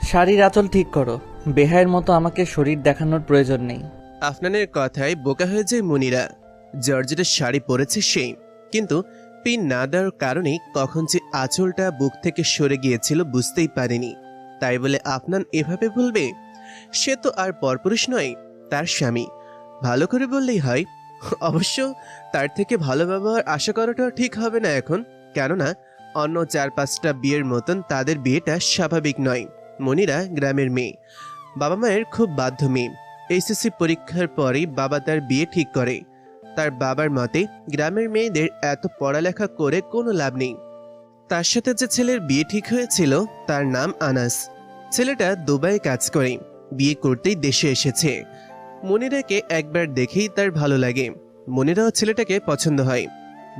শাড়ির আঁচল ঠিক করো। বেহায়ের মতো আমাকে শরীর দেখানোর প্রয়োজন নেই। আফনানের কথায় বোকা হয়ে যায় মনিরা। জর্জেটের শাড়ি পরেছে সে, কিন্তু পিন না দেওয়ার কারণে কখন যে আঁচলটা বুক থেকে সরে গিয়েছিল বুঝতেই পারেনি। তাই বলে আফনান এভাবে বলবে? সে তো আর পরপুরুষ নয়, তার স্বামী। ভালো করে বললেই হয়। অবশ্য তার থেকে ভালো ব্যবহার আশা করাটাও ঠিক হবে না এখন, কেননা অন্য 4-5টা বিয়ের মতন তাদের বিয়েটা স্বাভাবিক নয়। মনিরা গ্রামের মেয়ে, বাবা মায়ের খুব বাধ্য মেয়ে। এইচএসসি পরীক্ষার পরেই বাবা তার বিয়ে ঠিক করে। তার বাবার মতে গ্রামের মেয়েদের এত পড়ালেখা করে কোনো লাভ নেই। তার সাথে যে ছেলের বিয়ে ঠিক হয়েছিল তার নাম আনাস। ছেলেটা দুবাইয়ে কাজ করে, বিয়ে করতেই দেশে এসেছে। মনিরাকে একবার দেখেই তার ভালো লাগে। মনিরাও ছেলেটাকে পছন্দ হয়।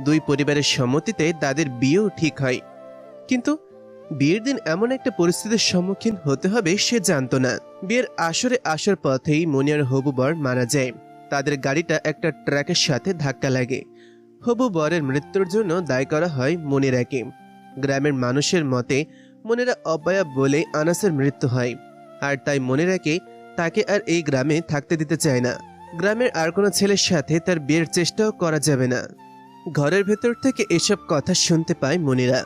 দুই পরিবারের সম্মতিতে তাদের বিয়েও ঠিক হয়। কিন্তু বিয়ের দিন এমন একটা পরিস্থিতির সম্মুখীন হতে হবে সে জানতো না। বিয়ের আসরে আসার পথেই মনিয়ার হবু বর মারা যায়। তাদের গাড়িটা একটা ট্রাকের সাথে ধাক্কা লাগে। হবু বরের মৃত্যুর জন্য দায়ী করা হয় মনিরাকে। গ্রামের মানুষের মতে মনিরা অবয়া বলে আনাসের মৃত্যু হয়, আর তাই মনিরাকে তাকে আর এই গ্রামে থাকতে দিতে চায় না। গ্রামের আর কোনো ছেলের সাথে তার বিয়ের চেষ্টাও করা যাবে না। ঘরের ভেতর থেকে এসব কথা শুনতে পায় মনিরা।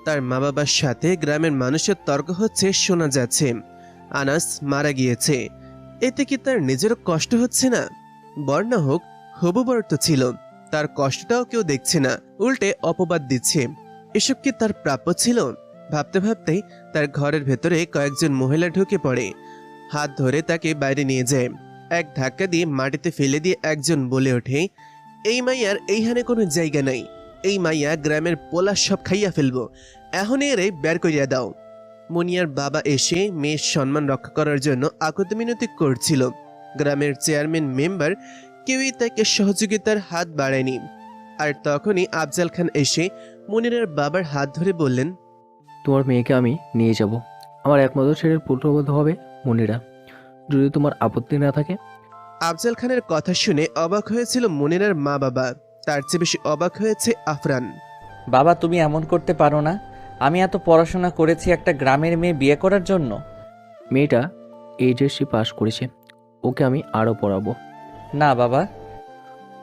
তার মা বাবার সাথে গ্রামের মানুষের তর্ক হচ্ছে শোনা যাচ্ছে। আনাস মারা গিয়েছে, এতে কি তার নিজেরও কষ্ট হচ্ছে না? বর না হোক, হবু বর তো ছিল, তার কষ্টটাও কেউ দেখছে না, উল্টে অপবাদ দিচ্ছে। এসব কি তার প্রাপ্য ছিল? ভাবতে ভাবতেই তার ঘরের ভেতরে কয়েকজন মহিলা ঢুকে পড়ে। হাত ধরে তাকে বাইরে নিয়ে যায়। এক ধাক্কা দিয়ে মাটিতে ফেলে দিয়ে একজন বলে ওঠে, এই মাইয়ার এইখানে কোনো জায়গা নাই। এই মাইয়া গ্রামের পোলা সব খাইয়া ফেলবো, এখনই এরে বের করিয়া দাও। মুনিয়ার বাবা এসে মেয়ের সম্মান রক্ষা করার জন্য আকুতি মিনতি করছিল। গ্রামের চেয়ারম্যান মেম্বার কেউই তাকে সহযোগিতার হাত বাড়ায়নি। আর তখনই আফজাল খান এসে মুনিরের বাবার হাত ধরে বললেন, তোমার মেয়েকে আমি নিয়ে যাব। আমার একমাত্র ছেলের পুত্রবধূ হবে মনিরা, যদি তোমার আপত্তি না থাকে। আফজাল খানের কথা শুনে অবাক হয়েছিল মুনিরার মা বাবা। তার চেয়ে বেশি অবাক হয়েছে আফরান। বাবা, তুমি এমন করতে পারো না। আমি এত পড়াশোনা করেছি একটা গ্রামের মেয়ে বিয়ে করার জন্য। মেয়েটা এইচএসসি পাস করেছে, ওকে আমি আরও পড়াবো। না বাবা।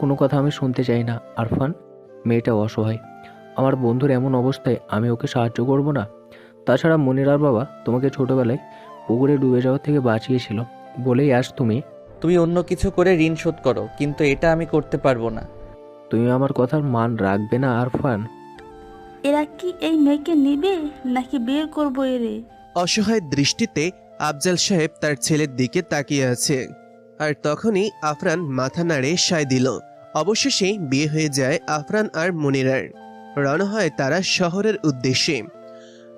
কোনো কথা আমি শুনতে চাই না আরফান। মেয়েটা অসহায়, আমার বন্ধুর এমন অবস্থায় আমি ওকে সাহায্য করব না? তাছাড়া মনিরার বাবা তোমাকে ছোটবেলায় পুকুরে ডুবে যাওয়ার থেকে বাঁচিয়েছিল বলেই আজ তুমি অন্য কিছু করে ঋণ শোধ করো, কিন্তু এটা আমি করতে পারবো না। তুমি আমার কথার মান রাখবে না আরফান? এরা কি এই মেয়েকে নিবে নাকি বিয়ে করবো এরে? অসহায় দৃষ্টিতে আফজাল সাহেব তার ছেলের দিকে তাকিয়ে আছে। আর তখনই আফরান মাথা নাড়ে সায় দিল। অবশেষে বিয়ে হয়ে যায় আফরান আর মনিরার। রওনা হয় তারা শহরের উদ্দেশ্যে।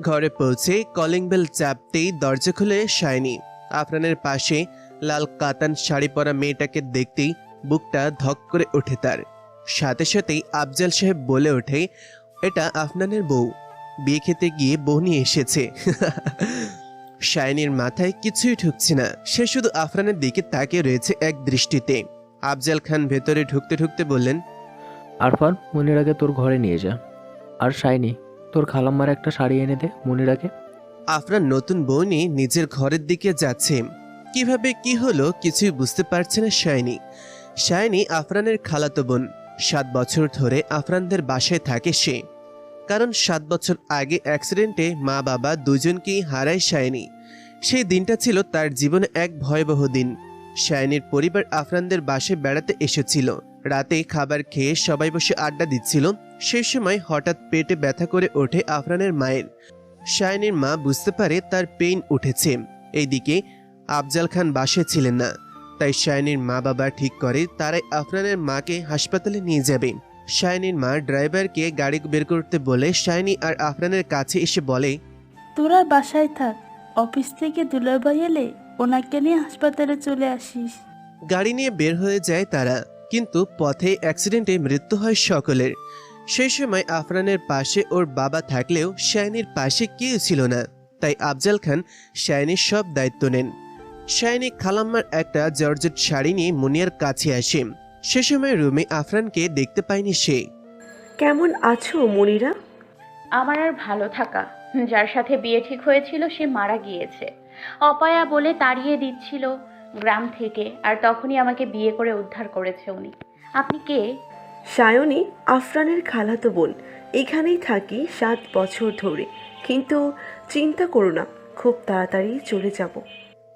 ঘরে পৌঁছে কলিং বেল চাপতেই দরজা খুলে শায়নি। আফরানের পাশে লাল কাতান শাড়ি পরা মেয়েটাকে দেখতেই বুকটা ধক করে ওঠে তার। সাথে সাথেই আফজাল সাহেব বলে ওঠে, এটা আফনানের বউ, বিয়ে খেতে গিয়ে বউ নিয়ে এসেছে। শায়নির মাথায় কিছুই ঢুকছে না, সে শুধু আফরানের দিকে তাকিয়ে রয়েছে এক দৃষ্টিতে। আফজাল খান ভেতরে ঢুকতে ঢুকতে বললেন, আরফান, মনিরাকে তোর ঘরে নিয়ে যা। আর শাইনি, তোর খালাম্মার একটা শাড়ি এনে দে মনিরাকে। আফরান নতুন বউ নিয়ে নিজের ঘরের দিকে যাচ্ছে। কিভাবে কি হলো কিছুই বুঝতে পারছে না শায়নি। শায়নি আফরানের খালাতো বোন। 7 বছর ধরে আফরানদের বাসায় থাকে সে। কারণ 7 বছর আগে অ্যাক্সিডেন্টে মা বাবা দুজনকেই হারায় শায়নি। সেই দিনটা ছিল তার জীবনে এক ভয়াবহ দিন। শায়নির পরিবার আফরানদের বাসায় বেড়াতে এসেছিল। রাতে খাবার খেয়ে সবাই বসে আড্ডা দিচ্ছিল। সেই সময় হঠাৎ পেটে ব্যথা করে ওঠে আফরানের মায়ের। শায়নির মা বুঝতে পারে তার পেইন উঠেছে। এইদিকে আফজাল খান বাসায় ছিলেন না, তাই শায়নির মা বাবা ঠিক করে তারাই আফরানের মাকে হাসপাতালে নিয়ে যাবে। শায়নির মা ড্রাইভারকে গাড়ি বের করতে বলে শায়নি আর আফরানের কাছে এসে বলে, তোরা বাসায় থাক, অফিস থেকে দুলাভাই এলে ওনাকে নিয়ে হাসপাতালে চলে আসিস। গাড়ি নিয়ে বের হয়ে যায় তারা। কিন্তু পথে অ্যাক্সিডেন্টে মৃত্যু হয় সকলের। সেই সময় আফরানের পাশে ওর বাবা থাকলেও শায়নির পাশে কেউ ছিল না, তাই আফজাল খান শায়নির সব দায়িত্ব নেন। শায়নি খালাম্মার একটা জর্জেট শাড়ি নিয়ে মুনিয়ার কাছে আসে। সে সময় রুমে আফরানকে দেখতে পায়নি সে। কেমন আছো মনিরা? আমার আর ভালো থাকা, যার সাথে বিয়ে ঠিক হয়েছিল সে মারা গিয়েছে। অপয়া বলে তাড়িয়ে দিচ্ছিল গ্রাম থেকে, আর তখনই আমাকে বিয়ে করে উদ্ধার করেছে উনি। আপনি কে? সায়নী আফরানের খালাতো বোন। এখানেই থাকি 7 বছর ধরে, কিন্তু চিন্তা করো না, খুব তাড়াতাড়ি চলে যাব।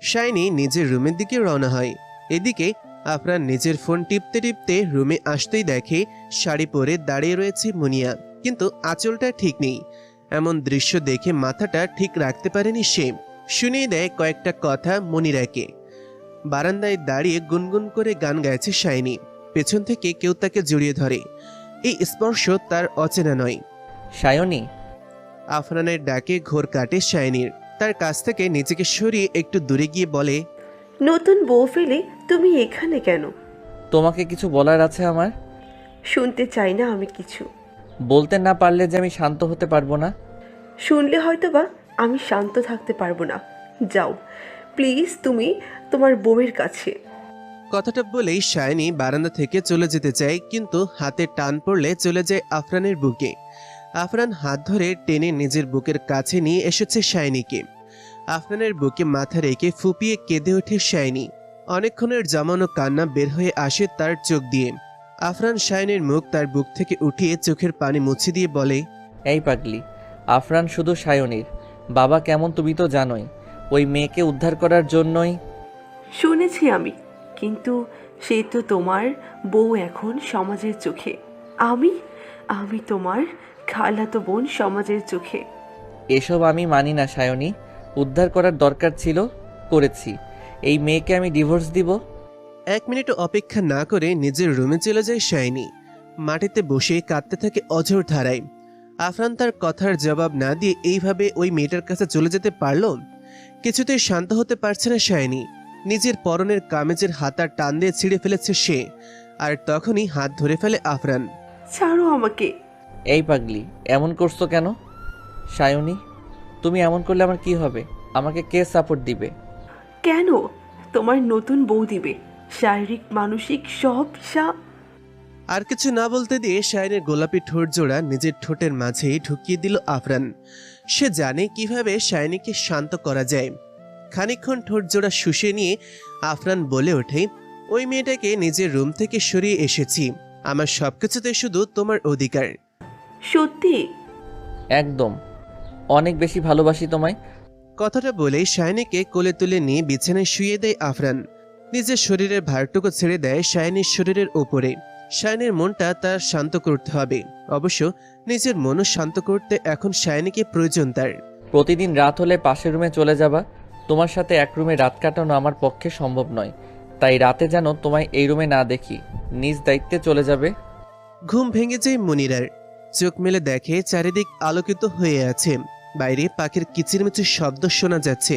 শাইনি নিজের রুমের দিকে রওনা হয়। এদিকে আফরান নিজের ফোন টিপতে টিপতে রুমে আসতেই দেখে শাড়ি পরে দাঁড়িয়ে রয়েছে মুনিয়া, কিন্তু আঁচলটা ঠিক নেই। এমন দৃশ্য দেখে মাথাটা ঠিক রাখতে পারেনি সে। শুনিয়ে দেয় কয়েকটা কথা মনিরাকে। বারান্দায় দাঁড়িয়ে গুনগুন করে গান গাইছে শাইনি। পেছন থেকে কেউ তাকে জড়িয়ে ধরে। এই স্পর্শ তার অচেনা নয়। সায়নী, আফরানের ডাকে ঘোর কাটে শাইনির। তার কাছ থেকে নিজেকে সরিয়ে একটু দূরে গিয়ে বলে, নতুন বউ ফেলে তুমি এখানে কেন? তোমাকে কিছু বলার আছে আমার। শুনতে চাই না আমি কিছু। বলতে না পারলে যে আমি শান্ত হতে পারবো না। শুনলে হয়তো বা আমি শান্ত থাকতে পারবো না। যাও প্লিজ, তুমি তোমার বউয়ের কাছে। কথাটা বলেই শাইনি বারান্দা থেকে চলে যেতে চায়, কিন্তু হাতে টান পড়লে চলে যায় আফরানের বুকে। আফরান হাত ধরে টেনে নিজের বুকের কাছে নিয়ে এসেছে শাইনিকে। আফরানের বুকে মাথা রেখে ফুপিয়ে কেঁদে ওঠে শাইনি। অনেকক্ষণের জমানো কান্না বের হয়ে আসে তার চোখ দিয়ে। আফরান শাইনির মুখ তার বুক থেকে উঠিয়ে চোখের পানি মুছে দিয়ে বলে, এই পাগলি, আফরান শুধু সায়নীর বাবা কেমন তুমি তো জানোই। ওই মেয়েকে উদ্ধার করার জন্যই। শুনেছি আমি, কিন্তু সে তো তোমার বউ এখন সমাজের চোখে। আমি আমি তোমার খালাতো বোন সমাজের চোখে। এসব আমি মানি না সায়নী। উদ্ধার করার দরকার ছিল, করেছি। এই মেয়েকে আমি ডিভোর্স দিব। 1 মিনিট অপেক্ষা না করে নিজের রুমে চলে যায় শাইনি। মাটিতে বসে কাঁদতে থাকে অঝোর ধারায়। আফরান তার কথার জবাব না দিয়ে এইভাবে ওই মেয়েটার কাছে চলে যেতে পারল? কিছুতেই শান্ত হতে পারছে না শাইনি। নিজের পরনের কামেজের হাতা টান দিয়ে ছিঁড়ে ফেলেছে সে, আর তখনই হাত ধরে ফেলে আফরান। ছাড়ো আমাকে। এই পাগলি, এমন করছো কেন? সায়নী, তুমি এমন করলে আমার কি হবে? আমাকে কে সাপোর্ট দিবে? কেন? তোমার নতুন বউ দিবে। শারীরিক মানসিক সব আর কিছু না বলতে দিয়ে শাইনের গোলাপি ঠোঁট জোড়া নিজের ঠোঁটের মাঝেই ঢুকিয়ে দিল আফরান। সে জানে কিভাবে শাইনিকে শান্ত করা যায়। খানিকক্ষণ ঠোঁট জোড়া শুষে নিয়ে আফরান বলে ওঠে, ওই মেয়েটাকে নিজের রুম থেকে সরিয়ে এসেছি। আমার সবকিছুতে শুধু তোমার অধিকার। সত্যি? একদম, অনেক বেশি ভালোবাসি তোমায়। কথাটা বলেই শাইনিকে কোলে তুলে নিয়ে বিছানায় শুয়ে দেয় আফরান। নিজের শরীরের ভারটুকু ছেড়ে দেয় শাইনির শরীরের ওপরে। শাইনির মনটা তার শান্ত করতে হবে। অবশ্য নিজের মনও শান্ত করতে এখন শাইনিকে প্রয়োজন তার। প্রতিদিন রাত হলে পাশের রুমে চলে যাবা। তোমার সাথে এক রুমে রাত কাটানো আমার পক্ষে সম্ভব নয়। তাই রাতে যেন তোমায় এই রুমে না দেখি। নিজ দায়িত্বে চলে যাবে। ঘুম ভেঙে যায় মুনিরার। চোখ মেলে দেখে চারিদিক আলোকিত হয়ে আছে। বাইরে পাখির কিচিরমিচির শব্দ শোনা যাচ্ছে।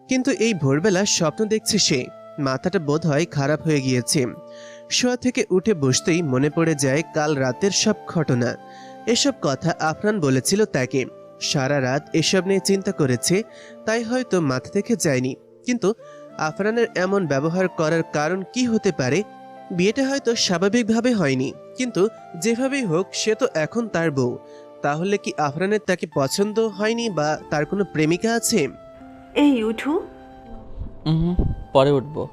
কিন্তু এই ভোরবেলা স্বপ্ন দেখছে সে। মাথাটা বোধহয় খারাপ হয়ে গিয়েছে। শোয়া থেকে উঠে বসতেই মনে পড়ে যায় কাল রাতের সব ঘটনা। এসব কথা আফরান বলেছিল তাকে। সারা রাত এসব নিয়ে চিন্তা করেছে, তাই হয়তো মাথা থেকে যায়নি। কিন্তু আফরানের এমন ব্যবহার করার কারণ কি হতে পারে? বিয়েটা হয়তো স্বাভাবিকভাবে হয়নি, কিন্তু যেভাবেই হোক সে তো এখন তার বউ। তাহলে কি আফরানের তাকে পছন্দ হয়নি, বা তার কোনো প্রেমিকা আছে? এই উঠো। পরে উঠবো।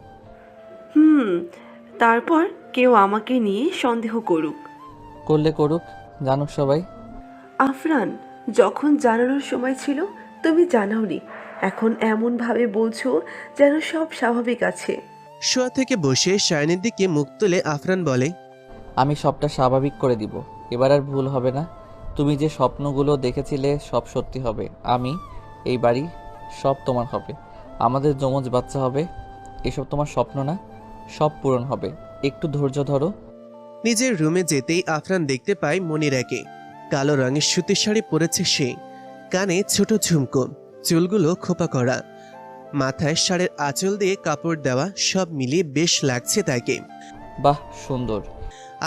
তারপর কেউ আমাকে নিয়ে সন্দেহ করুক। করলে করুক, জানুক সবাই। আফরান, যখন জানানোর সময় ছিল তুমি জানাওনি। এখন এমন ভাবে বলছো যেন সব স্বাভাবিক আছে। শোয়া থেকে বসে শায়নের দিকে মুখ তুলে আফরান বলে, আমি সবটা স্বাভাবিক করে দিব। এবার আর ভুল হবে না। তুমি যে স্বপ্নগুলো দেখেছিলে সব সত্যি হবে। আমি, এই বাড়ি, সব তোমার হবে। আমাদের যমজ বাচ্চা হবে। এসব তোমার স্বপ্ন না, সব পূরণ হবে। একটু ধৈর্য ধরো। নিজের রুমে যেতেই আফরান দেখতে পায় মনিরাকে। কালো রঙের সুতির শাড়ি পরেছে সে। কানে ছোট ঝুমকো, চুলগুলো খোপা করা, মাথায় শাড়ির আঁচল দিয়ে কাপড় দেওয়া, সব মিলিয়ে বেশ লাগছে তাকে। বাহ, সুন্দর।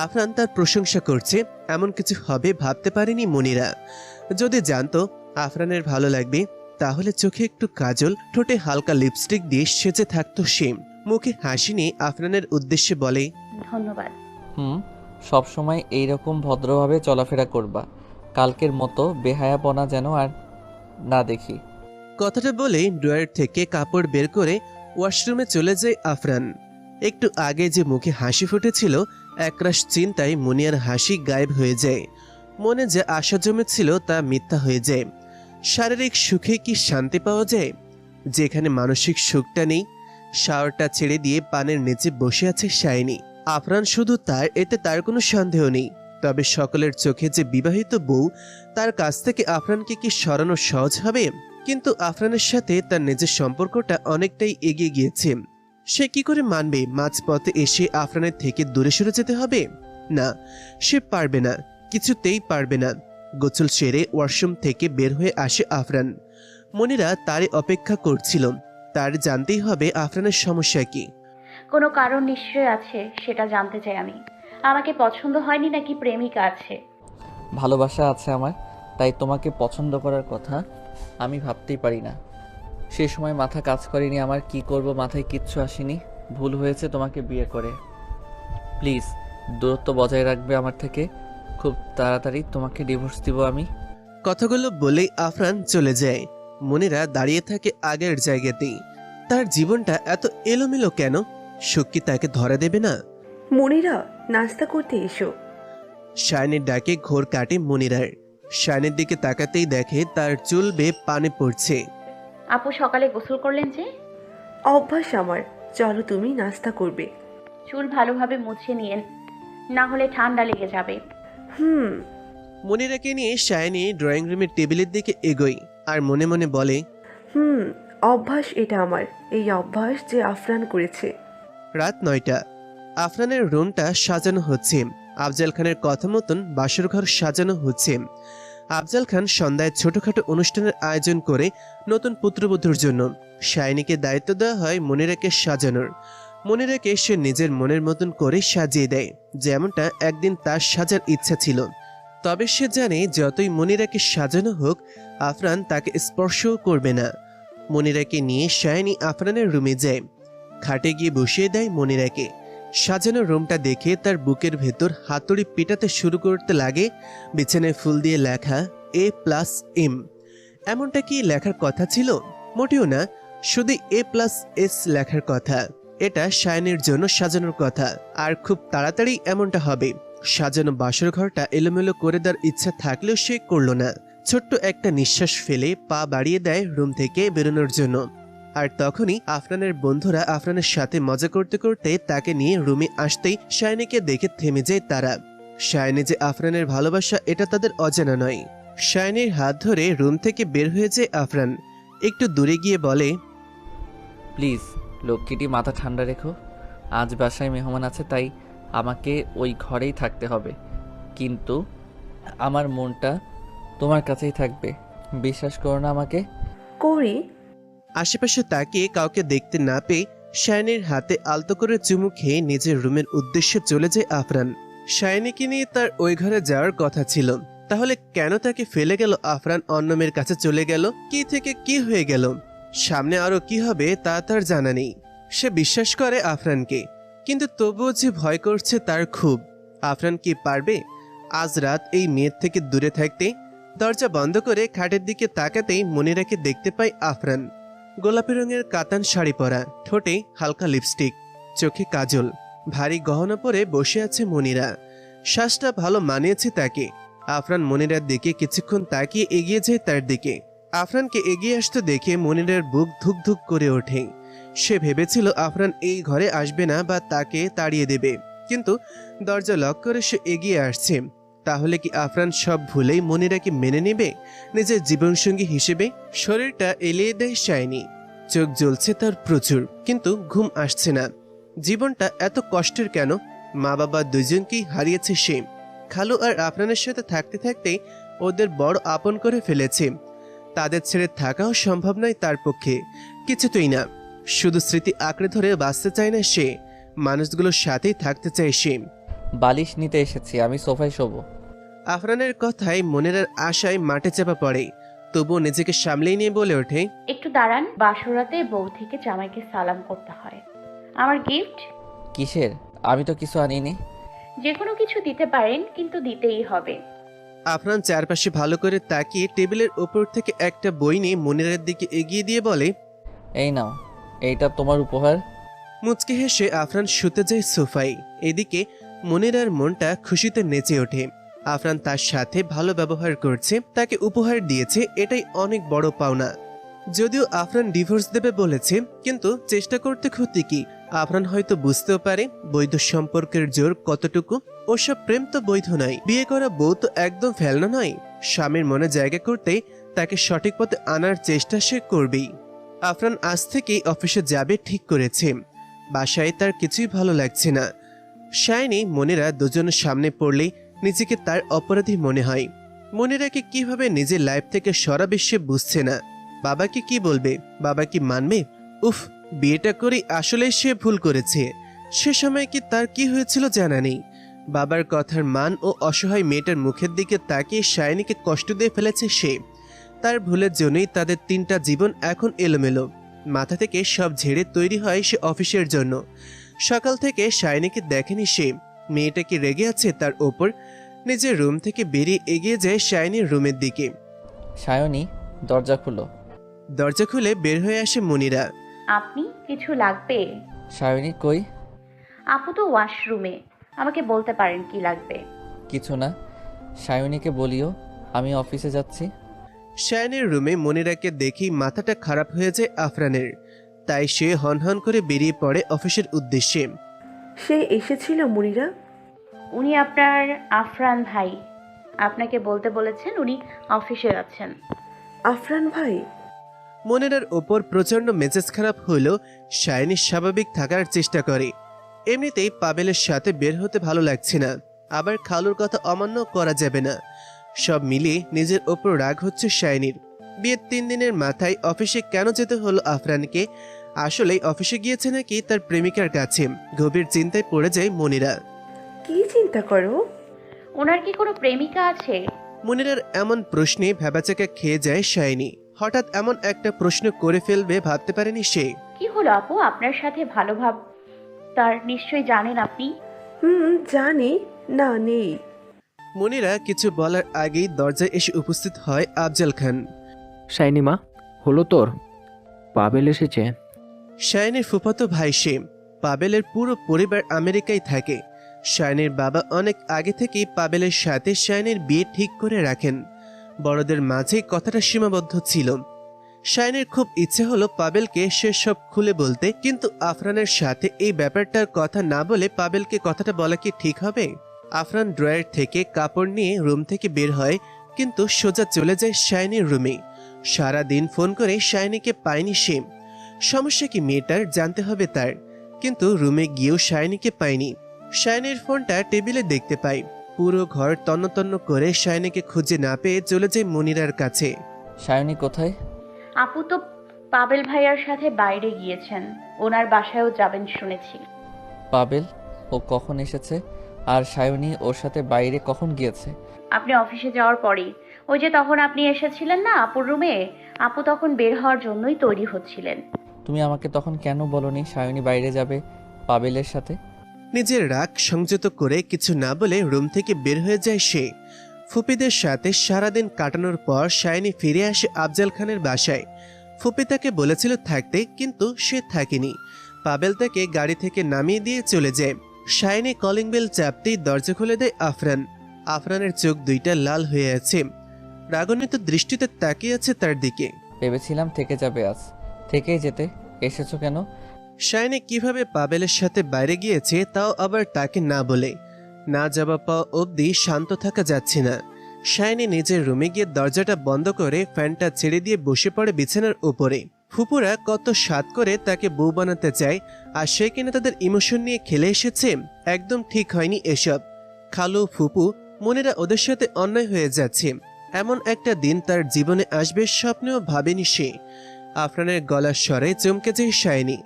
আফরান তার প্রশংসা করছে, এমন কিছু হবে ভাবতে পারেনি মনিরা। যদি জানতো আফরানের ভালো লাগবে, তাহলে চোখে একটু কাজল, ঠোঁটে হালকা লিপস্টিক দিয়ে সেজে থাকতো সে। মুখে হাসি নিয়ে আফরানের উদ্দেশ্যে বলে, ধন্যবাদ। সব সময় এইরকম ভদ্রভাবে চলাফেরা করবা। কালকের মতো বেহায়াপনা যেন আর না দেখি। কথাটা বলে ড্রয়ার থেকে কাপড় বের করে ওয়াশরুমে চলে যায় আফরান। একটু আগে যে মুখে হাসি ফুটেছিল, একরাশ চিন্তায় মুনিয়ার হাসি গায়েব হয়ে যায়। মনে যে আশা জমেছিল তা মিথ্যা হয়ে যায়। শারীরিক সুখে কি শান্তি পাওয়া যায়, যেখানে মানসিক সুখটা নেই? শাওয়ারটা ছেড়ে দিয়ে পানের নিচে বসে আছে শাইনি। আফরান শুধু তার, এতে তার কোনো সন্দেহ নেই। তবে সকলের চোখে যে বিবাহিত বউ, তার কাছ থেকে আফরানকে কি সরানো সহজ হবে? কিন্তু আফরানের সাথে তার নিজের সম্পর্কটা অনেকটাই এগিয়ে গিয়েছে। সে কি করে মানবে মাঝপথে এসে আফরানের থেকে দূরে সরে যেতে হবে? না, সে পারবে না, কিছুতেই পারবে না। গোসল সেরে ওয়াশরুম থেকে বের হয়ে আসে আফরান। মনিরা তারই অপেক্ষা করছিল। তার জানতেই হবে আফরানের সমস্যা কি। কোনো কারণ নিশ্চয়ই আছে, সেটা জানতে চাই আমি। আমাকে পছন্দ হয়নি নাকি প্রেমিকা আছে? ভালোবাসা আছে আমার, তাই তোমাকে পছন্দ করার কথা আমি ভাবতেই পারি না। সে সময় মাথা কাজ করেনি আমার, কি করব মাথায় কিচ্ছু আসেনি। ভুল হয়েছে তোমাকে বিয়ে করে। প্লিজ দূরত্ব বজায় রাখবে আমার থেকে। খুব তাড়াতাড়ি তোমাকে ডিভোর্স দিব আমি। কথাগুলো বলেই আফরান চলে যায়। মনিরা দাঁড়িয়ে থাকে আগের জায়গাতেই। তার জীবনটা এত এলোমেলো কেন? সুখ কি তাকে ধরা দেবে না? মনিরা, নাস্তা করতে এসো। শায়নের ডাকে ঘোর কাটে মনিরার। শায়নের দিকে তাকাতেই দেখে তার চুল বেয়ে পানি পড়ছে। আপু সকালে গোসল করলেন যে? অভ্যাস আমার। চলো, তুমি নাস্তা করবে। চুল ভালোভাবে মুছে নিয়েন, না হলে ঠান্ডা লেগে যাবে। হুম। মনিরাকে নিয়ে শায়নি ড্রয়িং রুমের টেবিলের দিকে এগোয় আর মনে মনে বলে, অভ্যাস এটা আমার। এই অভ্যাস যে আফরান করেছে। রাত 9টা। আফরানের রুমটা সাজানো হচ্ছে। আফজাল খানের কথা মতন বাসর ঘর সাজানো হচ্ছে। আফজাল খান সন্ধ্যায় ছোটখাটো অনুষ্ঠানের আয়োজন করে নতুন পুত্রবধূর জন্য। শাইনিকে দায়িত্ব দেওয়া হয় মনিরাকে সাজানোর। মনিরাকে সে নিজের মনের মতন করে সাজিয়ে দেয়, যেমনটা একদিন তার সাজার ইচ্ছা ছিল। তবে সে জানে যতই মনিরাকে সাজানো হোক, আফরান তাকে স্পর্শও করবে না। মনিরাকে নিয়ে শাইনি আফরানের রুমে যায়। খাটে গিয়ে বসিয়ে দেয় মনিরাকে। সাজানো রুমটা দেখে তার বুকের ভেতর হাতুড়ি পিটাতে শুরু করতে লাগে। বিছানায় ফুল দিয়ে লেখা A+M। এমনটা কি লেখার কথা ছিল? মোটেও না, শুধু A+S লেখার কথা। এটা শায়নের জন্য সাজানোর কথা, আর খুব তাড়াতাড়ি এমনটা হবে। সাজানো বাসর ঘরটা এলোমেলো করে দেওয়ার ইচ্ছা থাকলেও সে করল না। ছোট্ট একটা নিঃশ্বাস ফেলে পা বাড়িয়ে দেয় রুম থেকে বেরোনোর জন্য। আর তখনই আফরানের বন্ধুরা আফরানের সাথে মজা করতে করতে তাকে নিয়ে রুমে আসতেই শায়নিকে দেখে থেমে যায় তারা। শায়নি যে আফরানের ভালোবাসা এটা তাদের অজানা নয়। শায়নির হাত ধরে রুম থেকে বের হয়ে যায় আফরান। একটু দূরে গিয়ে বলে, প্লিজ লক্ষ্মীটি মাথা ঠান্ডা রেখো। আজ বাসায় মেহমান আছে, তাই আমাকে ওই ঘরেই থাকতে হবে। কিন্তু আমার মনটা তোমার কাছেই থাকবে। বিশ্বাস করো না আমাকে? করি। আশেপাশে তাকিয়ে কাউকে দেখতে না পেয়ে শায়নির হাতে আলতো করে চুমু খেয়ে নিজের রুমের উদ্দেশ্যে চলে যায় আফরান। শায়নিকে নিয়ে তার ওই ঘরে যাওয়ার কথা ছিল, তাহলে কেন তাকে ফেলে গেল আফরান? অন্য মেয়ের কাছে চলে গেল, কি থেকে কি হয়ে গেল? সামনে আরো কি হবে তা তার জানা নেই। সে বিশ্বাস করে আফরানকে, কিন্তু তবুও যে ভয় করছে তার খুব। আফরান কি পারবে আজ রাত এই মেয়ের থেকে দূরে থাকতে? দরজা বন্ধ করে খাটের দিকে তাকাতেই মনিরাকে দেখতে পায় আফরান। গোলাপি রঙের কাতান শাড়ি পরা, ঠোঁটে হালকা লিপস্টিক, চোখে কাজল, ভারী গহনা পরে বসে আছে মনিরা। শ্বাসটা ভালো মানিয়েছে তাকে। আফরান মনিরার দিকে কিছুক্ষণ তাকিয়ে এগিয়ে যায় তার দিকে। আফরানকে এগিয়ে আসতে দেখে মনিরার বুক ধুক ধুক করে ওঠে। সে ভেবেছিল আফরান এই ঘরে আসবে না বা তাকে তাড়িয়ে দেবে, কিন্তু দরজা লক করে সে এগিয়ে আসছে। তাহলে কি আফরান সব ভুলেই মনিরাকে মেনে নেবে নিজের জীবনসঙ্গী হিসেবে? শরীরটা এলিয়ে দেয় শায়নি। চোখ জ্বলছে তার প্রচুর, কিন্তু ঘুম আসছে না। জীবনটা এত কষ্টের কেন? মা বাবা দুজনকেই হারিয়েছে সে। খালু আর আফরানের সাথে থাকতে থাকতে ওদের বড় আপন করে ফেলেছে। তাদের ছেড়ে থাকাও সম্ভব নয় তার পক্ষে, কিছুতেই না। শুধু স্মৃতি আঁকড়ে ধরে বাঁচতে চায় না সে, মানুষগুলোর সাথেই থাকতে চায় সে। বালিশ নিতে এসেছি, আমি সোফায় শোবো। আফরানের কথায় মনিরার আশায় মাঠে চাপা পড়ে, তবুও নিজেকে সামলেই নিয়ে বলে ওঠে, একটু দাঁড়ান, বাসরাতে বউ থেকে জামাইকে সালাম করতে হয়। আমার গিফট? কিসের? আমি তো কিছু আনিনি। যে কোনো কিছু দিতে পারেন, কিন্তু দিতেই হবে। আফরান চারপাশে ভালো করে তাকিয়ে টেবিলের ওপর থেকে একটা বই নিয়ে মনিরার দিকে এগিয়ে দিয়ে বলে, এই নাও, এইটা তোমার উপহার। মুচকি হেসে আফরান শুতে যায় সোফায়। এদিকে মনিরার মনটা খুশিতে নেচে ওঠে। আফরান তার সাথে ভালো ব্যবহার করছে, তাকে উপহার দিয়েছে, এটাই অনেক বড় পাওনা। যদিও আফরান ডিভোর্স দেবে বলেছে, কিন্তু চেষ্টা করতে ক্ষতি কি? আফরান হয়তো বুঝতেও পারে বৈধ সম্পর্কের জোর কতটুকু। ওসব প্রেম তো বৈধ নয়, বিয়ে করা বউ তো একদম ফেলনা নয়। স্বামীর মনে জায়গা করতেই তাকে সঠিক পথে আনার চেষ্টা সে করবেই। আফরান আজ থেকেই অফিসে যাবে ঠিক করেছে। বাসায় তার কিছুই ভালো লাগছে না। শাইনি মনিরা দুজনের সামনে পড়লেই নিজেকে তার অপরাধী মনে হয়। মনিরাকে কিভাবে নিজের লাইফ থেকে সরাবে সে বুঝছে না। বাবাকে কি বলবে? বাবা কি মানবে? উফ, বিয়েটা করেই আসলে সে ভুল করেছে। সে সময় কি তার কি হয়েছিল জানা নেই। বাবার কথার মান ও অসহায় মেয়েটার মুখের দিকে তাকিয়ে শাইনিকে কষ্ট দিয়ে ফেলেছে সে। তার ভুলের জন্যই তাদের 3টা জীবন এখন এলোমেলো। মাথা থেকে সব ঝেড়ে তৈরি হয় সে অফিসের জন্য। সকাল থেকে শাইনিকে দেখেনি সে। মেয়েটা কি রেগে আছে তার ওপর? নিজের রুম থেকে বেরিয়ে এগিয়ে যায় শাইনির রুমের দিকে। সায়নী, দরজা খুলো। দরজা খুলে বের হয়ে আসে মনিরা। আপনি কিছু লাগবে? সায়নী কই? আপু তো ওয়াশরুমে, আমাকে বলতে পারেন কি লাগবে। কিছু না, সায়নীকে বলিও আমি অফিসে যাচ্ছি। শাইনির রুমে মনিরাকে দেখেই মাথাটা খারাপ হয়ে যায় আফরানের। তাই সে হনহন করে বেরিয়ে পড়ে অফিসের উদ্দেশ্যে। সে এসেছিল মনিরা? উনি আপনার আফরান ভাই, আপনাকে বলতে বলেছেন উনি অফিসে যাচ্ছেন। আফরান ভাই? মনিরার ওপর প্রচন্ড মেজাজ খারাপ হলেও শাইনি স্বাভাবিক থাকার চেষ্টা করে। এমনিতেই পাবেলের সাথে বের হতে ভালো লাগছে না, আবার খালুর কথা অমান্য করা যাবে না। সব মিলিয়ে নিজের ওপর রাগ হচ্ছে শাইনির। বিয়ের 3 দিনের মাথায় অফিসে কেন যেতে হলো আফরানকে? আসলেই অফিসে গিয়েছে নাকি তার প্রেমিকার কাছে? গভীর চিন্তায় পড়ে যায় মনিরা। কি চিন্তা করো? ওনার কি কোনো প্রেমিকা আছে? মনিরার এমন প্রশ্নে ভেবাচাকা খেয়ে যায় শাইনি। হঠাৎ এমন একটা প্রশ্ন করে ফেলবে ভাবতে পারেনি সে। কি হলো আপু, আপনার সাথে ভালো ভাব তার নিশ্চয়ই জানেন আপনি। জানি না, নেই। মনিরা কিছু বলার আগেই দরজায় এসে উপস্থিত হয় আফজাল খান। শাইনি মা, হলো তোর? পাবেল এসেছে। শাইনির ফুফাতো ভাই সে। পাবেলের পুরো পরিবার আমেরিকায় থাকে। শাইনির বাবা অনেক আগে থেকেই পাবেলের সাথে শাইনির বিয়ে ঠিক করে রাখেন। বড়দের মাঝেই কথাটা সীমাবদ্ধ ছিল। শাইনির খুব ইচ্ছে হলো পাবেলকে সে সব খুলে বলতে, কিন্তু আফরানের সাথে এই ব্যাপারটার কথা না বলে পাবেলকে কথাটা বলা কি ঠিক হবে? আফরান ড্রয়ার থেকে কাপড় নিয়ে রুম থেকে বের হয়, কিন্তু সোজা চলে যায় শাইনির রুমে। সারাদিন ফোন করে শাইনিকে পায়নি সে। সমস্যা কি মেয়েটার জানতে হবে তার। কিন্তু রুমে গিয়েও শাইনিকে পায়নি। শাইনির ফোনটা টেবিলে দেখতে পাই। পুরো ঘর তন্ন তন্ন করে শাইনিকে খুঁজে না পেয়ে চলে যায় মনিরার কাছে। সায়নী কোথায়? আপু তো পাবেল ভাইয়ার সাথে বাইরে গিয়েছেন, ওনার বাসায়ও যাবেন শুনেছি। পাবেল? ও কখন এসেছে? আর সায়নী ওর সাথে বাইরে কখন গিয়েছে? আপনি অফিসে যাওয়ার পরেই। ওই যে তখন আপনি এসেছিলেন না আপুর রুমে, আপু তখন বের হওয়ার জন্যই তৈরি হচ্ছিলেন। তুমি আমাকে তখন কেন বলনি সায়নী বাইরে যাবে পাবেলের সাথে? নিজের রাগ সংযত করে কিছু না বলে রুম থেকে বের হয়ে যায় সে। ফুপিদের সাথে সারাদিন কাটানোর পর শাইনি ফিরে আসে আফজাল খানের বাসায়। ফুপি তাকে বলেছিল থাকতে, কিন্তু সে থাকেনি। পাবেল তাকে গাড়ি থেকে নামিয়ে দিয়ে চলে যায়। শাইনি কলিং বেল চাপতেই দরজা খুলে দেয় আফরান। আফরানের চোখ দুইটা লাল হয়ে আছে। রাগান্বিত দৃষ্টিতে তাকিয়ে আছে তার দিকে। ভেবেছিলাম থেকে যাবে, আজ থেকেই যেতে এসেছো কেন? শাইনি কিভাবে পাবেলের সাথে বাইরে গিয়েছে তাও আবার তাকে না বলে। না জবাব পাওয়া অবধি শান্ত থাকা যাচ্ছে না। শাইনি নিজের রুমে গিয়ে দরজাটা বন্ধ করে ফ্যানটা ছেড়ে দিয়ে বসে পড়ে বিছানার উপরে। ফুপুরা কত স্বাদ করে তাকে বউ বানাতে চায়, আর সে কিনা তাদের ইমোশন নিয়ে খেলে এসেছে। একদম ঠিক হয়নি এসব। খালু ফুপু মনিরা ওদের সাথে অন্যায় হয়ে যাচ্ছে। এমন একটা দিন তার জীবনে আসবে স্বপ্নেও ভাবেনি সে। আফরানের গলার স্বরে চমকে যায় শাইনি।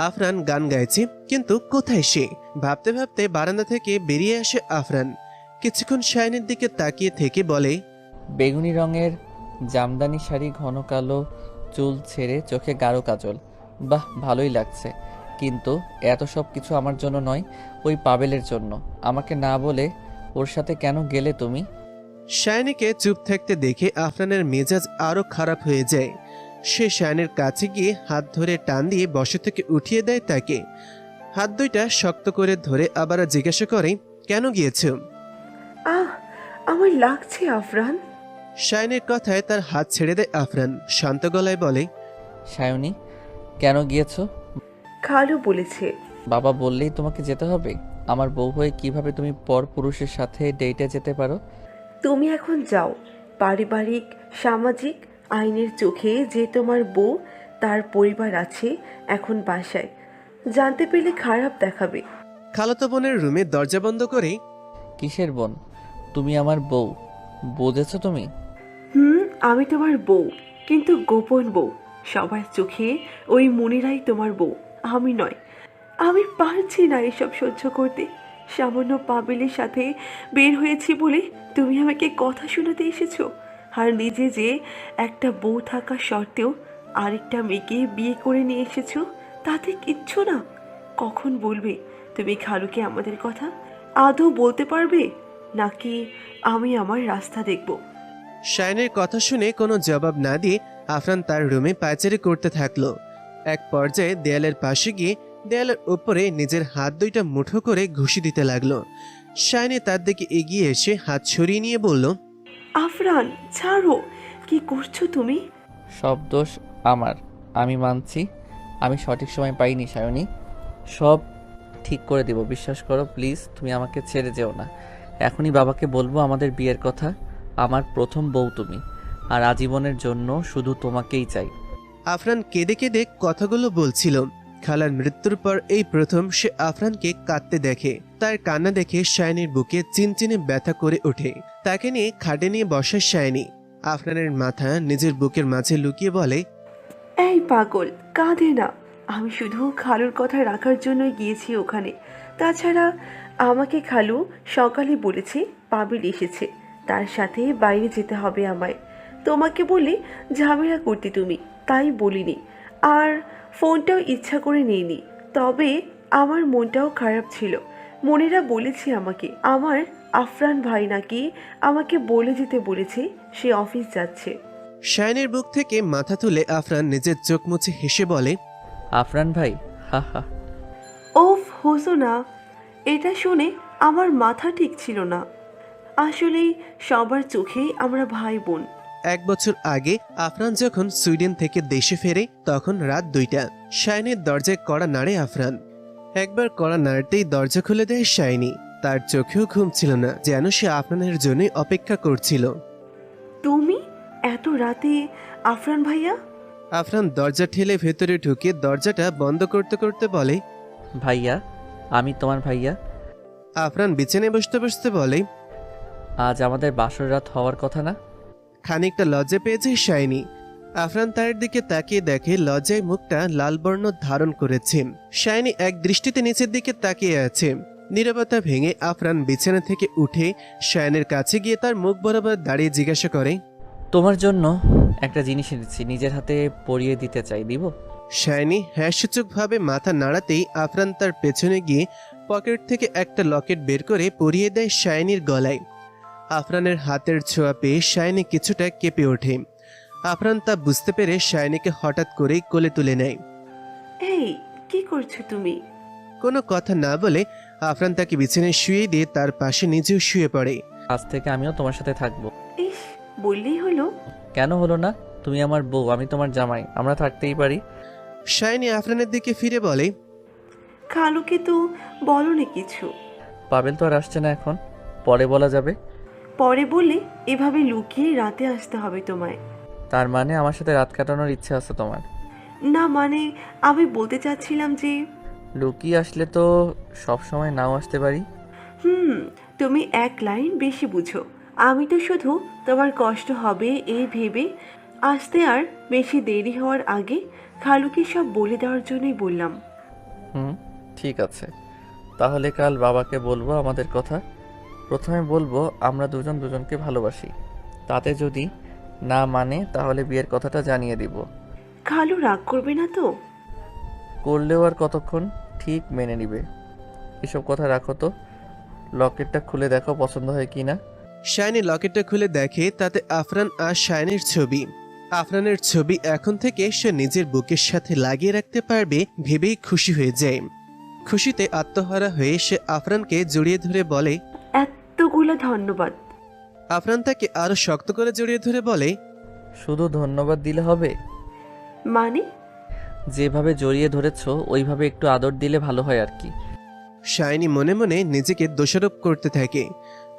আফরান গান গাইছে, কিন্তু কোথায় সে? ভাবতে ভাবতে বারান্দা থেকে বেরিয়ে আসে আফরান। কিছুক্ষণ শাইনির দিকে তাকিয়ে থেকে বলে, বেগুনি রঙের জামদানি শাড়ি, ঘন কালো চুল ছেড়ে চোখে গাঢ় কাজল, বাহ ভালোই লাগছে। কিন্তু এত সব কিছু আমার জন্য নয়, ওই পাবেলের জন্য। আমাকে না বলে ওর সাথে কেন গেলে তুমি? শায়নিকে চুপ থাকতে দেখে আফরানের মেজাজ আরো খারাপ হয়ে যায়। সে শায়নের কাছে গিয়ে হাত ধরে টান দিয়ে বসে থেকে উঠিয়ে দেয় তাকে। হাত দুইটা শক্ত করে ধরে আবার জিজ্ঞাসা করে, কেন গিয়েছ? আহ, আমার লাগছে আফরান। শায়নের কথায় তার হাত ছেড়ে দেয় আফরান। শান্ত গলায় বলে, সায়নী, কেন গিয়েছো? খালু বলেছে। বাবা বললেই তোমাকে যেতে হবে? আমার বউ হয়ে কিভাবে তুমি পর পুরুষের সাথে ডেটে যেতে পারো? তুমি এখন যাও। পারিবারিক, সামাজিক, আইনের চোখে যে তোমার বউ, তার পরিবার আছে এখন বাসায়, জানতে পেলে খারাপ দেখাবে। খালাতো বোনের রুমে দরজা বন্ধ করে, কিসের বোন? তুমি আমার বউ, বুঝেছো তুমি? আমি তোমার বউ, কিন্তু গোপন বউ। সবার চোখে ওই মনিরাই তোমার বউ, আমি নয়। আমি পারছি না এসব সহ্য করতে। সামান্য পাবেলের সাথে বের হয়েছি বলে তুমি আমাকে কথা শোনাতে এসেছো, আর নিজে যে একটা বউ থাকা সত্ত্বেও আরেকটা মেয়েকে বিয়ে করে নিয়ে এসেছো, তাতে কিচ্ছু না। কখন বলবে তুমি খালুকে আমাদের কথা? আদৌ বলতে পারবে, নাকি আমি আমার রাস্তা দেখব? শায়নের কথা শুনে কোনো জবাব না দিয়ে আফরান তার রুমে পায়চারি করতে থাকলো। এক পর্যায়ে দেয়ালের পাশে গিয়ে দেয়ালের উপরে নিজের হাত দুইটা মুঠো করে ঘুষি দিতে লাগলো। শায়নি তার দিকে এগিয়ে এসে হাত সরিয়ে নিয়ে বলল, আফরান ছাড়ো, কি করছো তুমি? সব দোষ আমার, আমি মানছি। আমি সঠিক সময় পাইনি সায়নী, সব ঠিক করে দেব, বিশ্বাস করো প্লিজ। তুমি আমাকে ছেড়ে যেও না। এখনই বাবাকে বলবো আমাদের বিয়ের কথা। আমার প্রথম বউ তুমি, আর আজীবনের জন্য শুধু তোমাকেই চাই। আফরান কেঁদে কেঁদে কথাগুলো বলছিল। খালার মৃত্যুর পর এই প্রথম সে আফরানকে কাঁদতে দেখে। তার কান্না দেখে শায়নির বুকে চিনচিনে ব্যথা করে ওঠে। তাকে নিয়ে খাটে নিয়ে বসে শায়নি আফরানের মাথা নিজের বুকের মাঝে লুকিয়ে বলে, এই পাগল, কাঁদে না। আমি শুধু খালুর কথা রাখার জন্য গিয়েছি ওখানে। তাছাড়া আমাকে খালু সকালে বলেছে পাবিল এসেছে, তার সাথে বাইরে যেতে হবে আমায়। তোমাকে বলে ঝামেলা করতে তুমি, তাই বলিনি। আর ফোনটাও ইচ্ছা করে নেইনি। তবে আমার মনটাও খারাপ ছিল। মনেরা বলেছে আমাকে, আমার আফরান ভাই নাকি আমাকে বলে যেতে বলেছে সে অফিস যাচ্ছে। শায়নির বুক থেকে মাথা তুলে আফরান নিজের চোখ মুছে হেসে বলে, আফরান ভাই, হা হা। ওফ হোসো না, এটা শুনে আমার মাথা ঠিক ছিল না। আসলেই সবার চোখেই আমরা ভাই বোন। 1 বছর আগে আফরান যখন সুইডেন থেকে দেশে ফেরে তখন রাত 2টা। শায়নির দরজায় কড়া নাড়ে আফরান। একবার কড়া নাড়তেই দরজা খুলে দেয় শায়নি। তার চোখেও ঘুম ছিল না, যেন সে আফরানের জন্যই অপেক্ষা করছিল। তুমি এত রাতে? আফরান ভাইয়া? আফরান দরজা ঠেলে ভেতরে ঢুকে দরজাটা বন্ধ করতে করতে বলে, ভাইয়া, আমি তোমার ভাইয়া। আফরান বিছানায় বসতে বসতে বলে, আজ আমাদের বাসর রাত হওয়ার কথা না? খানিকটা লজ্জা পেয়েছে শায়নি। আফরান তার দিকে তাকিয়ে দেখে লজ্জায় মুখটা লাল বর্ণ ধারণ করেছে। শায়নি এক দৃষ্টিতে নিচের দিকে তাকিয়ে আছে। নীরবতা ভেঙে আফরান বিছানা থেকে উঠে শায়নের কাছে গিয়ে তার মুখ বরাবর দাঁড়িয়ে জিজ্ঞাসা করে, তোমার জন্য একটা জিনিস এনেছি, নিজের হাতে পরিয়ে দিতে চাই, দিব? শায়নি হ্যাসূচকভাবে মাথা নাড়াতেই আফরান তার পেছনে গিয়ে পকেট থেকে একটা লকেট বের করে পরিয়ে দেয় শায়নির গলায়। আফরানের হাতের ছোঁয়া পেয়ে শায়নি কিছুটা কেঁপে ওঠে। আফরান তা বুঝতে পেরে শায়নিকে হঠাৎ করেই কোলে তুলে নেয়। এই, কি করছো তুমি? কোনো কথা না বলে আফরান তাকে বিছানায় শুয়ে দিয়ে তার পাশে নিজেও শুয়ে পড়ে। আজ থেকে আমিও তোমার সাথে থাকবো। ইস, বললেই হলো। কেন হলো না? তুমি আমার বউ, আমি তোমার জামাই, আমরা থাকতেই পারি। শায়নি আফরানের দিকে ফিরে বলে, খালুকে তো বলনি কিছু। পাবেল তো আর আসছে না এখন, পরে বলা যাবে। পরে বললে এভাবে লুকিয়ে রাতে আসতে হবে তোমায়। তার মানে আমার সাথে রাত কাটানোর ইচ্ছে আছে তোমার? না মানে, আমি বলতে চাচ্ছিলাম যে লুকিয়ে আসলে তো সব সময় নাও আসতে পারি। তুমি এক লাইন বেশি বুঝো। আমি তো শুধু তোমার কষ্ট হবে এই ভেবে আসতে, আর বেশি দেরি হওয়ার আগে খালুকে সব বলে দেওয়ার জন্যই বললাম। ঠিক আছে, তাহলে কাল বাবাকে বলবো আমাদের কথা। প্রথমে বলবো আমরা দুজন দুজনকে ভালোবাসি। তাতে যদি না মানে তাহলে বিয়ের কথাটা জানিয়ে দিব। খালু রাগ করবে না তো? করলেও আর কতক্ষণ, ঠিক মেনে নিবে। এসব কথা রাখো তো, লকেটটা খুলে দেখো পছন্দ হয় কি না। শাইনি লকেটটা খুলে দেখে তাতে আফরান আর শাইনের ছবি। আফরানের ছবি এখন থেকে সে নিজের বুকের সাথে লাগিয়ে রাখতে পারবে ভেবেই খুশি হয়ে যায়। খুশিতে আত্মহারা হয়ে সে আফরানকে জড়িয়ে ধরে বলে, এতগুলো ধন্যবাদ। আফরান তাকে আরো শক্ত করে জড়িয়ে ধরে বলে, শুধু ধন্যবাদ দিলে হবে? মানে? যেভাবে জড়িয়ে ধরেছো ওইভাবে একটু আদর দিলে ভালো হয় আর কি। শাইনি মনে মনে নিজেকে দোষারোপ করতে থাকে।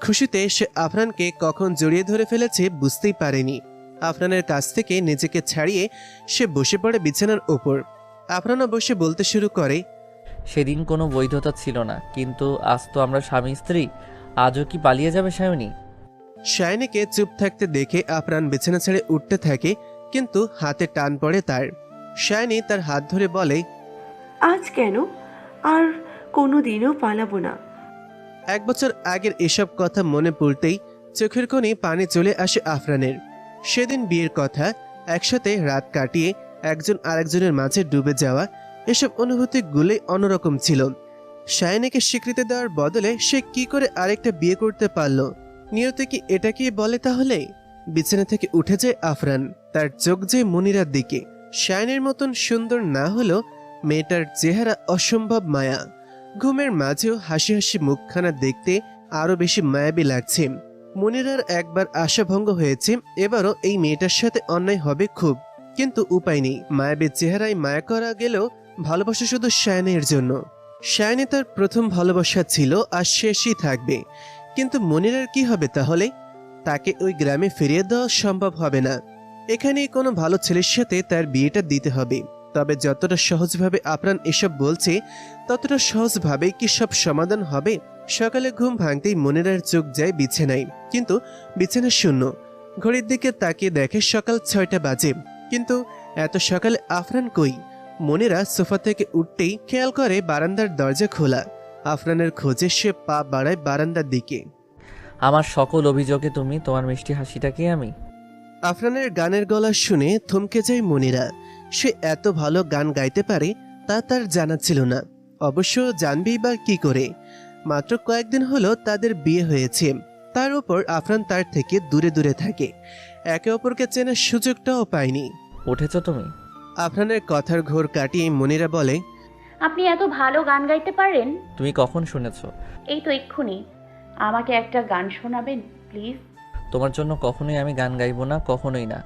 খুশিতে সে আফরানকে কখন জড়িয়ে ধরে ফেলেছে বুঝতেই পারেনি। আফরানের কাছ থেকে নিজেকে ছাড়িয়ে সে বসে পড়ে বিছানার ওপর। আফরানও বসে বলতে শুরু করে, সেদিন কোনো বৈধতা ছিল না, কিন্তু আজ তো আমরা স্বামী স্ত্রী। আজও কি পালিয়ে যাবে সায়নী? শাইনিকে চুপ থাকতে দেখে আফরান বিছানা ছেড়ে উঠতে থাকে, কিন্তু হাতে টান পড়ে তার। শাইনি তার হাত ধরে বলে, আজ কেন? আর কোনো দিনও পালাবো না। 1 বছর আগের এসব কথা মনে পড়তেই চোখের কোণে পানি চলে আসে আফরানের। সেদিন বিয়ের কথা, একসাথে রাত কাটিয়ে একজন আরেকজনের মাঝে ডুবে যাওয়া, এসব অনুভূতিগুলোই অন্যরকম ছিল। শাইনিকে স্বীকৃতি দেওয়ার বদলে সে কি করে আরেকটা বিয়ে করতে পারল? নিয়তি কি এটাকেই বলে তাহলে? বিছানা থেকে উঠে যায় আফরান, তার চোখ যায় মনিরার দিকে। শাইনের মতন সুন্দর না হলেও মেয়েটার চেহারা অসম্ভব মায়া। ঘুমের মাঝেও হাসি হাসি মুখখানা দেখতে আরো বেশি মায়াবী লাগছে। মনিরার একবার আশাভঙ্গ হয়েছে, এবারও এই মেয়েটার সাথে অন্যায় হবে খুব, কিন্তু উপায় নেই। মায়াবী চেহারায় মায়া করা গেলেও ভালোবাসা শুধু শায়নের জন্য। শায়নে তার প্রথম ভালোবাসা ছিল আর শেষই থাকবে, কিন্তু মনিরার কি হবে তাহলে? তাকে ওই গ্রামে ফিরিয়ে দেওয়া সম্ভব হবে না। এখানেই কোনো ভালো ছেলের সাথে তার বিয়েটা দিতে হবে। তবে যতটা সহজভাবে আফরান এসব বলছে, ততটা সহজভাবেই কি সব সমাধান হবে? সকালে ঘুম ভাঙতেই মনিরার চোখ যায় বিছানায়, কিন্তু বিছানা শূন্য। ঘড়ির দিকে তাকিয়ে দেখে সকাল 6টা বাজে, কিন্তু এত সকালে আফরান কই? মনিরা সোফা থেকে উঠতেই খেয়াল করে বারান্দার দরজা খোলা। আফরানের খোঁজে সে পা বাড়ায় বারান্দার দিকে। আমার সকল অভিযোগে তুমি, তোমার মিষ্টি হাসিটাকে আমি। আফরানের গানের গলা শুনে থমকে যায় মনিরা। সে এত ভালো গান গাইতে পারে তা তার জানা ছিল না। অবশ্য জানবেই বা কি করে? মাত্র কয়েকদিন হলো তাদের বিয়ে হয়েছে, তার উপর আফরান তার থেকে দূরে দূরে থাকে। একে অপরকে চেনার সুযোগটাও পায়নি। উঠেছো তুমি? আফরানের কথার ঘোর কাটিয়ে মনিরা বলে, আপনি এত ভালো গান গাইতে পারেন? তুমি কখন শুনেছো? এই তো এক্ষুনি। আমাকে একটা গান শোনাবেন প্লিজ? তোমার জন্য কখনোই আমি গান গাইবো না, কখনোই না।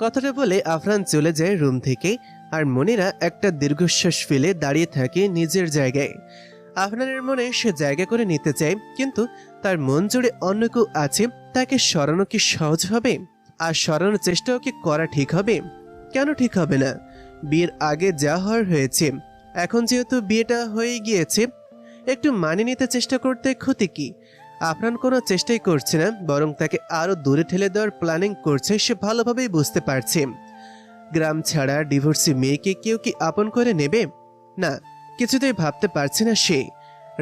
কথাটা বলে আফরান চলে যায় রুম থেকে, আর মনিরা একটা দীর্ঘশ্বাস ফেলে দাঁড়িয়ে থাকে নিজের জায়গায়। আফরানের মনে সে জায়গা করে নিতে চায়, কিন্তু তার মন জুড়ে অন্য কেউ আছে। তাকে সরানো কি সহজ হবে? আর সরানোর চেষ্টাও কি করা ঠিক হবে? কেন ঠিক হবে না? বিয়ের আগে যা হওয়ার হয়েছে, এখন যেহেতু বিয়েটা হয়ে গিয়েছে, একটু মানিয়ে নিতে চেষ্টা করতে ক্ষতি কি? আফরান কোনো চেষ্টাই করছে না, বরং তাকে আরো দূরে ঠেলে দেওয়ার প্ল্যানিং করছে। সে ভালোভাবেই বুঝতে পারছে, গ্রাম ছাড়া ডিভোর্সি মেয়েকে কেউ কি আপন করে নেবে? না, কিছুতেই ভাবতে পারছে না সে।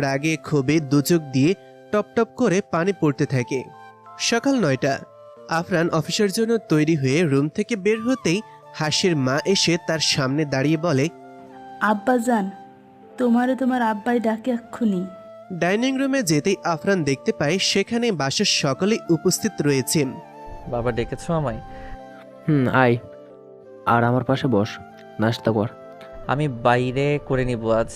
রাগে ক্ষোভে দুচোখ দিয়ে টপ টপ করে পানি পড়তে থাকে। সকাল 9টা। আফরান অফিসের জন্য তৈরি হয়ে রুম থেকে বের হতেই হাসির মা এসে তার সামনে দাঁড়িয়ে বলে, আব্বাজান, তোমার আব্বাই ডাকে এক্ষুনি। ডাইনিং রুমে যেতেই আফরান দেখতে পায় সেখানে বাসার সকলেই উপস্থিত রয়েছে। বাবা ডেকেছো আমায়? আয়, আর আমার পাশে বস, নাস্তা কর। আমি বাইরে করে নিব আজ।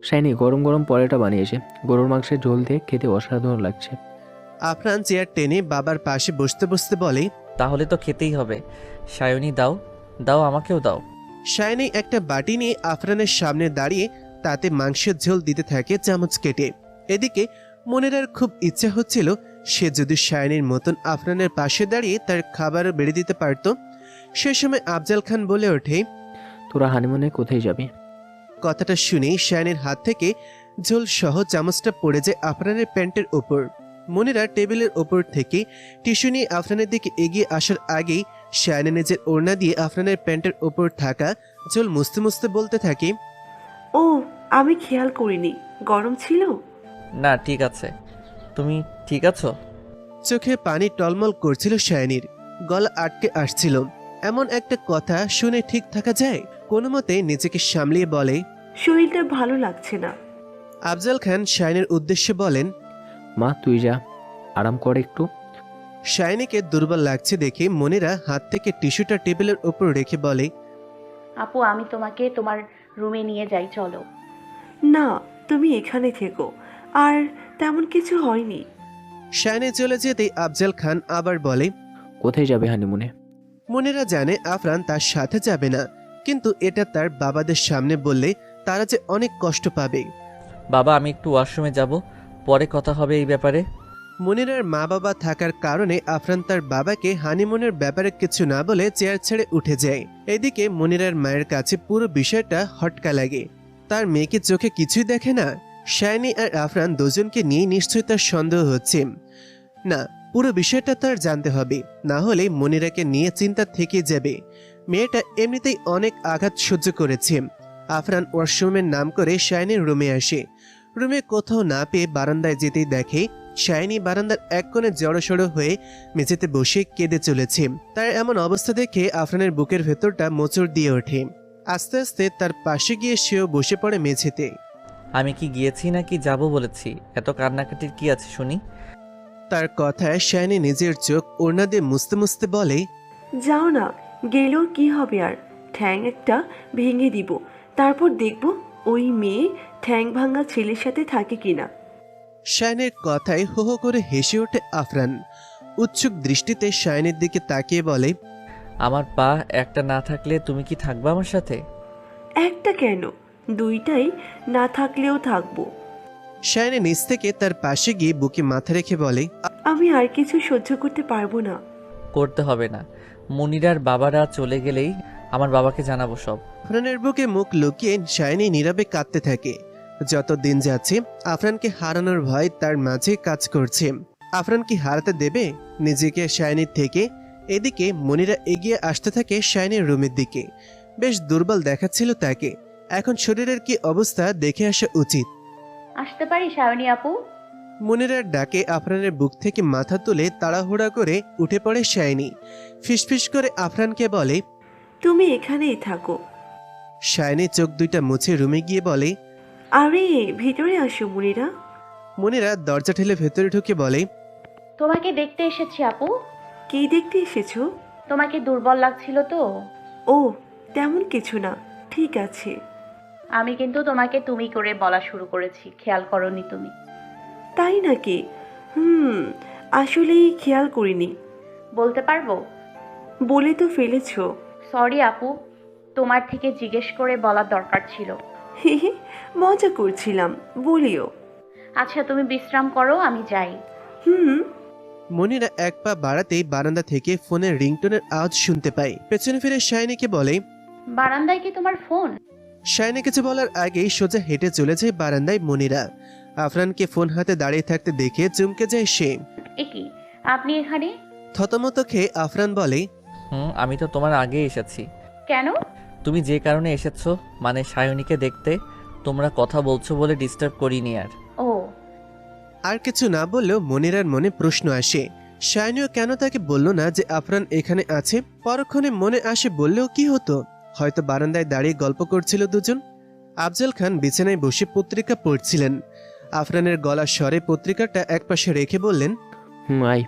শাইনি গরম গরম পরোটা বানিয়েছে, গরুর মাংসের ঝোল দিয়ে খেতে অসাধারণ লাগছে। আফরান চেয়ার টেনে বাবার পাশে বসতে বসতে বলে, তাহলে তো খেতেই হবে। সায়নী দাও, দাও আমাকেও দাও। শাইনি একটা বাটি নিয়ে আফরানের সামনে দাঁড়িয়ে তাতে মাংসের ঝোল দিতে থাকে চামচ কেটে। এদিকে মনিরার খুব ইচ্ছা হচ্ছিল সে যদি শাইনির মতন আফরানের পাশে দাঁড়িয়ে তার খাবার বেড়ে দিতে পারত। সে সময় আফজাল খান বলে ওঠে, তোরা হানিমুনে কোথায় যাবি? কথাটা শুনেই শাইনির হাত থেকে ঝোল সহ চামচটা পড়ে যায় আফরানের প্যান্টের ওপর। মনিরা টেবিলের ওপর থেকে টিস্যু নিয়ে আফরানের দিকে এগিয়ে আসার আগেই শাইনি নিজের ওড়না দিয়ে আফরানের প্যান্টের ওপর থাকা ঝোল মুছতে মুছতে বলতে থাকে, ও, আমি খেয়াল করিনি, গরম ছিল। না ঠিক আছে। তুমি ঠিক আছো? চোখে পানি টলমল করছিল শাইনির, গলা আটকে আসছিল। এমন একটা কথা শুনে ঠিক থাকা যায়? কোনো মতে নিজেকে সামলিয়ে বলে, শরীরটা ভালো লাগছে না। আফজাল খান শাইনের উদ্দেশ্যে বলেন, মা তুই যা, আরাম কর একটু। শাইনিকে দুর্বল লাগছে দেখে মনিরা হাত থেকে টিস্যুটা টেবিলের উপর রেখে বলে, আপু আমি তোমাকে তোমার রুমে নিয়ে যাই, চলো। না, তুমি এখানে থেকো। আর তেমন কিছু হয়নি। শাইনি চলে যেতেই আফজাল খান আবার বলে, কোথায় যাবে হানিমুনে? মনিরা জানে আফরান তার সাথে যাবে না, কিন্তু এটা তার বাবাদের সামনে বললে তারা যে অনেক কষ্ট পাবে। বাবা আমি একটু ওয়াশরুমে যাব, পরে কথা হবে এই ব্যাপারে। মনিরার মা বাবা থাকার কারণে আফরান তার বাবাকে হানিমুনের ব্যাপারে কিছু না বলে চেয়ার ছেড়ে উঠে যায়। এদিকে মনিরার মায়ের কাছে পুরো বিষয়টা হটকা লাগে। তার মেয়েকে চোখে কিছুই দেখে না। শাইনি আর আফরান দুজনকে নিয়ে নিশ্চয়ই তার সন্দেহ হচ্ছে। না, পুরো বিষয়টা তার জানতে হবে, না হলে মনিরাকে নিয়ে চিন্তা থেকে যাবে। মেয়েটা এমনিতেই অনেক আঘাত সহ্য করেছে। আফরান ওয়াশরুমের নাম করে শাইনির রুমে আসে। রুমে কোথাও না পেয়ে বারান্দায় যেতেই দেখে শাইনি বারান্দার এক কোণে জড়সড় হয়ে মেঝেতে বসে কেঁদে চলেছে। তার এমন অবস্থা দেখে আফরানের বুকের ভেতরটা মোচড় দিয়ে ওঠে। আস্তে আস্তে তার পাশে গিয়ে সেও বসে পড়ে মেঝেতে। আমি কি গিয়েছি নাকি যাব বলেছি? এত কান্নাকাটির কি আছে শুনি? তার কথায় শাইনি নিজের চোখ ওড়না দিয়ে মুছতে মুছতে বলে, যাও না, গেলেও কি হবে আর? ঠ্যাং একটা ভেঙে দিব, তারপর দেখব ওই মেয়ে ঠ্যাং ভাঙা ছেলের সাথে থাকে কিনা। শাইনের কথায় হো হো করে হেসে ওঠে আফরান। উৎসুক দৃষ্টিতে শাইনের দিকে তাকিয়ে বলে, আমার পা একটা না থাকলে তুমি কি থাকবে আমার সাথে? একটা কেন, দুইটাই না থাকলেও থাকবো। শাইনি নিচ থেকে তার পাশে গিয়ে বুকে মাথা রেখে বলে, আমি আর কিছু সহ্য করতে পারবো না। করতে হবে না, মনিরার বাবারা চলে গেলেই আমার বাবাকে জানাবো সব। আফরানের বুকে মুখ লুকিয়ে শাইনি নীরবে কাঁদতে থাকে। যত দিন যাচ্ছে আফরানকে হারানোর ভয় তার মাঝে কাজ করছে। আফরান কি হারাতে দেবে নিজেকে শাইনির থেকে? এদিকে মনিরা এগিয়ে আসতে থাকে শাইনির রুমের দিকে। বেশ দুর্বল দেখাচ্ছিল তাকে। এখন শরীরের কি অবস্থা দেখে আসা উচিত। আসতে পারি সায়নী আপু? মনিরার ডাকে আফরানের বুক থেকে মাথা তুলে তাড়াহুড়া করে উঠে পড়ে শাইনি। ফিসফিস করে আফরানকে বলে, তুমি এখানেই থাকো। শাইনি চোখ দুইটা মুছে রুমে গিয়ে বলে, আরে ভিতরে আসো মুনিরা। মনিরা দরজা ঠেলে ভেতরে ঢুকে বলে, তোমাকে দেখতে এসেছি আপু। কি দেখতে এসেছো? তোমাকে দুর্বল লাগছিল তো। ও, তেমন কিছু না, ঠিক আছে। আমি কিন্তু তোমাকে তুমি করে বলা শুরু করেছি, খেয়াল করনি তুমি? তাই নাকি? আসলেই খেয়াল করিনি। বলতে পারবো? বলে তো ফেলেছো। সরি আপু, তোমার থেকে জিজ্ঞেস করে বলার দরকার ছিল। হে হে, মজা করছিলাম, বলিও। আচ্ছা তুমি বিশ্রাম করো, আমি যাই। হুম। মনিরা এক পা বাড়াতেই বারান্দা থেকে ফোনের রিংটোনের আওয়াজ শুনতে পায়। পেছনে ফিরে শাইনিকে বলে, বারান্দায় কি তোমার ফোন? শাইনি কিছু বলার আগেই সোজা হেঁটে চলে যায় বারান্দায় মনিরা। আফরানকে ফোন হাতে দাঁড়িয়ে থাকতে দেখে চমকে যায় সে। এ কি, আপনি এখানে? থতমত খেয়ে আফরান বলে, আমি তো তোমার আগে এসেছি। কেন? তুমি যে কারণে এসেছো, মানে সায়নীকে দেখতে, তোমরা কথা বলছো বলে ডিস্টার্ব করিনি আর। ও আর কিছু না বললেও মনিরার মনে প্রশ্ন আসে, শাইনিও কেন তাকে বলল না যে আফরান এখানে আছে? পরক্ষণে মনে আসে বললেও কি হতো, হয়তো বারান্দায় দাঁড়িয়ে গল্প করছিল দুজন। আফজাল খান বিছানায় বসে পত্রিকা পড়ছিলেন। আফরানের গলার স্বরে পত্রিকাটা একপাশে রেখে বললেন, আয়।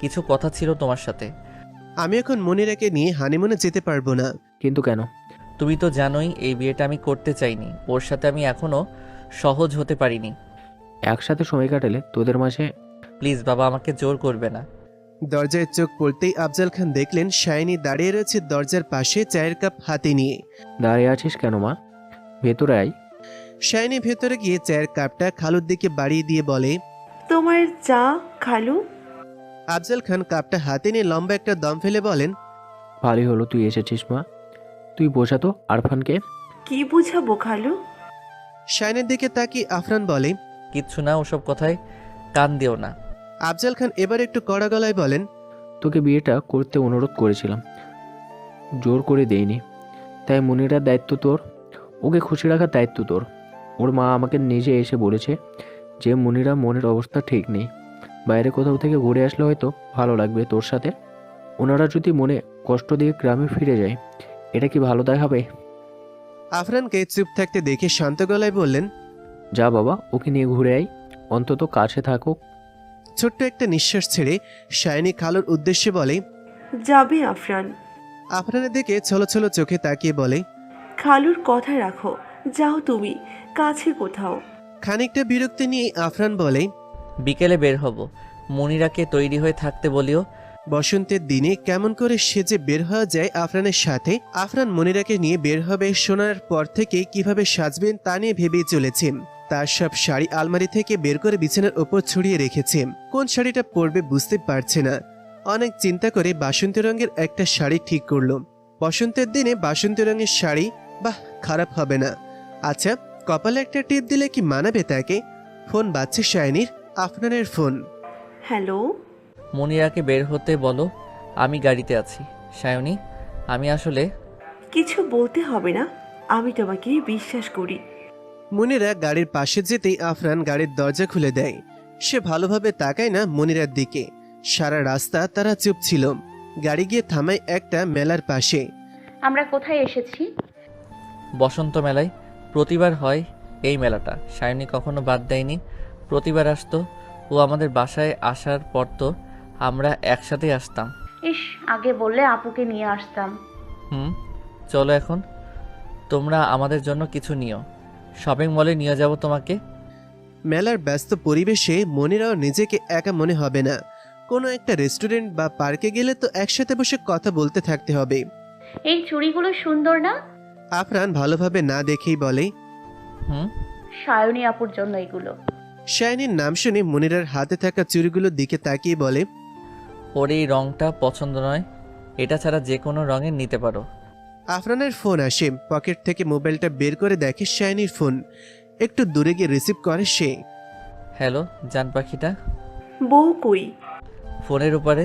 কিছু কথা ছিল তোমার সাথে। আমি এখন মনিরাকে নিয়ে হানিমুনে যেতে পারবো না। কিন্তু কেন? তুমি তো জানোই এই বিয়েটা আমি করতে চাইনি, ওর সাথে আমি এখনো সহজ হতে পারিনি। একসাথে সময় কাটালে তোদের মাঝে। প্লিজ বাবা, আমাকে জোর করবে না। দরজায় চোখ পড়তেই আফজাল খান দেখলেন শাইনি দাঁড়িয়ে রয়েছে দরজার পাশে চায়ের কাপ হাতে নিয়ে। দাঁড়িয়ে আছিস কেন মা? ভেতরে আয়। শাইনি ভেতরে গিয়ে চায়ের কাপটা খালুর দিকে বাড়িয়ে দিয়ে বলে, তোমার চা খালু। আফজাল খান কাপটা হাতে নিয়ে লম্বা একটা দম ফেলে বলেন, ভালোই হলো তুই এসেছিস মা। তুই বোঝাতো আরফানকে। কি বুঝাবো খালু? শাইনের দিকে তাকিয়ে আফরান বলে, কিচ্ছু না, ওসব কথায় কান দিও না। আফজাল খান এবার একটু কড়া গলায় বলেন, তোকে বিয়েটা করতে অনুরোধ করেছিলাম, জোর করে দেইনি। তাই মনিরার দায়িত্ব তোর, ওকে খুশি রাখার দায়িত্ব তোর। ওর মা আমাকে নিজে এসে বলেছে যে মনিরা মনের অবস্থা ঠিক নেই, বাইরে কোথাও থেকে ঘুরে আসলে হয়তো ভালো লাগবে তোর সাথে। ওনারা যদি মনে কষ্ট দিয়ে গ্রামে ফিরে যায়, এটা কি ভালো দেখাবে? আফরানকে চুপ থাকতে দেখে শান্ত গলায় বললেন, যা বাবা, ওকে নিয়ে ঘুরে আয়, অন্তত কাছে থাকুক। ছোট্ট একটা নিঃশ্বাস ছেড়ে শাইনি খালুর উদ্দেশ্যে বলে, যাবে আফরান? আফরানের দিকে ছলো ছলো চোখে তাকিয়ে বলে, খালুর কথা রাখো, যাও তুমি, কাছে কোথাও। খানিকটা বিরক্তি নিয়ে আফরান বলে, বিকেলে বের হব, মনিরাকে তৈরি হয়ে থাকতে বলিও। বসন্তের দিনে কেমন করে সেজে বের হওয়া যায় আফরানের সাথে। আফরান মনিরাকে নিয়ে বের হবে শোনার পর থেকে কিভাবে সাজবেন তা নিয়ে ভেবেই চলেছে। তার সব শাড়ি আলমারি থেকে বের করে বিছানার ওপর ছড়িয়ে রেখেছে। কোন শাড়িটা পরবে বুঝতে পারছে না। অনেক চিন্তা করে বাসন্তী রঙের একটা শাড়ি ঠিক করলো। বসন্তের দিনে বাসন্তী রঙের শাড়ি, বাহ, খারাপ হবে না। আচ্ছা, কপালে একটা টিপ দিলে কি মানাবে তাকে? ফোন বাজছে শাইনির, আফরানের ফোন। হ্যালো। মনিরাকে বের হতে বলো, আমি গাড়িতে আছি। সায়নী, আমি আসলে কিছু বলতে হবে না, আমি তোমাকে বিশ্বাস করি। মনিরা গাড়ির পাশে যেতেই আফরান গাড়ির দরজা খুলে দেয়। সে ভালোভাবে তাকায় না মনিরার দিকে। সারা রাস্তা তারা চুপ ছিল। গাড়ি গিয়ে থামায় একটা মেলার পাশে। আমরা কোথায় এসেছি? বসন্ত মেলায়। প্রতিবার হয় এই মেলাটা, সায়নী কখনো বাদ দেয়নি। প্রতিবার আসতো ও আমাদের বাসায়। আসার পর তো আমরা একসাথেই আসতাম। ইস, আগে বললে আপুকে নিয়ে আসতাম। চলো এখন, তোমরা আমাদের জন্য কিছু নিও। শপিং মলে নিয়ে যাব তোমাকে। মেলার ব্যস্ত পরিবেশে মনিরাও নিজেকে একা মনে হবে না। কোনো একটা রেস্টুরেন্ট বা পার্কে গেলে তো একসাথে বসে কথা বলতে থাকতে হবে। এই চুড়িগুলো সুন্দর না? আফরান ভালোভাবে না দেখেই বলে। সায়নী আপুর জন্য এগুলো। শাইনির নাম শুনে মনিরার হাতে থাকা চুড়িগুলোর দিকে তাকিয়ে বলে, ওর এই রংটা পছন্দ নয়, এটা ছাড়া যে কোনো রঙের নিতে পারো। আফরানের ফোন আসে। পকেট থেকে মোবাইলটা বের করে দেখে শাইনির ফোন। একটু দূরে গিয়ে রিসিভ করে সে। হ্যালো জান পাখিটা। বউ কই? ফোনের উপরে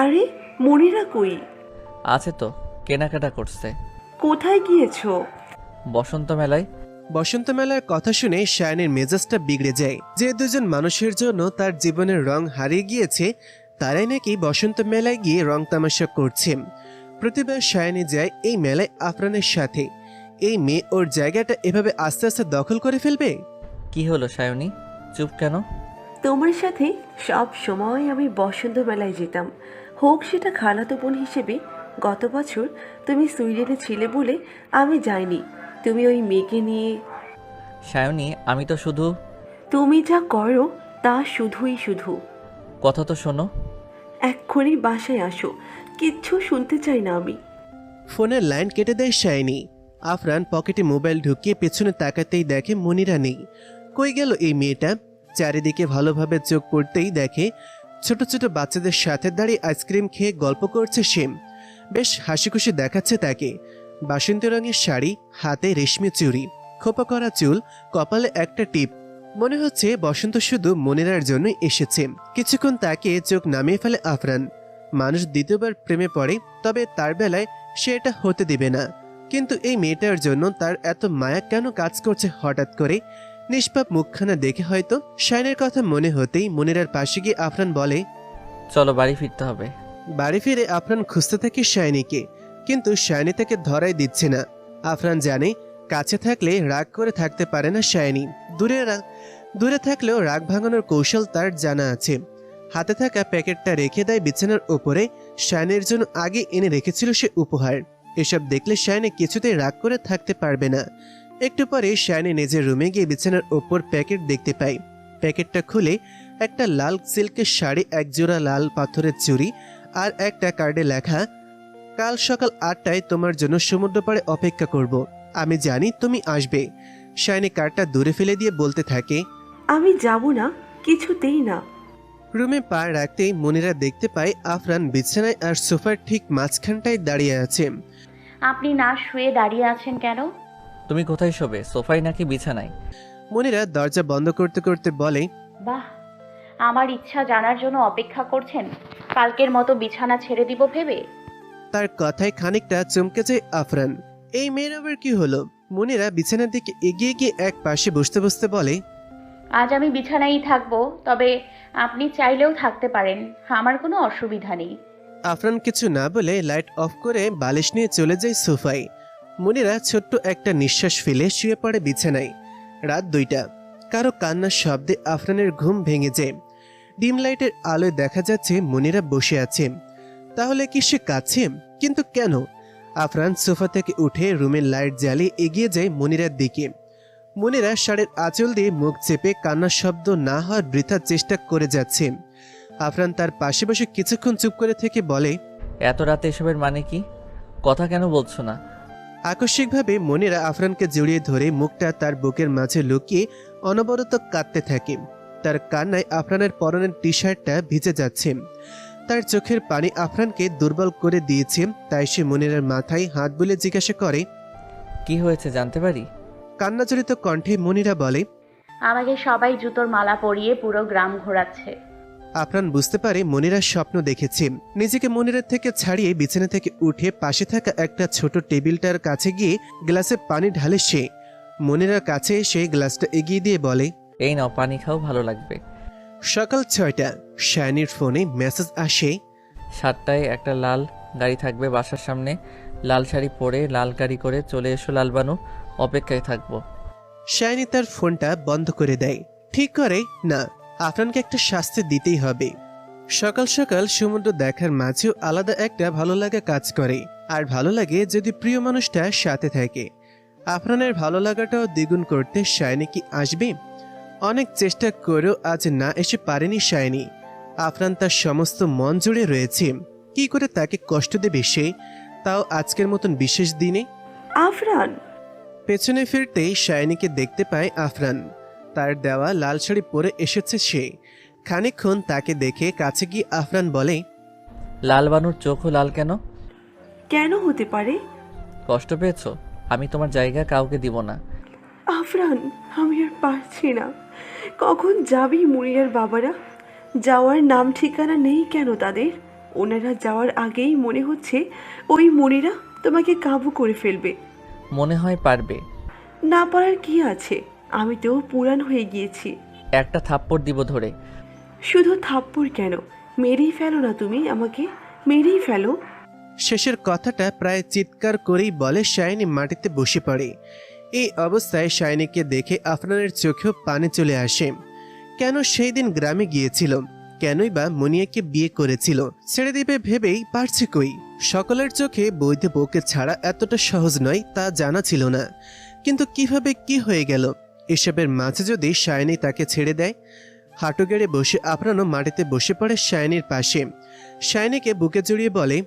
আরে, মনিরা কই? আছে তো, কেনাকাটা করছে। কোথায় গিয়েছো? বসন্ত মেলায়। বসন্ত মেলার কথা শুনে শায়নের মেজাজটা বিগড়ে যায়। যে দুজন মানুষের জন্য তার জীবনের রং হারিয়ে গিয়েছে, তারাই নাকি বসন্ত মেলায় গিয়ে রং তামাশা করছে। প্রতিবার শায়নি যায় এই মেলায় আফরানের সাথে। এই মেয়ে ওর জায়গাটা এভাবে আস্তে আস্তে দখল করে ফেলবে। কি হলো সায়নী, চুপ কেন? তোমার সাথে সব সময় আমি বসন্ত মেলায় যেতাম, হোক সেটা খালাতো বোন হিসেবে। গত বছর তুমি সুইডেনে ছিলে বলে আমি যাইনি। তুমি ওই মেয়েকে নিয়ে। সায়নী, আমি তো শুধু। তুমি যা করো তা শুধুই শুধু। কথা তো শোনো। এক্ষুনি বাসায় আসো, কিচ্ছু শুনতে চাই না আমি। ফোনের লাইন কেটে দেয় শায়নি। আফরান পকেটে মোবাইল ঢুকিয়ে পেছনে তাকাতেই দেখে মনিরা নেই। কই গেল এই মেয়েটা? চারিদিকে ভালোভাবে চোখ পড়তেই দেখে ছোট ছোট বাচ্চাদের সাথে দাঁড়িয়ে আইসক্রিম খেয়ে গল্প করছে সে। বেশ হাসি খুশি দেখাচ্ছে তাকে। বাসন্তী রঙের শাড়ি, হাতে রেশমি চুড়ি, খোপা করা চুল, কপালে একটা টিপ। মনে হচ্ছে বসন্ত শুধু মনিরার জন্য এসেছে। কিছুক্ষণ তাকে চোখ নামিয়ে ফেলে আফরান। মানুষ দ্বিতীয়বার প্রেমে পড়ে, তবে তার বেলায় সে এটা হতে দিবে না। কিন্তু এই মেয়েটার জন্য তার এত মায়া কেন কাজ করছে হঠাৎ করে? নিষ্পাপ মুখখানা দেখে হয়তো। শাইনের কথা মনে হতেই মনিরার পাশে গিয়ে আফরান বলে, চলো বাড়ি ফিরতে হবে। বাড়ি ফিরে আফরান খুঁজতে থাকে শাইনিকে, কিন্তু শাইনি তাকে ধরাই দিচ্ছে না। আফরান জানে কাছে থাকলে রাগ করে থাকতে পারে না শাইনি। দূরে থাকলেও রাগ ভাঙানোর কৌশল তার জানা আছে। হাতে থাকা প্যাকেটটা রেখে দেয় বিছানার ওপরে। শাইনের জন্য আগে এনে রেখেছিল সে উপহার। এসব দেখলে শাইনি কিছুতেই রাগ করে থাকতে পারবে না। একটু পরে শাইনি নিজের রুমে গিয়ে বিছানার ওপর প্যাকেট দেখতে পায়। প্যাকেটটা খুলে একটা লাল সিল্কের শাড়ি, একজোড়া লাল পাথরের চুড়ি আর একটা কার্ডে লেখা, কাল সকাল 8টায় তোমার জন্য সমুদ্র পাড়ে অপেক্ষা করব, আমি জানি তুমি আসবে। শাইনি কার্ডটা দূরে ফেলে দিয়ে বলতে থাকে, আমি যাব না, কিছুতেই না। রুমে পা রাখতেই মনিরা দেখতে পায় আফরান বিছানায় আর সোফার ঠিক মাঝখানটায় দাঁড়িয়ে আছে। আপনি না শুয়ে দাঁড়িয়ে আছেন কেন? তুমি কোথায় শোবে, সোফায় নাকি বিছানায়? মনিরা দরজা বন্ধ করতে করতে বলে, বাহ, আমার ইচ্ছা জানার জন্য অপেক্ষা করছেন? কালকের মতো বিছানা ছেড়ে দিব ভেবে? তার কথায় খানিকটা চমকে যায় আফরান। এই মেয়ের আবার কি হলো? মনিরা বিছানার দিকে এগিয়ে গিয়ে এক পাশে বসতে বসতে বলে, আজ আমি বিছানায়ই থাকবো, তবে আপনি চাইলেও থাকতে পারেন, আমার কোনো অসুবিধা নেই। আফরান কিছু না বলে লাইট অফ করে বালিশ নিয়ে চলে যায় সোফায়। মনিরা ছোট্ট একটা নিঃশ্বাস ফেলে শুয়ে পড়ে বিছানায়। রাত 2টা। কারো কান্নার শব্দে আফরানের ঘুম ভেঙে যায়। ডিম লাইটের আলোয় দেখা যাচ্ছে মনিরা বসে আছে। তাহলে কি সে কাছে? কিন্তু কেন? আফরান সোফা থেকে উঠে রুমের লাইট জ্বালিয়ে এগিয়ে যায় মনিরার দিকে। মনিরা শাড়ির আঁচল দিয়ে মুখ চেপে কান্নার শব্দ না হওয়ার বৃথা চেষ্টা করে যাচ্ছে। আফরান তার পাশে বসে কিছুক্ষণ চুপ করে থেকে বলে, এত রাতে এসবের মানে কি? কথা কেন বলছো না? আকস্মিকভাবে মনিরা আফরানকে জড়িয়ে ধরে মুখটা তার বুকের মাঝে লুকিয়ে অনবরত কাঁদতে থাকে। তার কান্নায় আফরানের পরনের টি শার্টটা ভিজে যাচ্ছে। তার চোখের পানি আফরানকে দুর্বল করে দিয়েছে। তাই সে মনিরার মাথায় হাত বুলিয়ে জিজ্ঞাসা করে, কি হয়েছে জানতে পারি? কান্নাজড়িত কণ্ঠে মনিরা বলে, আমাকে সবাই জুতোর মালা পরিয়ে পুরো গ্রাম ঘোরাচ্ছে। আফরান বুঝতে পারে মনিরা স্বপ্ন দেখেছে। নিজেকে মনিরার থেকে ছাড়িয়ে বিছানা থেকে উঠে পাশে থাকা একটা ছোট টেবিলটার কাছে গিয়ে গ্লাসে পানি ঢালে সে। মনিরার কাছে এসে গ্লাসটা এগিয়ে দিয়ে বলে, এই নাও পানি খাও, ভালো লাগবে। সকাল 6টা। শায়নির ফোনে মেসেজ আসে, 7টায় একটা লাল গাড়ি থাকবে বাসার সামনে। লাল শাড়ি পরে লাল গাড়ি করে চলে এসো লালবানু, অপেক্ষায় থাকবো। শায়নি তার ফোনটা বন্ধ করে দেয়। ঠিক করে, না, আফরানকে একটা শাস্তি দিতেই হবে। সকাল সকাল সমুদ্র দেখার মাঝেও আলাদা একটা ভালো লাগা কাজ করে। আর ভালো লাগে যদি প্রিয় মানুষটা সাথে থাকে। আফরানের ভালো লাগাটাও দ্বিগুণ করতে শায়নি কি আসবে? অনেক চেষ্টা করেও আজ না এসে পারেনি শায়নি। আফরান তার সমস্ত মন জুড়ে রয়েছে। কি করে তাকে কষ্ট দেবে সে, তাও আজকের মতন বিশেষ দিনে? আফরান, পেছনে ফিরতেই শায়নিকে দেখতে পায় আফরান। তার দেওয়া লাল শাড়ি পরে এসেছে সে। খানিকক্ষণ তাকে দেখে কাছে গিয়ে আফরান বলে, লালবানুর চোখও লাল কেন? কেন হতে পারে? কষ্ট পেয়েছো? আমি তোমার জায়গা কাউকে দিব না। আফরান, আমি আর পারছি না। কখন যাবি মুনিয়ার বাবারা? যাওয়ার নাম ঠিকানা নেই কেন তাদের? ওনারা যাওয়ার আগেই মনে হচ্ছে ওই মুনিরা তোমাকে কাবু করে ফেলবে। মনে হয় পারবে। না পারার কি আছে? আমি তো পুরান হয়ে গিয়েছি। একটা থাপ্পড় দিব ধরে। শুধু থাপ্পড় কেন, মেরেই ফেলো না তুমি আমাকে, মেরেই ফেলো। শেষের কথাটা প্রায় চিৎকার করেই বলে শায়নি মাটিতে বসে পড়ে। এই অবস্থায় শায়নিকে দেখে আফরানের চোখেও পানি চলে আসে। কেন সেই দিন গ্রামে গিয়েছিল? কেনই বা মুনিয়াকে বিয়ে করেছিল? ছেড়ে দিবে ভেবেই পারছে কই? সকলের চোখে বৈধ বউকে ছাড়া এতটা সহজ নয় তা জানা ছিল না। কিন্তু কিভাবে কি হয়ে গেল? এসবের মাঝে যদি শায়নি তাকে ছেড়ে দেয়? হাঁটু গেড়ে বসে আফরানও মাটিতে বসে পড়ে শায়নির পাশে। শায়নিকে বুকে জড়িয়ে বলে,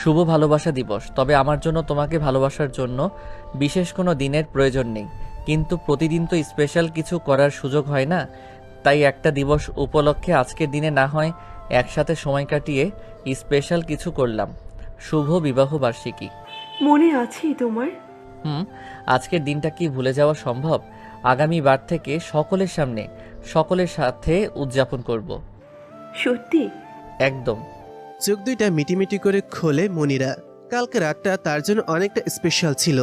শুভ ভালোবাসা দিবস। তবে আমার জন্য তোমাকে ভালোবাসার জন্য বিশেষ কোনো দিনের প্রয়োজন নেই, কিন্তু প্রতিদিন তো স্পেশাল কিছু করার সুযোগ হয় না। তাই একটা দিবস উপলক্ষে আজকের দিনে না হয় একসাথে সময় কাটিয়ে স্পেশাল কিছু করলাম। শুভ বিবাহ বার্ষিকী। মনে আছে তোমার? আজকের দিনটা কি ভুলে যাওয়া সম্ভব? আগামীবার থেকে সকলের সামনে সকলের সাথে উদযাপন করব। সত্যি? একদম। চোখ দুইটা মিটিমিটি করে খোলে মনিরা। কালকে রাতটা তার জন্য অনেকটা স্পেশাল ছিল।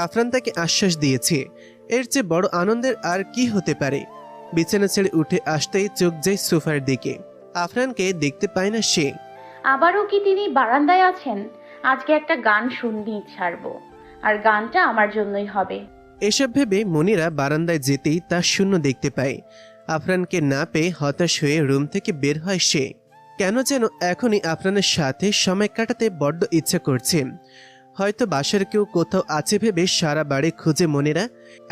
আফরান তাকে আশ্বাস দিয়েছে। এর চেয়ে বড় আনন্দের আর কি হতে পারে? বিছানা ছেড়ে উঠে আসতেই চোখ যায় সোফার দিকে। আফরানকে দেখতে পায় না সে। আবারও কি তিনি বারান্দায় আছেন? আজকে একটা গান শুনতেই ছাড়বো, আর গানটা আমার জন্যই হবে। এসব ভেবে মনিরা বারান্দায় যেতেই তার শূন্য দেখতে পায়। আফরানকে না পেয়ে হতাশ হয়ে রুম থেকে বের হয় সে। কেন যেন এখনই আফরানের সাথে সময় কাটাতে বড্ড ইচ্ছা করছে। হয়তো বাসার কেউ কোথাও আছে ভেবে সারা বাড়ি খুঁজে মনিরা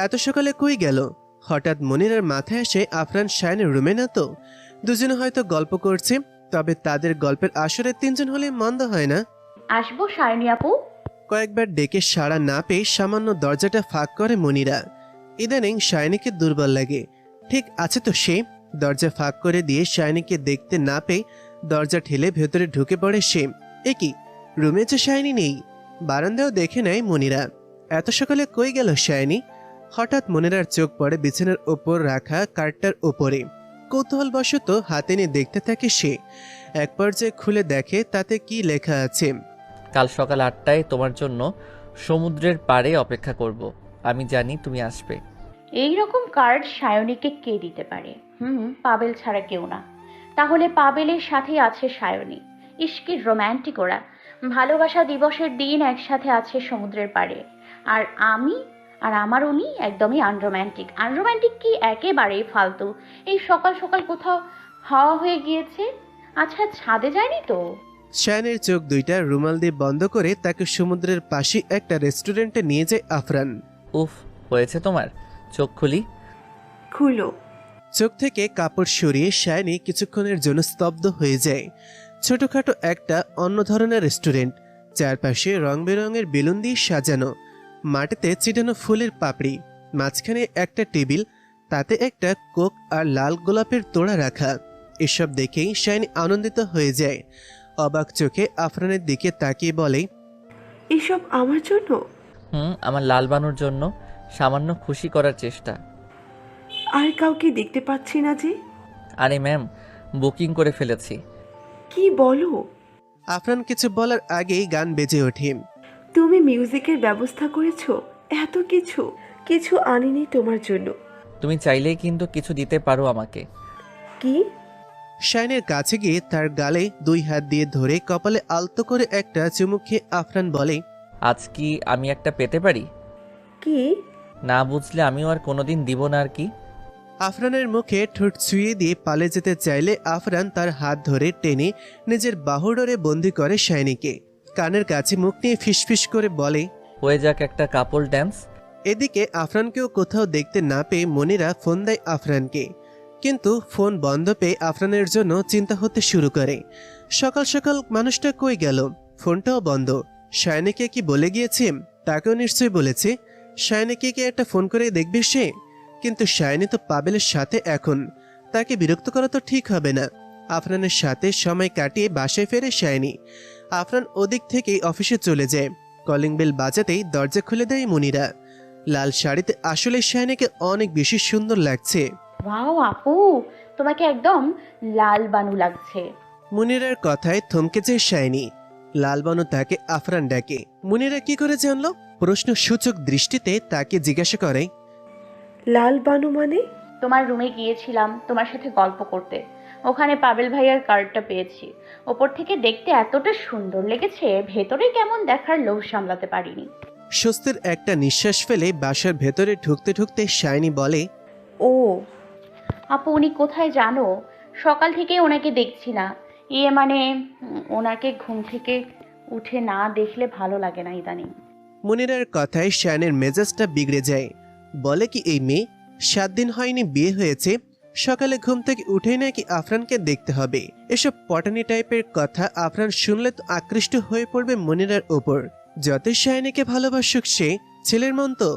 এত সকালে কই গেল? হঠাৎ মনিরার মাথায় আসে আফরান শায়নের রুমে না তো? দুজনে হয়তো গল্প করছে। তবে তাদের গল্পের আসরে 3 জন হলে মন্দ হয় না। আসবো শায়নি আপু? কয়েকবার ডেকে সাড়া না পেয়ে সামান্য দরজাটা ফাঁক করে মনিরা। ইদানিং শায়নিকে দুর্বল লাগে। ঠিক আছে তো সে। দরজা ফাঁক করে দিয়ে শায়নিকে দেখতে না পেয়ে দরজা ঠেলে ভেতরে ঢুকে পড়ে সে। এ কি, রুমে যে শায়নি নেই। বারান্দাও দেখে নেয় মনিরা। এত সকালে কই গেল শায়নি? হঠাৎ মনিরার চোখ পড়ে বিছানার ওপর রাখা কার্ডটার ওপরে। কৌতূহলবশত হাতে নিয়ে দেখতে থাকে সে। এক পর্যায়ে খুলে দেখে তাতে কি লেখা আছে। কাল সকাল 8টায় তোমার জন্য সমুদ্রের পাড়ে অপেক্ষা করব। আমি জানি তুমি আসবে। এই রকম কার্ড সায়নীকে কে দিতে পারে? পাবেল ছাড়া কেউ না। তাহলে পাবেলের সাথেই আছে সায়নী। ইস কি রোম্যান্টিক ওরা। ভালোবাসা দিবসের দিন একসাথে আছে সমুদ্রের পাড়ে, আর আমি আর আমার উনি একদমই আনরোম্যান্টিক। আনরোম্যান্টিক কি, একেবারেই ফালতু। এই সকাল সকাল কোথাও হাওয়া হয়ে গিয়েছে। আচ্ছা, ছাদে যায়নি তো? শায়নের চোখ দুইটা রুমাল দিয়ে বন্ধ করে তাকে সমুদ্রের পাশে একটা রেস্টুরেন্টে নিয়ে যায় আফরান। উফ, হয়েছে তোমার? চোখ খুলি। খুলো। চোখ থেকে কাপড় সরিয়ে শায়নি কিছুক্ষণের জন্য স্তব্ধ হয়ে যায়। ছোটখাটো একটা অন্য ধরনের রেস্টুরেন্ট, চারপাশে রং বেরঙের বেলুন দিয়ে সাজানো, মাটিতে ছিটানো ফুলের পাপড়ি, মাঝখানে একটা টেবিল, তাতে একটা কোক আর লাল গোলাপের তোড়া রাখা। এসব দেখেই শায়নি আনন্দিত হয়ে যায়। অবাক চোখে আফরানের দিকে তাকিয়ে বলে, এসব আমার জন্য? আমার লাল বানুর জন্য। সামান্য খুশি করার চেষ্টা। আর কাউকে দেখতে পাচ্ছি না যে। আরে ম্যাম, বুকিং করে ফেলেছি। কি বলো? আফরান কিছু বলার আগেই গান বেজে ওঠে। তুমি মিউজিকের ব্যবস্থা করেছো? এত কিছু? কিছু আনিনি তোমার জন্য। তুমি চাইলেই কিন্তু কিছু দিতে পারো আমাকে। কি? শাইনের কাছে গিয়ে তার গালে 2 হাত দিয়ে ধরে কপালে আলতো করে একটা চুমুক খেয়ে আফরান বলে, আজ কি আমি একটা পেতে পারি? কি? না বুঝলে আমিও আর কোনোদিন দিব না আর কি। আফরানের মুখে ঠোঁট ছুঁয়ে দিয়ে পালে যেতে চাইলে আফরান তার হাত ধরে টেনে নিজের বাহুডোরে বন্দি করে শাইনিকে। কানের কাছে মুখ নিয়ে ফিসফিস করে বলে, হয়ে যাক একটা কাপল ড্যান্স। এদিকে আফরানকেও কোথাও দেখতে না পেয়ে মনিরা ফোন দেয় আফরানকে। কিন্তু ফোন বন্ধ পেয়ে আফরানের জন্য চিন্তা হতে শুরু করে। সকাল সকাল মানুষটা কই গেল? ফোনটাও বন্ধ। শায়নিকে কি বলে গিয়েছে? তাকেও নিশ্চয়ই বলেছে। শায়নিকে কি একটা ফোন করে দেখবে সে? কিন্তু শায়নি তো পাবেলের সাথে এখন, তাকে বিরক্ত করা তো ঠিক হবে না। আফরানের সাথে সময় কাটিয়ে বাসায় ফেরে শায়নি। আফরান ওদিক থেকেই অফিসে চলে যায়। কলিং বেল বাজাতেই দরজা খুলে দেয় মনিরা। লাল শাড়িতে আসলে শায়নিকে অনেক বেশি সুন্দর লাগছে। ওয়াও আপু, তোমাকে একদম লাল বানু লাগছে। মুনিরার কথায় থমকে যায় শায়নি। লালবানু তাকে আফরান ডাকে। মুনিরা কি করে জানলো? প্রশ্ন সূচক দৃষ্টিতে তাকে জিজ্ঞাসা করে, লাল বানু মানে? তোমার রুমে গিয়েছিলাম তোমার সাথে গল্প করতে। ওখানে পাবেল ভাইয়ার কার্ডটা পেয়েছি। ওপর থেকে দেখতে এতটা সুন্দর লেগেছে, ভেতরে কেমন দেখার লোভ সামলাতে পারিনি। স্বস্তির একটা নিঃশ্বাস ফেলে বাসার ভেতরে ঢুকতে ঢুকতে শায়নি বলে, ও আপু, উনি কোথায় জানো? সকাল থেকে ওনাকে দেখছি না। মানে ওনাকে ঘুম থেকে উঠে না দেখলে ভালো লাগে না ইদানিং। মুনিরার কথায় শায়নের মেজাজটা বিগড়ে যায়। বলে কি এই মেয়ে? 7 দিন হয়নি বিয়ে হয়েছে, সকালে ঘুম থেকে উঠেই নাকি আফরানকে দেখতে হবে। এসব পটানি টাইপের কথা আফরান শুনলে তো আকৃষ্ট হয়ে পড়বে মুনিরার ওপর। যতই শায়নিকে ভালোবাসুক সে ছেলের মন তো।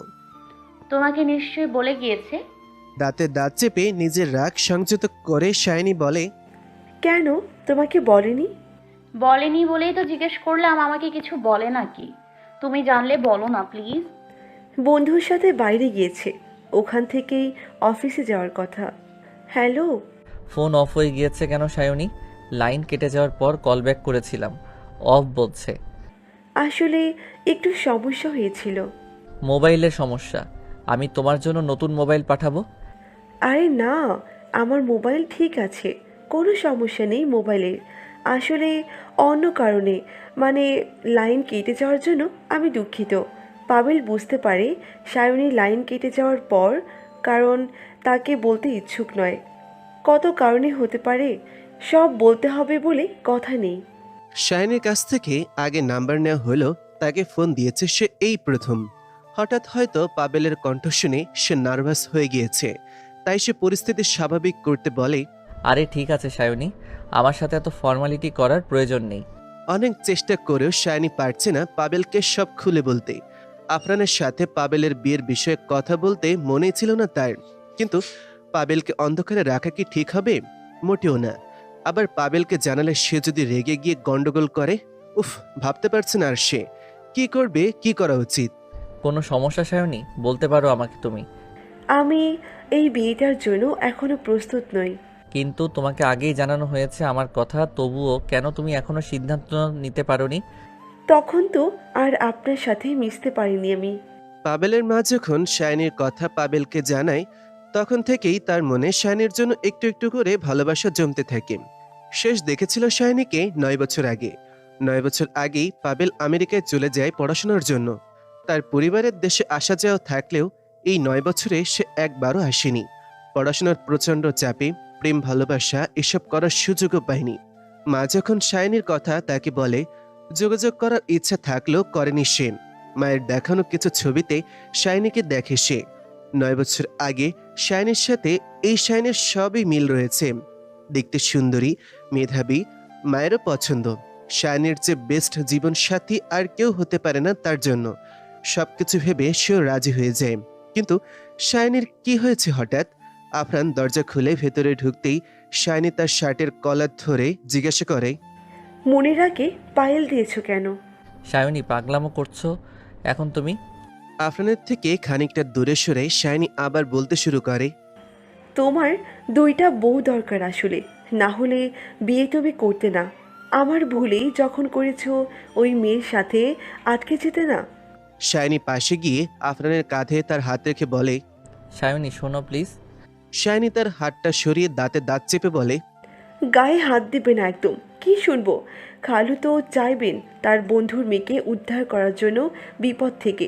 তোমাকে নিশ্চয়ই বলে গিয়েছে। দাঁতে দাঁত চেপে নিজের রাগ সংযত করে শায়নি বলে, কেন তোমাকে বলেনি? বলেনি বলেই তো জিজ্ঞেস করলাম, আমাকে কিছু বলে নাকি? তুমি জানলে বলো না প্লিজ। বন্ধুর সাথে বাইরে গিয়েছে, ওখান থেকেই অফিসে যাওয়ার কথা। হ্যালো। ফোন অফ হয়ে গিয়েছে কেন সায়নী? লাইন কেটে যাওয়ার পর কল ব্যাক করেছিলাম, অফ বলছে। আসলে একটু সমস্যা হয়েছিল। মোবাইলের সমস্যা? আমি তোমার জন্য নতুন মোবাইল পাঠাবো। আরে না, আমার মোবাইল ঠিক আছে, কোনো সমস্যা নেই মোবাইলের। আসলে অন্য কারণে, মানে লাইন কেটে যাওয়ার জন্য আমি দুঃখিত। পাবেল বুঝতে পারে সায়নী লাইন কেটে যাওয়ার পর, কারণ তাকে বলতে ইচ্ছুক নয়। কত কারণে হতে পারে, সব বলতে হবে বলে কথা নেই। শায়নির কাছ থেকে আগে নাম্বার নেওয়া হলো, তাকে ফোন দিয়েছে সে এই প্রথম। হঠাৎ হয়তো পাবেলের কণ্ঠ শুনে সে নার্ভাস হয়ে গিয়েছে, তাই সে পরিস্থিতি স্বাভাবিক করতে বলে, আরে ঠিক আছে সায়নী, আমার সাথে এত ফর্মালিটি করার প্রয়োজন নেই। অনেক চেষ্টা করেও শায়নি পারছে না পাবেলকে সব খুলে বলতে। আফরানের সাথে পাবেলের বিয়ের বিষয়ে কথা বলতে মনে ছিল না তার। কিন্তু পাবেলকে অন্ধকারে রাখা কি ঠিক হবে? মোটেও না। আবার পাবেলকে জানালে সে যদি রেগে গিয়ে গন্ডগোল করে, উফ, ভাবতে পারছে না আর সে কি করবে, কি করা উচিত। কোনো সমস্যা সায়নী? বলতে পারো আমাকে তুমি। আমি এই বিয়েটার জন্য এখনো প্রস্তুত নই। কিন্তু তোমাকে আগেই জানানো হয়েছে আমার কথা, তবুও কেন তুমি এখনো সিদ্ধান্ত নিতে পারোনি? তখন তো আর আপনার সাথে মিশতে পারিনি আমি। পাবেলের মা যখন শায়নির কথা পাবেলকে জানায়, তখন থেকেই তার মনে শায়নির জন্য একটু একটু করে ভালোবাসা জমতে থাকে। শেষ দেখেছিল শায়নিকে 9 বছর আগে। 9 বছর আগেই পাবেল আমেরিকায় চলে যায় পড়াশোনার জন্য। তার পরিবারের দেশে আসা যাওয়া থাকলেও এই 9 বছরে সে একবারও আসেনি। পড়াশোনার প্রচণ্ড চাপে প্রেম ভালোবাসা এসব করার সুযোগও পায়নি। মা যখন শাইনির কথা তাকে বলে, যোগাযোগ করার ইচ্ছা থাকলেও করেনি সে। মায়ের দেখানো কিছু ছবিতে শাইনিকে দেখে সে। 9 বছর আগে শাইনির সাথে এই শাইনির সবই মিল রয়েছে। দেখতে সুন্দরী, মেধাবী, মায়েরও পছন্দ। শাইনির যে বেস্ট জীবন সাথী আর কেউ হতে পারে না তার জন্য। সবকিছু ভেবে সেও রাজি হয়ে যায়। কিন্তু শাইনির কি হয়েছে হঠাৎ? আফরান দরজা খুলে ভেতরে ঢুকতেই শাইনি তার শার্টের কলার ধরে জিজ্ঞাসা করে, মনিরাকে পায়েল দিয়েছো কেন? সায়নী, পাগলামো করছো এখন তুমি? আফরানের থেকে খানিকটা দূরে সরে শাইনি আবার বলতে শুরু করে, তোমার 2টা বউ দরকার আসলে, না হলে বিয়ে তুমি করতে না। আমার ভুলেই যখন করেছো ওই মেয়ের সাথে আটকে যেতে না। শাইনি পাশে গিয়ে আফরানের কাঁধে তার হাত রেখে বলে। সায়নী শোনো প্লিজ। শাইনি তার হাতটা সরিয়ে দাঁতে দাঁত চেপে বলে, গায়ে হাত দিবে না একদম। কি শুনবো? খালু তো চাইবেন তার বন্ধুর মেয়েকে উদ্ধার করার জন্য বিপদ থেকে,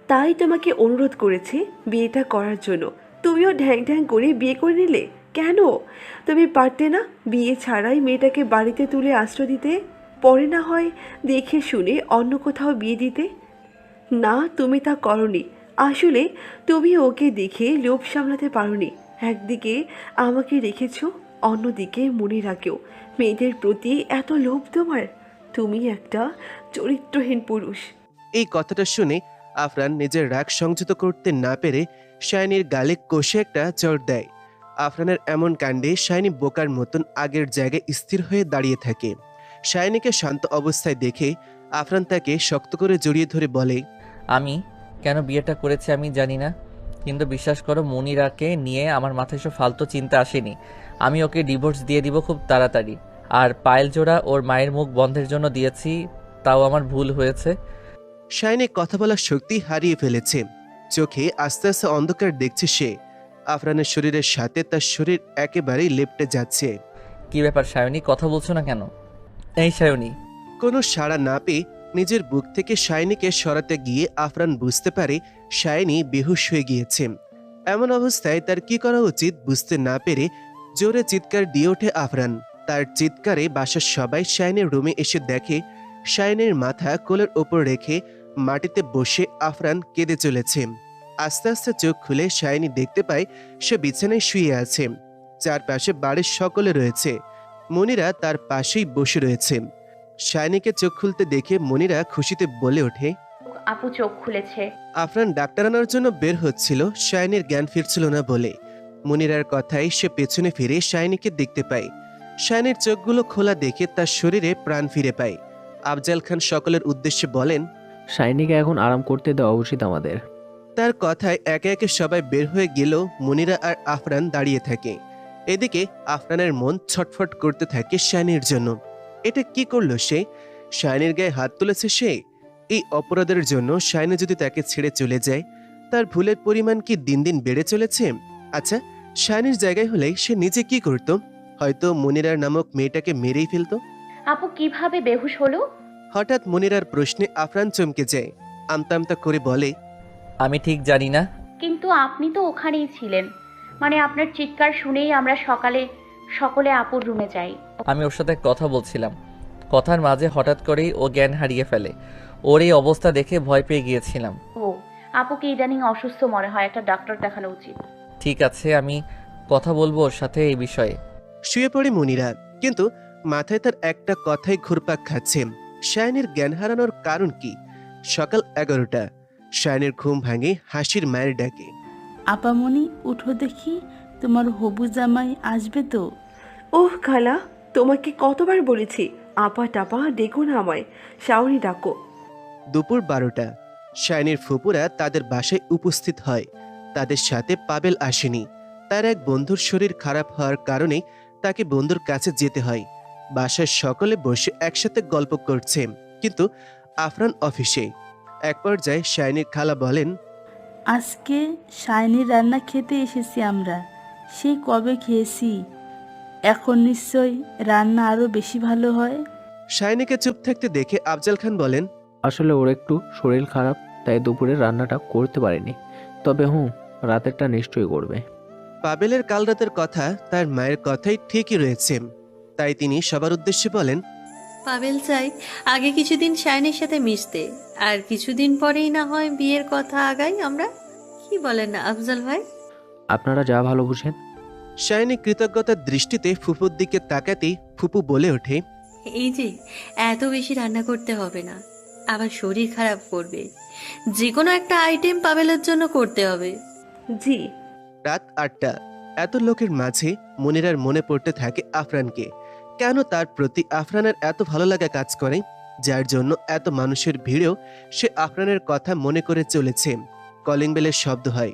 তাই তোমাকে অনুরোধ করেছে বিয়েটা করার জন্য। তুমিও ঢ্যাং ঢ্যাং করে বিয়ে করে নিলে কেন? তুমি পারতে না বিয়ে ছাড়াই মেয়েটাকে বাড়িতে তুলে আশ্রয় দিতে? পরে না হয় দেখে শুনে অন্য কোথাও বিয়ে দিতে। না, তুমি তা করনি। আসলে তুমি ওকে দেখে লোভ সামলাতে পারোনি। একদিকে আমাকে রেখেছো, অন্যদিকে মনে রাখেও। মেয়েদের প্রতি এত লোভ তোমার? তুমি একটা চরিত্রহীন পুরুষ। এই কথাটা শুনে আফরান নিজের রাগ সংযত করতে না পেরে শাইনির গালে কষে একটা চড় দেয়। আফরানের এমন কাণ্ডে শাইনি বোকার মতন আগের জায়গায় স্থির হয়ে দাঁড়িয়ে থাকে। শাইনিকে শান্ত অবস্থায় দেখে আফরান তাকে শক্ত করে জড়িয়ে ধরে বলে, আমি কেন বিয়েটা করেছি আমি জানি না, কিন্তু বিশ্বাস করো মনিরাকে নিয়ে আমার মাথায় সব ফালতু চিন্তা আসেনি। আমি ওকে ডিভোর্স দিয়ে দিব খুব তাড়াতাড়ি। আর পায়েল জোড়া ওর মায়ের মুখ বন্ধের জন্য দিয়েছি, তাও আমার ভুল হয়েছে। শাইনি কথা বলার শক্তি হারিয়ে ফেলেছে। চোখে আস্তে আস্তে অন্ধকার দেখছে সে। আফরানের শরীরের সাথে তার শরীর একেবারেই লেপ্টে যাচ্ছে। কি ব্যাপার সায়নী, কথা বলছো না কেন? এই সায়নী। কোনো সাড়া না পেয়ে নিজের বুক থেকে শাইনিকে সরাতে গিয়ে আফরান বুঝতে পারে শাইনি বেহুশ হয়ে গিয়েছে। এমন অবস্থায় তার কি করা উচিত বুঝতে না পেরে জোরে চিৎকার দিয়ে ওঠে আফরান। তার চিৎকারে বাসার সবাই শাইনের রুমে এসে দেখে শাইনের মাথা কোলের ওপর রেখে মাটিতে বসে আফরান কেঁদে চলেছে। আস্তে আস্তে চোখ খুলে শাইনি দেখতে পায় সে বিছানায় শুয়ে আছে। চারপাশে বাড়ির সকলে রয়েছে। মনিরা তার পাশেই বসে রয়েছে। শাইনিকে চোখ খুলতে দেখে মনিরা খুশিতে বলে ওঠে, আপু চোখ খুলেছে। আফরান ডাক্তার আনার জন্য বের হচ্ছিল শাইনির জ্ঞান ফিরছিল না বলে। মনিরার কথায় সে পেছনে ফিরে শাইনিকে দেখতে পায়। শাইনির চোখগুলো খোলা দেখে তার শরীরে প্রাণ ফিরে পায়। আফজাল খান সকলের উদ্দেশ্যে বলেন, শাইনিকে এখন আরাম করতে দেওয়া উচিত আমাদের। তার কথায় একে একে সবাই বের হয়ে গেলেও মনিরা আর আফরান দাঁড়িয়ে থাকে। এদিকে আফরানের মন ছটফট করতে থাকে শাইনির জন্য। এটা কি করলো সে? শাইনির গায়ে হাত তুলেছে সে। এই অপরাধের জন্য শাইনি যদি তাকে ছেড়ে চলে যায়, তার ভুলের পরিমাণ কি দিন দিন বেড়ে চলেছে? আচ্ছা, শাইনির জায়গায় হলে সে নিজে কি করত? হয়তো মনিরার নামক মেয়েটাকে মেরেই ফেলতো। আপু কিভাবে বেহুশ হলো? হঠাৎ মনিরার প্রশ্নে আফরান চমকে যায়। আমতা আমতা করে বলে, আমি ঠিক জানি না। কিন্তু আপনি তো ওখানেই ছিলেন। মানে আপনার চিৎকার শুনেই আমরা সকলে আপুর রুমে যাই। আমি ওর সাথে কথা বলছিলাম, কথার মাঝে হঠাৎ করেই ও জ্ঞান হারিয়ে ফেলে। ওর এই অবস্থা দেখে ভয় পেয়ে গিয়েছিলাম। ও, আপুকে ইদানিং অসুস্থ মনে হয়, একটা ডাক্তার দেখানো উচিত। ঠিক আছে, আমি কথা বলবো ওর সাথে এই বিষয়ে। শুয়ে পড়ে মনিরা, কিন্তু মাথায় তার একটা কথাই ঘুরপাক খাচ্ছে। শাইনির জ্ঞান হারানোর কারণ কি? সকাল 11টা। শাইনির ঘুম ভাঙে হাসির মায়ের ডাকে। আপামনি উঠো দেখি, তোমার হবু জামাই আসবে তো। ওহ খালা, তোমাকে কতবার বলেছি আপা টাপা ডেকো না আমায়, শাওনি ডাকো। দুপুর 12টা। শাইনির ফুপুরা তাদের বাসায় উপস্থিত হয়। তাদের সাথে পাবেল আসেনি। তার এক বন্ধুর শরীর খারাপ হওয়ার কারণে তাকে বন্ধুর কাছে যেতে হয়। বাসায় সকলে বসে একসাথে গল্প করছে, কিন্তু আফরান অফিসে। এক পর্যায়ে শাইনির খালা বলেন, আজকে শাইনির রান্না খেতে এসেছি আমরা, সেই কবে খেয়েছি। এখন নিশ্চয়ই রান্না আরও বেশি ভালো হয়। শাইনিকে চুপ থাকতে দেখে আফজাল খান বলেন, আসলে ওর একটু শরীর খারাপ, তাই দুপুরে রান্নাটা করতে পারেনি। তবে রাতেরটা নিশ্চয়ই করবে। পাবেলের কাল রাতের কথা তার মায়ের কথাই ঠিকই রয়েছে, তাই তিনি সবার উদ্দেশ্যে বলেন, পাবেল চাই আগে কিছুদিন শায়নের সাথে মিশতে, আর কিছুদিন পরেই না হয় বিয়ের কথা আগাই আমরা। কি বলেন না আফজাল ভাই? আপনারা যা ভালো বুঝেন। শায়নি কৃতজ্ঞতার দৃষ্টিতে ফুপুর দিকে তাকাতেই ফুপু বলে ওঠে, এই যে এত বেশি রান্না করতে হবে না, আবার শরীর খারাপ করবে। যে কোনো একটা আইটেম পাবেলের জন্য করতে হবে। জি। রাত 8টা। এত লোকের মাঝে মনিরার মনে পড়তে থাকে আফরানকে। কেন তার প্রতি আফরানের এত ভালো লাগা কাজ করে, যার জন্য এত মানুষের ভিড়েও সে আফরানের কথা মনে করে চলেছে। কলিং বেলের শব্দ হয়।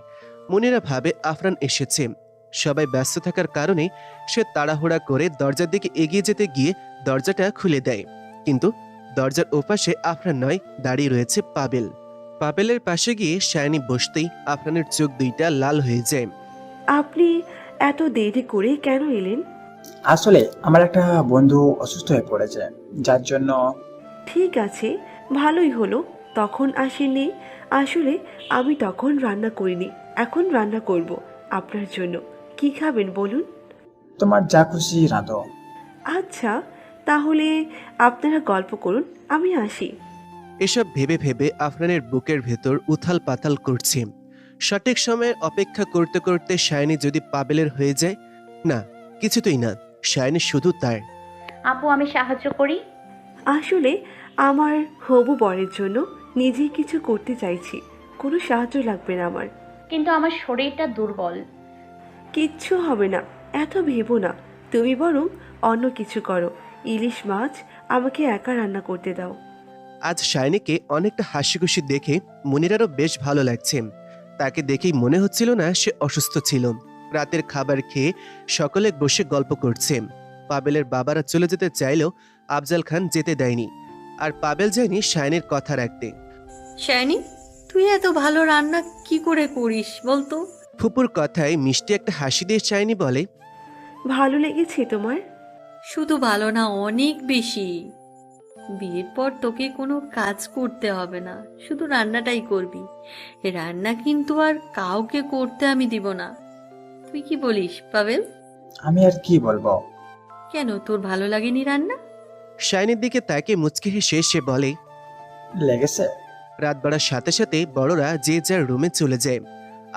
মনিরা ভাবে আফরান এসেছে। সবাই ব্যস্ত থাকার কারণে সে তাড়াহুড়া করে দরজার দিকে এগিয়ে যেতে গিয়ে দরজাটা খুলে দেয়, কিন্তু দরজার ওপাশে আফরান নয়, দাঁড়িয়ে রয়েছে পাবেল। পাবেলের পাশে গিয়ে শায়নি বসতেই আফরানের চোখ দুইটা লাল হয়ে যায়। আপনি এত দেরি করে কেন এলেন? আসলে আমার একটা বন্ধু অসুস্থ হয়ে পড়েছে, যার জন্য। ঠিক আছে, ভালোই হলো তখন আসেননি। আসলে আমি তখন রান্না করিনি, এখন রান্না করব আপনার জন্য। কি খাবেন বলুন? তোমার যা খুশি রাঁধো। আচ্ছা, তাহলে আপনারা গল্প করুন, আমি আসি। এসব ভেবে ভেবে আফরানের বুকের ভেতর উথাল পাতাল করছে। সঠিক সময়ে অপেক্ষা করতে করতে শায়নি যদি পাবেলের হয়ে যায়, না, কিছুতেই না। শায়নি শুধু তার। আপু আমি সাহায্য করি। আসলে আমার হবু বরের জন্য নিজেই কিছু করতে চাইছি, কোনো সাহায্য লাগবে না আমার। কিন্তু আমার শরীরটা দুর্বল। কিচ্ছু হবে না, এত ভেবো না। তুমি বরং অন্য কিছু করো, ইলিশ মাছ আমাকে একা রান্না করতে দাও। আজ শায়নিকে অনেকটা হাসিখুশি দেখে মনিরারও বেশ ভালো লাগছে। তাকে দেখেই মনে হচ্ছিল না সে অসুস্থ ছিল। রাতের খাবার খেয়ে সকলে বসে গল্প করছে। পাবেলের বাবারা চলে যেতে চাইলেও আফজাল খান যেতে দেয়নি, আর পাবেল যায়নি শায়নির কথা রাখতে। শায়নি, তুই এত ভালো রান্না কি করে করিস বলতো? ফুপুর কথায় মিষ্টি একটা হাসি দিয়ে শায়নি বলে, ভালো লেগেছে তোমার? শুধু ভালো না, অনেক বেশি। বিয়ের পর তোকে কোনো কাজ করতে হবে না, শুধু রান্নাটাই করবি। এ রান্না কিন্তু আর কাউকে করতে আমি দিব না। তুই কি বলিস পাবেল? আমি আর কি বলবো। কেন, তোর ভালো লাগেনি রান্না? শায়নির দিকে তাকে মুচকি হেসে সে বলে, লেগেছে? রাত বাড়ার সাথে সাথে বড়রা যে যার রুমে চলে যায়।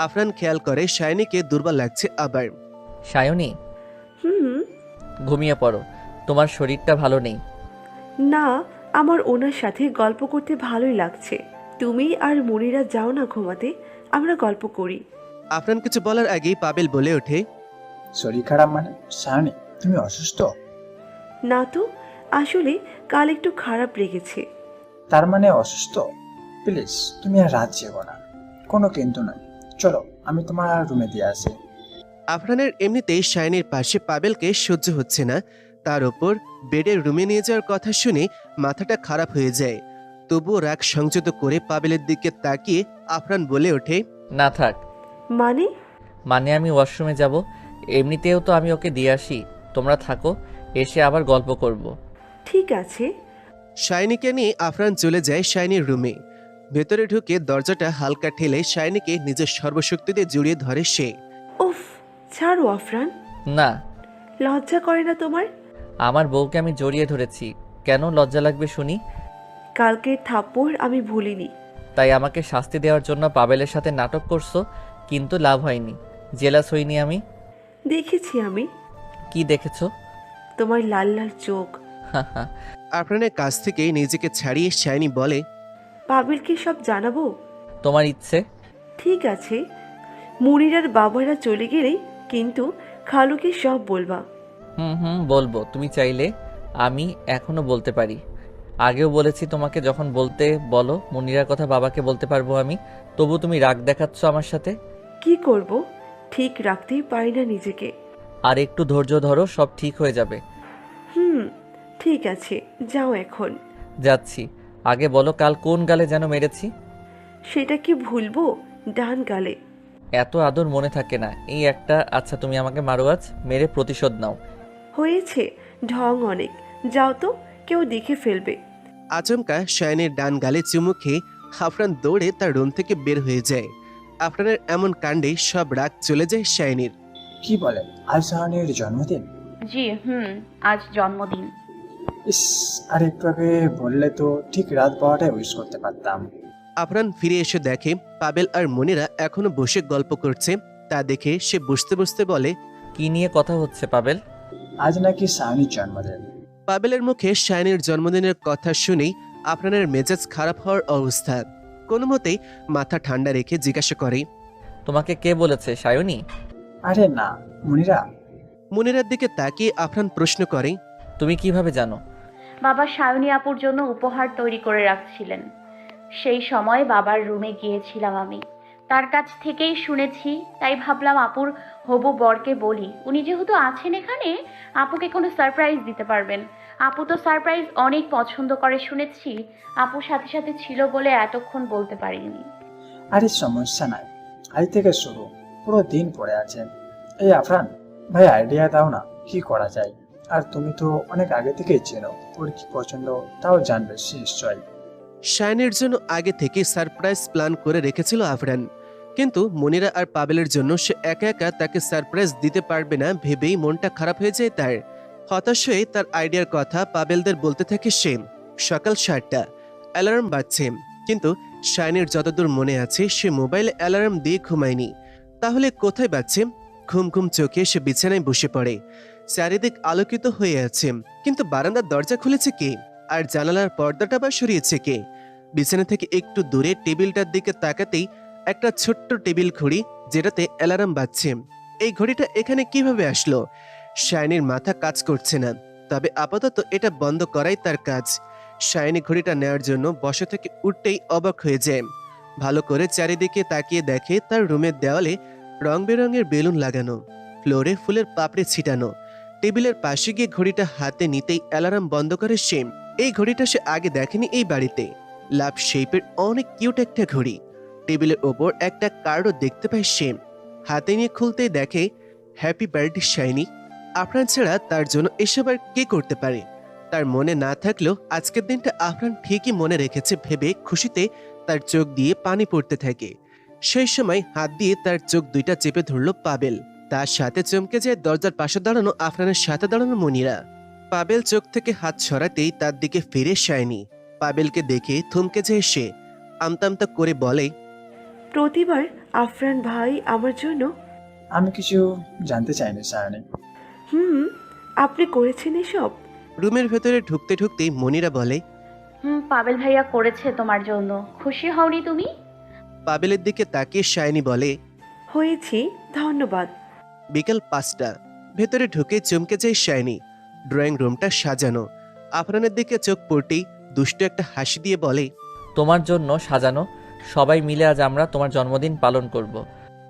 আফরান খেয়াল করে শায়নিকে দুর্বল লাগছে আবার। সায়নী, হুম। ঘুমিয়ে পড়ো, তোমার শরীরটা ভালো নেই। না, আমার ওনার সাথে গল্প করতে ভালোই লাগছে। তুমি আর মনিরা যাও না ঘুমাতে, আমরা গল্প করি। আফরান কিছু বলার আগেই পাবেল বলে ওঠে, শরীর খারাপ মানে? সায়নী, তুমি অসুস্থ? না তো, আসলে কাল একটু খারাপ লেগেছে। তার মানে অসুস্থ? প্লিজ তুমি আর রাত যেও না, কোনো কিন্তু নয়। চলো আমি তোমার রুমে দিয়ে আসি। আফরানের এমনিতেই শায়নির পাশে পাবেলকে সহ্য হচ্ছে না, তার ওপর বেডের রুমে নিয়ে যাওয়ার কথা শুনে মাথাটা খারাপ হয়ে যায়। তবুও রাগ সংযত করে পাবেলের দিকে তাকিয়ে আফরান বলে ওঠে, না থাক। মানে? মানে আমি ওয়াশরুমে যাব, এমনিতেও তো আমি ওকে দিয়ে আসি। তোমরা থাকো, এসে আবার গল্প করব। ঠিক আছে। শায়নিকে নিয়ে আফরান চলে যায় শায়নির রুমে। ভেতরে ঢুকে দরজাটা হালকা ঠেলে শায়নিকে নিজের সর্বশক্তি দিয়ে জড়িয়ে ধরে সে। উফ, ছাড়ো আফরান। না, লজ্জা করে না তোমার? আমার বউকে আমি জড়িয়ে ধরেছি, কেন লজ্জা লাগবে শুনি? কালকের থাপ্পড় আমি ভুলিনি। তাই আমাকে শাস্তি দেওয়ার জন্য পাবেলের সাথে নাটক করছো, কিন্তু লাভ হয়নি। জেলাস হইনি আমি। দেখেছি আমি। কি দেখেছো? তোমার লাল লাল চোখ। আফরানের কাছ থেকে নিজেকে ছাড়িয়ে শায়নি বলে, পাবেলকে সব জানাবো? তোমার ইচ্ছে। ঠিক আছে, মনিরার বাবারা চলে গেলেই কিন্তু খালুকে সব বলবা। হুম বলবো, তুমি চাইলে আমি এখনো বলতে পারি। আগেও বলেছি তোমাকে, যখন বলতে বলো মুনিরার কথা বাবাকে বলতে পারবো আমি। তবু তুমি রাগ দেখাচ্ছ আমার সাথে। কি করব, ঠিক রাখতেই পারি না নিজেকে। আর একটু ধৈর্য ধরো, সব ঠিক হয়ে যাবে। হুম, ঠিক আছে, যাও এখন। যাচ্ছি। আগে বলো কাল কোন গালে যেন মেরেছি? সেটা কি ভুলবো? ডান গালে। এত আদর মনে থাকে না এই একটা। আচ্ছা তুমি আমাকে মারো আজ, মেরে প্রতিশোধ নাও। হয়েছে, ঢং অনেক। যাও তো, কেউ দেখে ফেলবে। আচমকা শায়নির ডান গালে চুমু খেয়ে আফরান দৌড়ে তার রুম থেকে বের হয়ে যায়। আফরানের এমন কাণ্ডে সব রাগ চলে যায় শায়নির। কি বলেন, আজ সাহানির জন্মদিন? জি আজ জন্মদিন। ইস, আর একটু আগে বললে তো ঠিক রাত 12টায় উইশ করতে পারতাম। আফরান ফিরে এসে দেখে পাবেল আর মনিরা এখনো বসে গল্প করছে। তা দেখে সে বসতে বসতে বলে, কি নিয়ে কথা হচ্ছে পাবেল? আজ নাকি সাহানির জন্মদিন। পাবেলের মুখে শায়নির জন্মদিনের কথা শুনেই আফরানের মেজাজ খারাপ হওয়ার অবস্থা। কোনো মতেই মাথা ঠান্ডা রেখে জিজ্ঞাসা করে, তোমাকে কে বলেছে সায়নী? আরে না, মনিরা। মনিরার দিকে তাকিয়ে আফরান প্রশ্ন করে, তুমি কিভাবে জানো? বাবা সায়নী আপুর জন্য উপহার তৈরি করে রাখছিলেন। সেই সময় বাবার রুমে গিয়েছিলাম আমি, তার কাছ থেকেই শুনেছি। তাই ভাবলাম আপুর হবু বরকে বলি, উনি যেহেতু আছেন এখানে আপুকে কোনো সারপ্রাইজ দিতে পারবেন। আপু তো সারপ্রাইজ অনেক পছন্দ করে শুনেছি, আপুর সাথে সাথে ছিল বলে এতক্ষণ বলতে পারিনি। আরে সমস্যা নাই, আজ থেকে শুরু, পুরো দিন পড়ে আছে। এই আফরান ভাই, আইডিয়া দাও না, কি করা যায়? আর তুমি তো অনেক আগে থেকেই চেনো, ওর কি পছন্দ তাও জানবে নিশ্চয়ই। শায়নির জন্য আগে থেকে সারপ্রাইজ প্ল্যান করে রেখেছিল আফরান, কিন্তু মনিরা আর পাবেলের জন্য সে একা একা তাকে সারপ্রাইজ দিতে পারবে না ভেবেই মনটা খারাপ হয়ে যায় তার। হতাশ হয়ে তার আইডিয়ার কথা পাবেলদের বলতে থাকে সে। সকাল 7টা, অ্যালার্ম বাজছে, কিন্তু শায়নির যতদূর মনে আছে সে মোবাইলে অ্যালার্ম দিয়ে ঘুমায়নি। তাহলে কোথায় বাজছে? ঘুম ঘুম চোখে সে বিছানায় বসে পড়ে। চারিদিক আলোকিত হয়ে আছে, কিন্তু বারান্দার দরজা খুলেছে কে? আর জানালার পর্দাটা বা সরিয়েছে কে? বিছানা থেকে একটু দূরে টেবিলটার দিকে তাকাতেই একটা ছোট্ট টেবিল ঘড়ি, যেটাতে অ্যালার্ম বাজছে। এই ঘড়িটা এখানে কিভাবে আসলো? শায়নির মাথা কাজ করছে না, তবে আপাতত এটা বন্ধ করাই তার কাজ। শায়নি ঘড়িটা নেওয়ার জন্য বসা থেকে উঠতেই অবাক হয়ে যায়। ভালো করে চারিদিকে তাকিয়ে দেখে তার রুমের দেওয়ালে রং বেরঙের বেলুন লাগানো, ফ্লোরে ফুলের পাপড়ি ছিটানো। টেবিলের পাশে গিয়ে ঘড়িটা হাতে নিতেই অ্যালার্ম বন্ধ করে সে। এই ঘড়িটা সে আগে দেখেনি এই বাড়িতে। লাভ শেপের অনেক কিউট একটা ঘড়ি। টেবিলের ওপর একটা কার্ডও দেখতে পায় সে। হাতে নিয়ে খুলতেই দেখে হ্যাপি বার্থডে শাইনি। আফরান ছাড়া তার জন্য এসব আর কে করতে পারে? তার মনে না থাকলেও আজকের দিনটা আফরান ঠিকই মনে রেখেছে ভেবে খুশিতে তার চোখ দিয়ে পানি পড়তে থাকে। সেই সময় হাত দিয়ে তার চোখ দুইটা চেপে ধরল পাবেল। তার সাথে চমকে যায় দরজার পাশে দাঁড়ানো আফরানের সাথে দাঁড়ানো মনিরা। পাবেল চোখ থেকে হাত সরাতেই তার দিকে ফিরে শায়নি। পাবেলকে দেখে থমকে যায় সে। আমতা আমতা করে বলে, প্রতিবার আফরান ভাই আমার জন্য। আমি কিছু জানতে চাইনি সায়নী। আপনি করেছেন এসব? রুমের ভেতরে ঢুকতে ঢুকতেই মনিরা বলে, পাবেল ভাইয়া করেছে তোমার জন্য, খুশি হওনি তুমি? পাবেলের দিকে তাকিয়ে শায়নি বলে, হয়েছি, ধন্যবাদ। বিকেল 5টা, ভেতরে ঢুকে চমকে যায় শায়নি। ড্রয়িং রুমটা সাজানো। আফরানের দিকে চোখ পড়তেই দুষ্ট একটা হাসি দিয়ে বলে, তোমার জন্য সাজানো, সবাই মিলে আজ আমরা তোমার জন্মদিন পালন করব।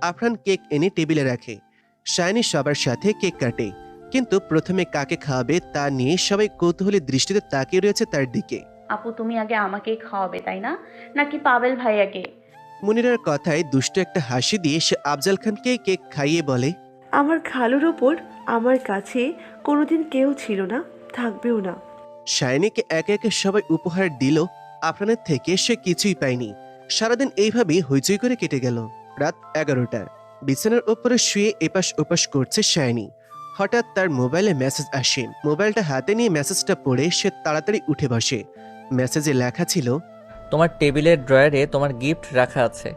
আফরান কেক এনে টেবিলে রাখে। শায়নি সবার সাথে কেক কাটে, কিন্তু প্রথমে কাকে খাওয়াবে তা নিয়ে সবাই কৌতূহলী দৃষ্টিতে তাকিয়ে রয়েছে তার দিকে। আপু তুমি আগে আমাকেই খাওয়াবে তাই না, নাকি পাবেল ভাইয়াকে? মুনিরার কথায় দুষ্ট একটা হাসি দিয়ে সে আফজাল খানকে কেক খাইয়ে বলে, আমার খালুর ওপর আমার কাছে কোনোদিন কেউ ছিল না, থাকবেও না। শায়নিকে একে একে সবাই উপহার দিল। আফরানের থেকে সে কিছুই পায়নি। সারাদিন এইভাবেই হইচই করে কেটে গেল। রাত 11টা, বিছানার উপরে শুয়ে এপাশ ওপাশ করছে শায়নি। হঠাৎ তার মোবাইলে মেসেজ আসে। মোবাইলটা হাতে নিয়ে মেসেজটা পড়ে সে তাড়াতাড়ি উঠে বসে। মেসেজে লেখা ছিল, তোমার টেবিলের ড্রয়ারে তোমার গিফট রাখা আছে।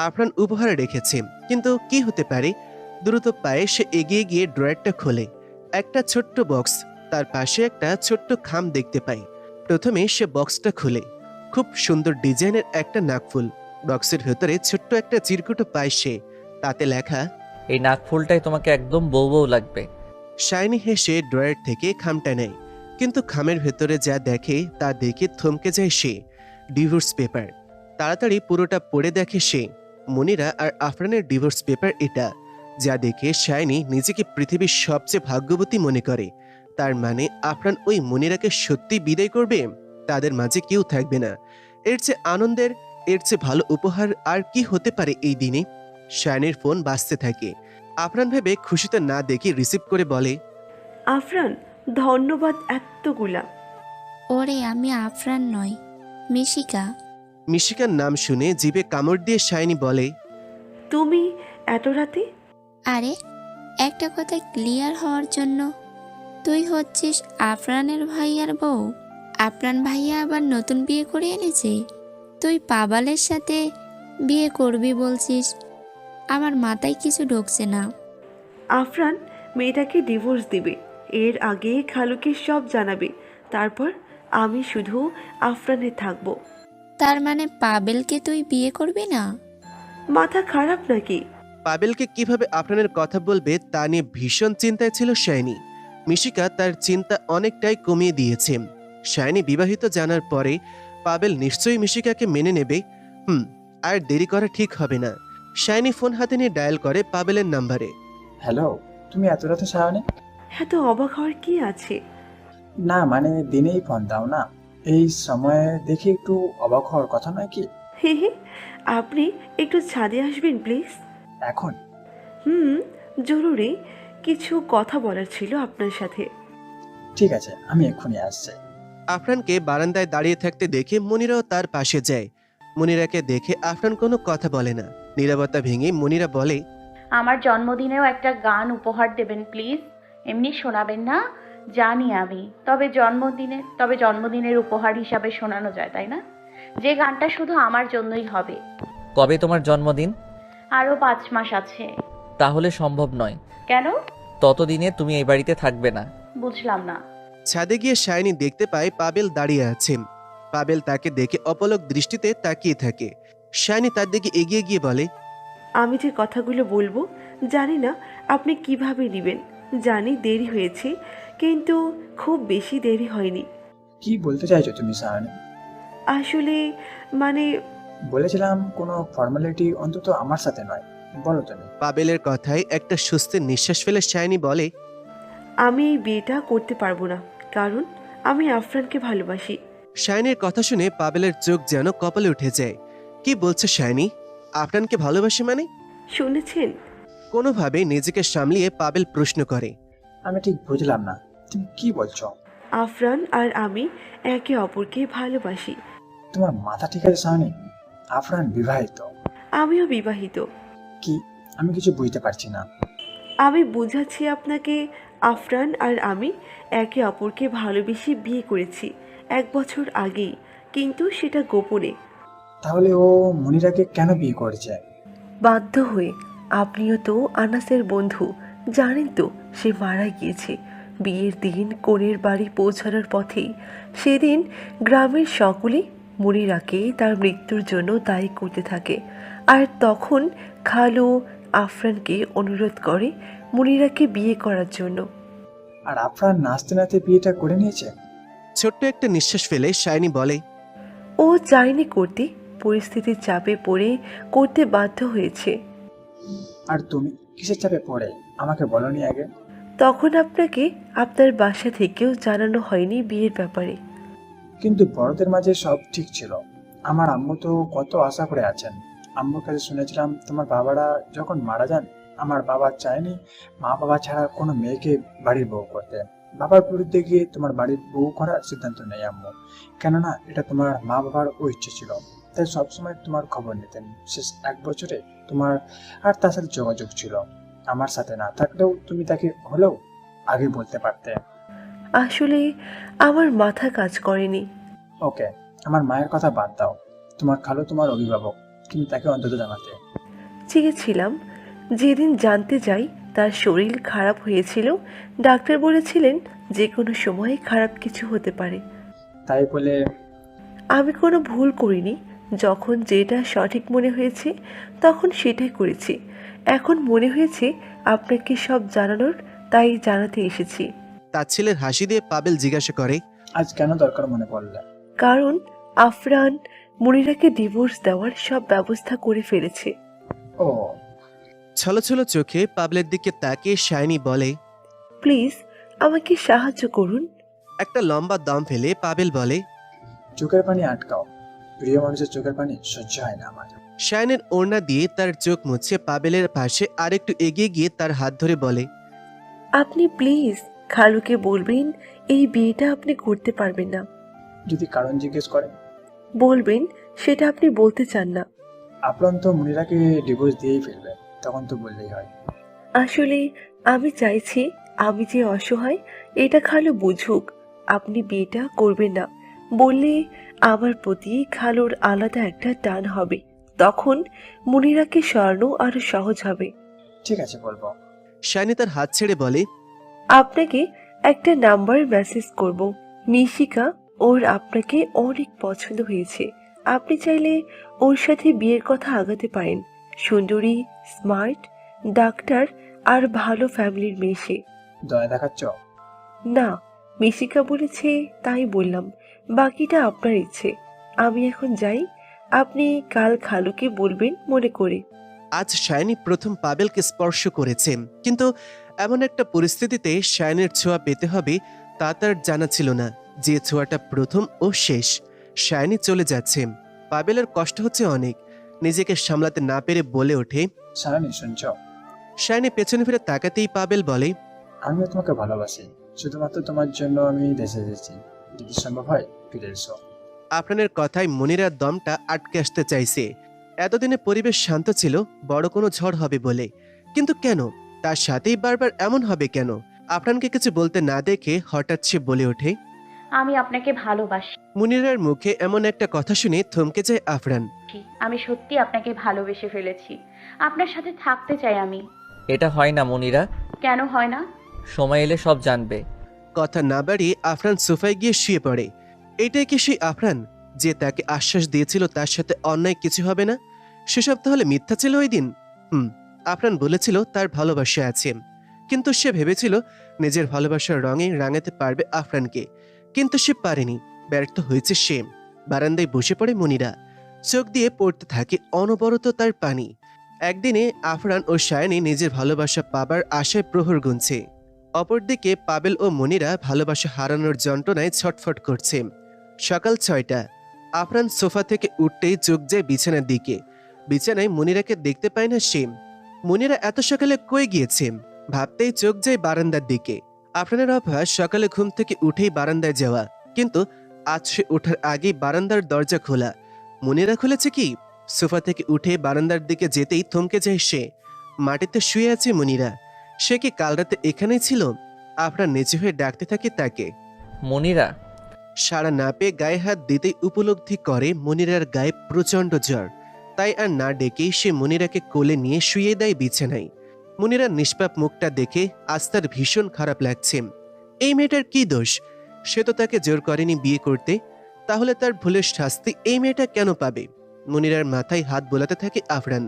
আফরান উপহার রেখেছে, কিন্তু কি হতে পারে? দ্রুত পায়ে সে এগিয়ে গিয়ে ড্রয়ারটা খোলে। একটা ছোট্ট বক্স, তার পাশে একটা ছোট্ট খাম দেখতে পায়। প্রথমে সে বক্সটা খুলে। খুব সুন্দর ডিজাইনের একটা নাকফুল। বক্সের ভেতরে ছোট্ট একটা চিরকুটো পায় সে। তাতে লেখা, এই নাকফুলটাই তোমাকে একদম বউ বউ লাগবে। শাইনি হেসে ড্রয়ার থেকে খামটা নেয়, কিন্তু খামের ভেতরে যা দেখে তা দেখে থমকে যায় সে। Divorce paper. তাড়াতাড়ি পুরোটা পড়ে দেখে সে। মনিরা আর আফরানের ডিভোর্স পেপার এটা, যা দেখে শাইনি নিজেকে পৃথিবীর সবচেয়ে ভাগ্যবতী মনে করে। তার মানে আফরান ওই মনিরাকে সত্যি বিদায় করবে, তাদের মাঝে কেউ থাকবে না। এর চেয়ে আনন্দের, এর চেয়ে ভালো উপহার আর কি হতে পারে এই দিনে? শাইনির ফোন বাজতে থাকে। আফরান ভেবে খুশিতে না দেখে রিসিভ করে বলে, আফরান ধন্যবাদ এতগুলা। ওরে আমি আফরান নয়, মিশিকা। মিশিকার নাম শুনে জিভে কামড় দিয়ে শাইনি বলে, তুমি এত রাতে? আরে একটা কথা ক্লিয়ার হওয়ার জন্য, তুই হচ্ছিস আফরানের ভাইয়ার বউ? আফরান ভাইয়া আবার নতুন বিয়ে করে এনেছে, তুই পাবালের সাথে বিয়ে করবি বলছিস? আমার মাথায় কিছু ঢুকছে না। আফরান মেয়েটাকে ডিভোর্স দিবে, এর আগে খালুকে সব জানাবে, তারপর আমি শুধু আফরানে থাকবো। তার মানে পাবেলকে তুই বিয়ে করবি না? মাথা খারাপ নাকি? পাবেলকে কিভাবে আফরানের কথা বলবে তা নিয়ে ভীষণ চিন্তায় ছিল শাইনি। মিশিকা তার চিন্তা অনেকটাই কমিয়ে দিয়েছে। শাইনি বিবাহিত জানার পরে পাবেল নিশ্চয়ই মিশিকাকে মেনে নেবে। আর দেরি করা ঠিক হবে না। শাইনি ফোন হাতে নিয়ে ডায়াল করে পাবেলের নাম্বারে। হ্যালো, তুমি এত রাতে সায়নি? এত অবাক হওয়ার কি আছে? না মানে দিনেই ফোন দাও না, এই সময়ে দেখি একটু অবাক হওয়ার কথা নয় কি? হে হে, আপনি একটু ছাদে আসবেন প্লিজ? এখন? জরুরি কিছু কথা বলার ছিল আপনার সাথে। ঠিক আছে, আমি এক্ষুনি আসছি। আফরানকে বারান্দায় দাঁড়িয়ে থাকতে দেখে মনিরাও তার পাশে যায়। মনিরাকে দেখে আফরান কোনো কথা বলে না। নীরবতা ভেঙে মনিরা বলে, আমার জন্মদিনেও একটা গান উপহার দেবেন প্লিজ। এমনি শোনাবেন না জানি আমি, তবে জন্মদিনের উপহার হিসাবে শোনানো যায়, তাই না? যে গানটা শুধু আমার জন্যই হবে। কবে তোমার জন্মদিন? আরও 5 মাস আছে। তাহলে সম্ভব নয়। কেন? ততদিনে তুমি এই বাড়িতে থাকবে না। বুঝলাম না। ছাদে গিয়ে শাইনি দেখতে পায় পাবেল দাঁড়িয়ে আছে। পাবেল তাকে দেখে অপলক দৃষ্টিতে তাকিয়ে থাকে। শাইনি তার দিকে এগিয়ে গিয়ে বলে, আমি যে কথাগুলো বলবো জানি না আপনি কিভাবে নেবেন। জানি দেরি হয়েছে, কিন্তু খুব বেশি দেরি হয়নি। কি বলতে চাইছো তুমি সায়নি? আসলে মানে বলেছিলাম কোনো ফর্মালিটি অন্তত আমার সাথে নয়, বলো তুমি। পাবেলের কথায় একটা স্বস্তির নিঃশ্বাস ফেলে শাইনি বলে, আমি এই বিয়েটা করতে পারবো না, কারণ আমি আফরানকে ভালোবাসি। শাইনির কথা শুনে পাবেলের চোখ যেন কপালে উঠে যায়। কি বলছে শাইনি? আফরানকে ভালোবাসে মানে? শুনেছেন? কোনোভাবে নিজেকে সামলিয়ে পাবেল প্রশ্ন করে, আমি ঠিক বুঝলাম না, তুমি কি বলছো? আফরান আর আমি একে অপরকে ভালোবাসি। তোমার মাথা ঠিক আছে সায়নি? আফরান বিবাহিত। আমিও বিবাহিত। কি? আমি কিছু বুঝতে পারছি না। আমি বুঝাচ্ছি আপনাকে, আফরান আর আমি একে অপরকে ভালোবেসে বিয়ে করেছি 1 বছর আগেই, কিন্তু সেটা গোপনে। তাহলে ও মনিরাকে কেন বিয়ে করেছে? বাধ্য হয়ে। আপনিও তো আনাসের বন্ধু, জানেন তো সে মারা গিয়েছে বিয়ের দিন কনের বাড়ি পৌঁছানোর পথেই। সেদিন গ্রামের সকলে মনিরাকে তার মৃত্যুর জন্য দায়ী করতে থাকে, আর তখন খালু আফরানকে অনুরোধ করে মনিরাকে বিয়ে করার জন্য। আর আফরান নাচতে নাচতে বিয়েটা করে নিয়েছে। ছোট্ট একটা নিঃশ্বাস ফেলে শাইনি বলে, ও চায়নি করতে, পরিস্থিতির চাপে পড়ে করতে বাধ্য হয়েছে। আর তুমি কিসের চাপে পড়ে আমাকে বলনি আগে? তখন আপনাকে আপনার বাসা থেকেও জানানো হয়নি বিয়ের ব্যাপারে। কিন্তু বড়দের মাঝে সব ঠিক ছিল। আমার আম্মু তো কত আশা করে আছেন। আম্মুর কাছে শুনেছিলাম তোমার বাবারা যখন মারা যান, আমার বাবা চায়নি মা বাবা ছাড়া কোনো মেয়েকে বাড়ির বউ করতে। বাবার বিরুদ্ধে গিয়ে তোমার বাড়ির বউ করার সিদ্ধান্ত নেই আম্মু, কেননা এটা তোমার মা বাবার ও ইচ্ছে ছিল। তাই সবসময় তোমার খবর নিতেন। শেষ 1 বছরে তোমার আর তার সাথে যোগাযোগ ছিল। আমার সাথে না থাকলেও তুমি তাকে হলেও আগে বলতে পারতে। আসলে আমার মাথা কাজ করেনি। ওকে, আমার মায়ের কথা বাদ দাও। তোমার খালু তোমার অভিভাবক, তুমি তাকে অন্তত জানাতে। চেয়েছিলাম। যেদিন জানতে যাই তার শরীর খারাপ হয়েছিল, ডাক্তার বলেছিলেন যে কোনো সময় খারাপ কিছু হতে পারে। তাই বলে আমি কোনো ভুল করিনি। যখন যেটা সঠিক মনে হয়েছে তখন সেটাই করেছি। এখন মনে হয়েছে আপনাকে সব জানানোর, তাই জানাতে এসেছি। তার ছেলের হাসি দিয়ে পাবেল জিজ্ঞাসা করে, আজ কেন দরকার মনে পড়লে? কারণ আফরান মনিরাকে ডিভোর্স দেওয়ার সব ব্যবস্থা করে ফেলেছে। ও, ছলছল চোখে পাবেলের দিকে তাকিয়ে শাইনি বলে, প্লিজ আমাকে সাহায্য করুন। একটা লম্বা দম ফেলে পাবেল বলে, চোখের পানি আটকাও। প্রিয় মানুষের চোখের পানি সহ্য হয় না আমার। শাইনের ওড়না দিয়ে তার চোখ মুছে পাবেলের পাশে আরেকটু এগিয়ে গিয়ে তার হাত ধরে বলে, আপনি প্লিজ খালুকে বলবেন এই বিয়েটা আপনি করতে পারবেন না। যদি কারণ জিজ্ঞেস করে? বলবেন সেটা আপনি বলতে চান না। আফরান তো মনিরাকে ডিভোর্স দিয়েই ফেলবে, তখন তো বললেই হয়। আসলে আমি চাইছি আমি যে অসহায় এটা খালু বুঝুক। আপনি বিয়েটা করবেন না বললে আমার প্রতি খালুর আলাদা একটা টান হবে। তখন মুনিরাকে সরানো আরো সহজ হবে। ঠিক আছে, বলবো। শাইনি তার হাত ছেড়ে বলে, আপনাকে একটা নাম্বার মেসেজ করব। মিশিকা, ওর আপনাকে অনেক পছন্দ হয়েছে। আপনি চাইলে ওর সাথে বিয়ের কথা আগাতে পারেন। সুন্দরী, স্মার্ট, ডাক্তার আর ভালো ফ্যামিলির মেয়ে সে। দয়া দেখাচ্ছ? না, মিশিকা বলেছে তাই বললাম। বাকিটা আপনার ইচ্ছে। আমি এখন যাই, আপনি কাল খালুকে বলবেন মনে করে। আজ শাইনি প্রথম পাবেলকে স্পর্শ করেছে, কিন্তু এমন একটা পরিস্থিতিতে শাইনের ছোঁয়া পেতে হবে তা তার জানা ছিল না। যে ছোঁয়াটা প্রথম ও শেষ। শাইনি চলে যাচ্ছে। পাবেলের কষ্ট হচ্ছে অনেক। নিজেকে সামলাতে না পেরে বলে ওঠে। সায়নী, শুনছ? শাইনি পেছনে ফিরে তাকাতেই পাবেল বলে, আমিও তোমাকে ভালোবাসি। শুধুমাত্র তোমার জন্য আমি দেশে এসেছি। যদি সম্ভব হয় ফিরে এসো। আপনার কথায় মনিরার দমটা আটকে আসতে চাইছে। এতদিনে পরিবেশ শান্ত ছিল, বড় কোনো ঝড় হবে বলে, কিন্তু কেন তার সাথেই বারবার এমন হবে কেন? আপনাকে কিছু বলতে না দেখে হঠাৎ সে বলে ওঠে, আমি আপনাকে ভালোবাসি। মুনিরার মুখে এমন একটা কথা শুনে থমকে যায় আফরান। আমি সত্যি আপনাকে ভালোবেসে ফেলেছি। আপনার সাথে থাকতে চাই আমি। এটা হয় না মনিরা। কেন হয় না? সময় এলে সব জানবে। কথা না বাড়িয়ে আফরান সোফায় গিয়ে শুয়ে পড়ে। এটাই কি সেই আফরান যে তাকে আশ্বাস দিয়েছিল তার সাথে অন্যায় কিছু হবে না? সেসব তাহলে মিথ্যা ছিল ওই দিন? আফরান বলেছিল তার ভালোবাসা আছে, কিন্তু সে ভেবেছিল নিজের ভালোবাসার রঙে রাঙাতে পারবে আফরানকে, কিন্তু সে পারেনি। ব্যর্থ হয়েছে সে। বারান্দায় বসে পড়ে মনিরা। চোখ দিয়ে পড়তে থাকে অনবরত তার পানি। একদিনে আফরান ও শায়নী নিজের ভালোবাসা পাবার আশায় প্রহর গুনছে। অপরদিকে পাবেল ও মনিরা ভালোবাসা হারানোর যন্ত্রণায় ছটফট করছে। সকাল 6টা। আফরান সোফা থেকে উঠতেই চোখ যায় বিছানার দিকে। বিছানায় মনিরাকে দেখতে পায় না সে। মনিরা এত সকালে কই গিয়েছে ভাবতেই চোখ যায় বারান্দার দিকে। আফরানের অভ্যাস সকালে ঘুম থেকে উঠেই বারান্দায় যাওয়া, কিন্তু আজ সে ওঠার আগেই বারান্দার দরজা খোলা। মনিরা খুলেছে কি? সোফা থেকে উঠে বারান্দার দিকে যেতেই থমকে যায় সে। মাটিতে শুয়ে আছে মনিরা। সে কি কাল রাতে এখানেই ছিল? আফরান নিচু হয়ে ডাকতে থাকে তাকে। মনিরা। সাড়া না পেয়ে গায়ে হাত দিতেই উপলব্ধি করে মনিরার গায়ে প্রচণ্ড জ্বর। তাই আর না ডেকেই সে মনিরাকে কোলে নিয়ে শুয়ে দেয় বিছানায়। মনিরার নিষ্পাপ মুখটা দেখে আজ তার ভীষণ খারাপ লাগছে। এই মেয়েটার কি দোষ? সে তো তাকে জোর করেনি বিয়ে করতে। তাহলে তার ভুলের শাস্তি এই মেয়েটা কেন পাবে? মনিরার মাথায় হাত বোলাতে থাকে আফরান।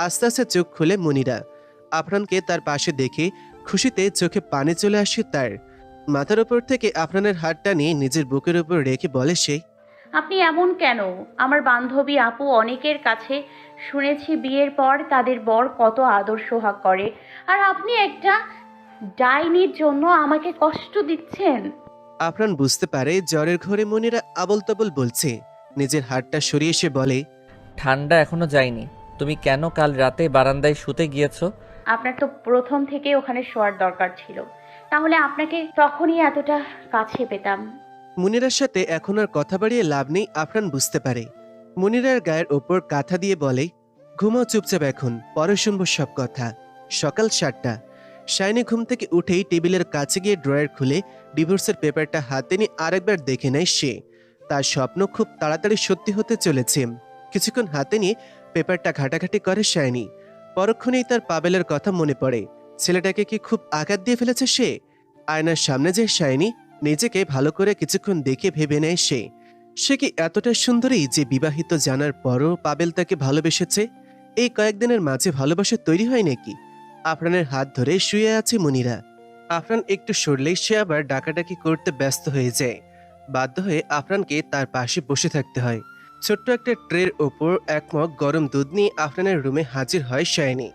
আস্তে আস্তে চোখ খুলে মনিরা। আফরানকে তার পাশে দেখে খুশিতে চোখে পানি চলে আসে তার। মাথার উপর থেকে আফরানের হাতটা নিয়ে নিজের বুকের উপর রেখে বলে সে, আপনি এমন কেন? আমার বান্ধবী আপু অনেকের কাছে শুনেছি বিয়ের পর তাদের বর কত আদর সোহাগ করে, আর আপনি একটা ডাইনির জন্য আমাকে কষ্ট দিচ্ছেন। আফরান বুঝতে পারে জ্বরের ঘরে মনিরা আবল তাবল বলছে। নিজের হাতটা সরিয়ে সে বলে, ঠান্ডা এখনো যায়নি। তুমি কেন কাল রাতে বারান্দায় শুতে গিয়েছো? আপনার তো প্রথম থেকে ওখানে শোয়ার দরকার ছিল, তাহলে আপনাকে তখনই এতটা কাছে পেতাম। মুনিরার সাথে এখন আর কথা বাড়িয়ে লাভ নেই। আফরান বুঝতে পারে। মুনিরার গায়ের ওপর কাঁথা দিয়ে বলে, ঘুমাও চুপচাপ, এখন পরে শুনবো সব কথা। সকাল 7টা। শাইনি ঘুম থেকে উঠেই টেবিলের কাছে গিয়ে ড্রয়ার খুলে ডিভোর্সের পেপারটা হাতে নিয়ে আরেকবার দেখে নেয় সে। তার স্বপ্ন খুব তাড়াতাড়ি সত্যি হতে চলেছে। কিছুক্ষণ হাতে নিয়ে পেপারটা ঘাটাঘাটি করে শাইনি। পরক্ষণেই তার পাবেলের কথা মনে পড়ে। ছেলেটাকে কি খুব আঘাত দিয়ে ফেলেছে সে? আয়নার সামনে যে শাইনি নিজেকে ভালো করে কিছুক্ষণ দেখে ভেবে নেয় সে কি এতটা সুন্দরী যে বিবাহিত জানার পরও পাবেল তাকে ভালোবেসেছে? এই কয়েকদিনের মাঝে ভালোবাসা তৈরি হয় নাকি? আফরানের হাত ধরে শুয়ে আছে মনিরা। আফরান একটু সরলেই সে আবার ডাকাডাকি করতে ব্যস্ত হয়ে যায়। বাধ্য হয়ে আফরানকে তার পাশে বসে থাকতে হয়। ছোট্ট একটা ট্রের ওপর এক মগ গরম দুধ নিয়ে আফরানের রুমে হাজির হয় শাইনি।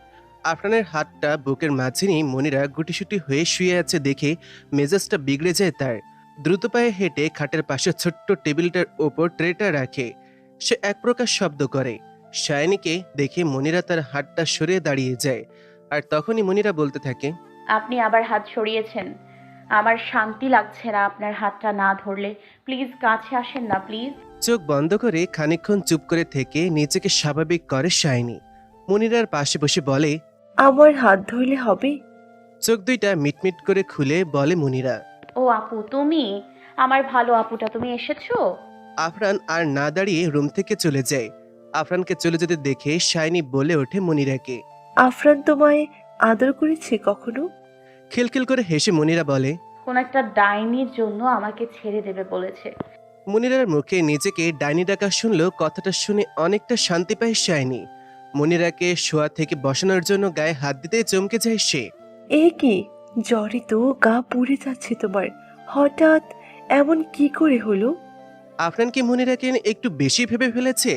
আফরানের হাতটা বুকের মাঝে নিয়ে মনিরা গুটিসুটি হয়ে শুয়ে আছে দেখে মেজাজটা বিগড়ে যায় তার। দ্রুত পায়ে হেঁটে খাটের পাশে ছোট্ট টেবিলটার ওপর ট্রেটা রাখে। সে এক প্রকার শব্দ করে। শাইনিকে দেখে মনিরা তার হাতটা সরিয়ে দাঁড়িয়ে যায়। আর তখনই মনিরা বলতে থাকে, আপনি আবার হাত সরিয়েছেন। আমার শান্তি লাগছে না আপনার হাতটা না ধরলে। প্লিজ কাছে আসেন না প্লিজ। চোখ বন্ধ করে খানিকক্ষণ চুপ করে থেকে নিজেকে স্বাভাবিক করে শাইনি। মনিরার পাশে বসে বলে, আমার হাত ধরলে হবে? চোখ দুইটা মিটমিট করে খুলে বলে মুনিরা। ও আপু তুমি, আমার ভালো আপুটা, তুমি এসেছো? আফরান আর না দাঁড়িয়ে রুম থেকে চলে যায়। আফরানকে চলে যেতে দেখে শাইনি বলে ওঠে মুনিরাকে। আফরান তোমায় আদর করেছে কখনো? খিলখিল করে হেসে মুনিরা বলে। কোন একটা ডাইনির জন্য আমাকে ছেড়ে দেবে বলেছে। মুনিরার মুখে নিজেকে ডাইনি ডাকা শুনলো, কথাটা শুনে অনেকটা শান্তি পায় শাইনি। মুনিরাকে শোয়া থেকে বসানোর জন্য গায়ে হাত দিতে চমকে যায় সে। এ কি, জ্বরে তো গা পুড়ে যাচ্ছে তোমার, হঠাৎ এমন কি করে হলো? আফরান কি মুনিরাকে নিয়ে একটু বেশি ভেবে ফেলেছে?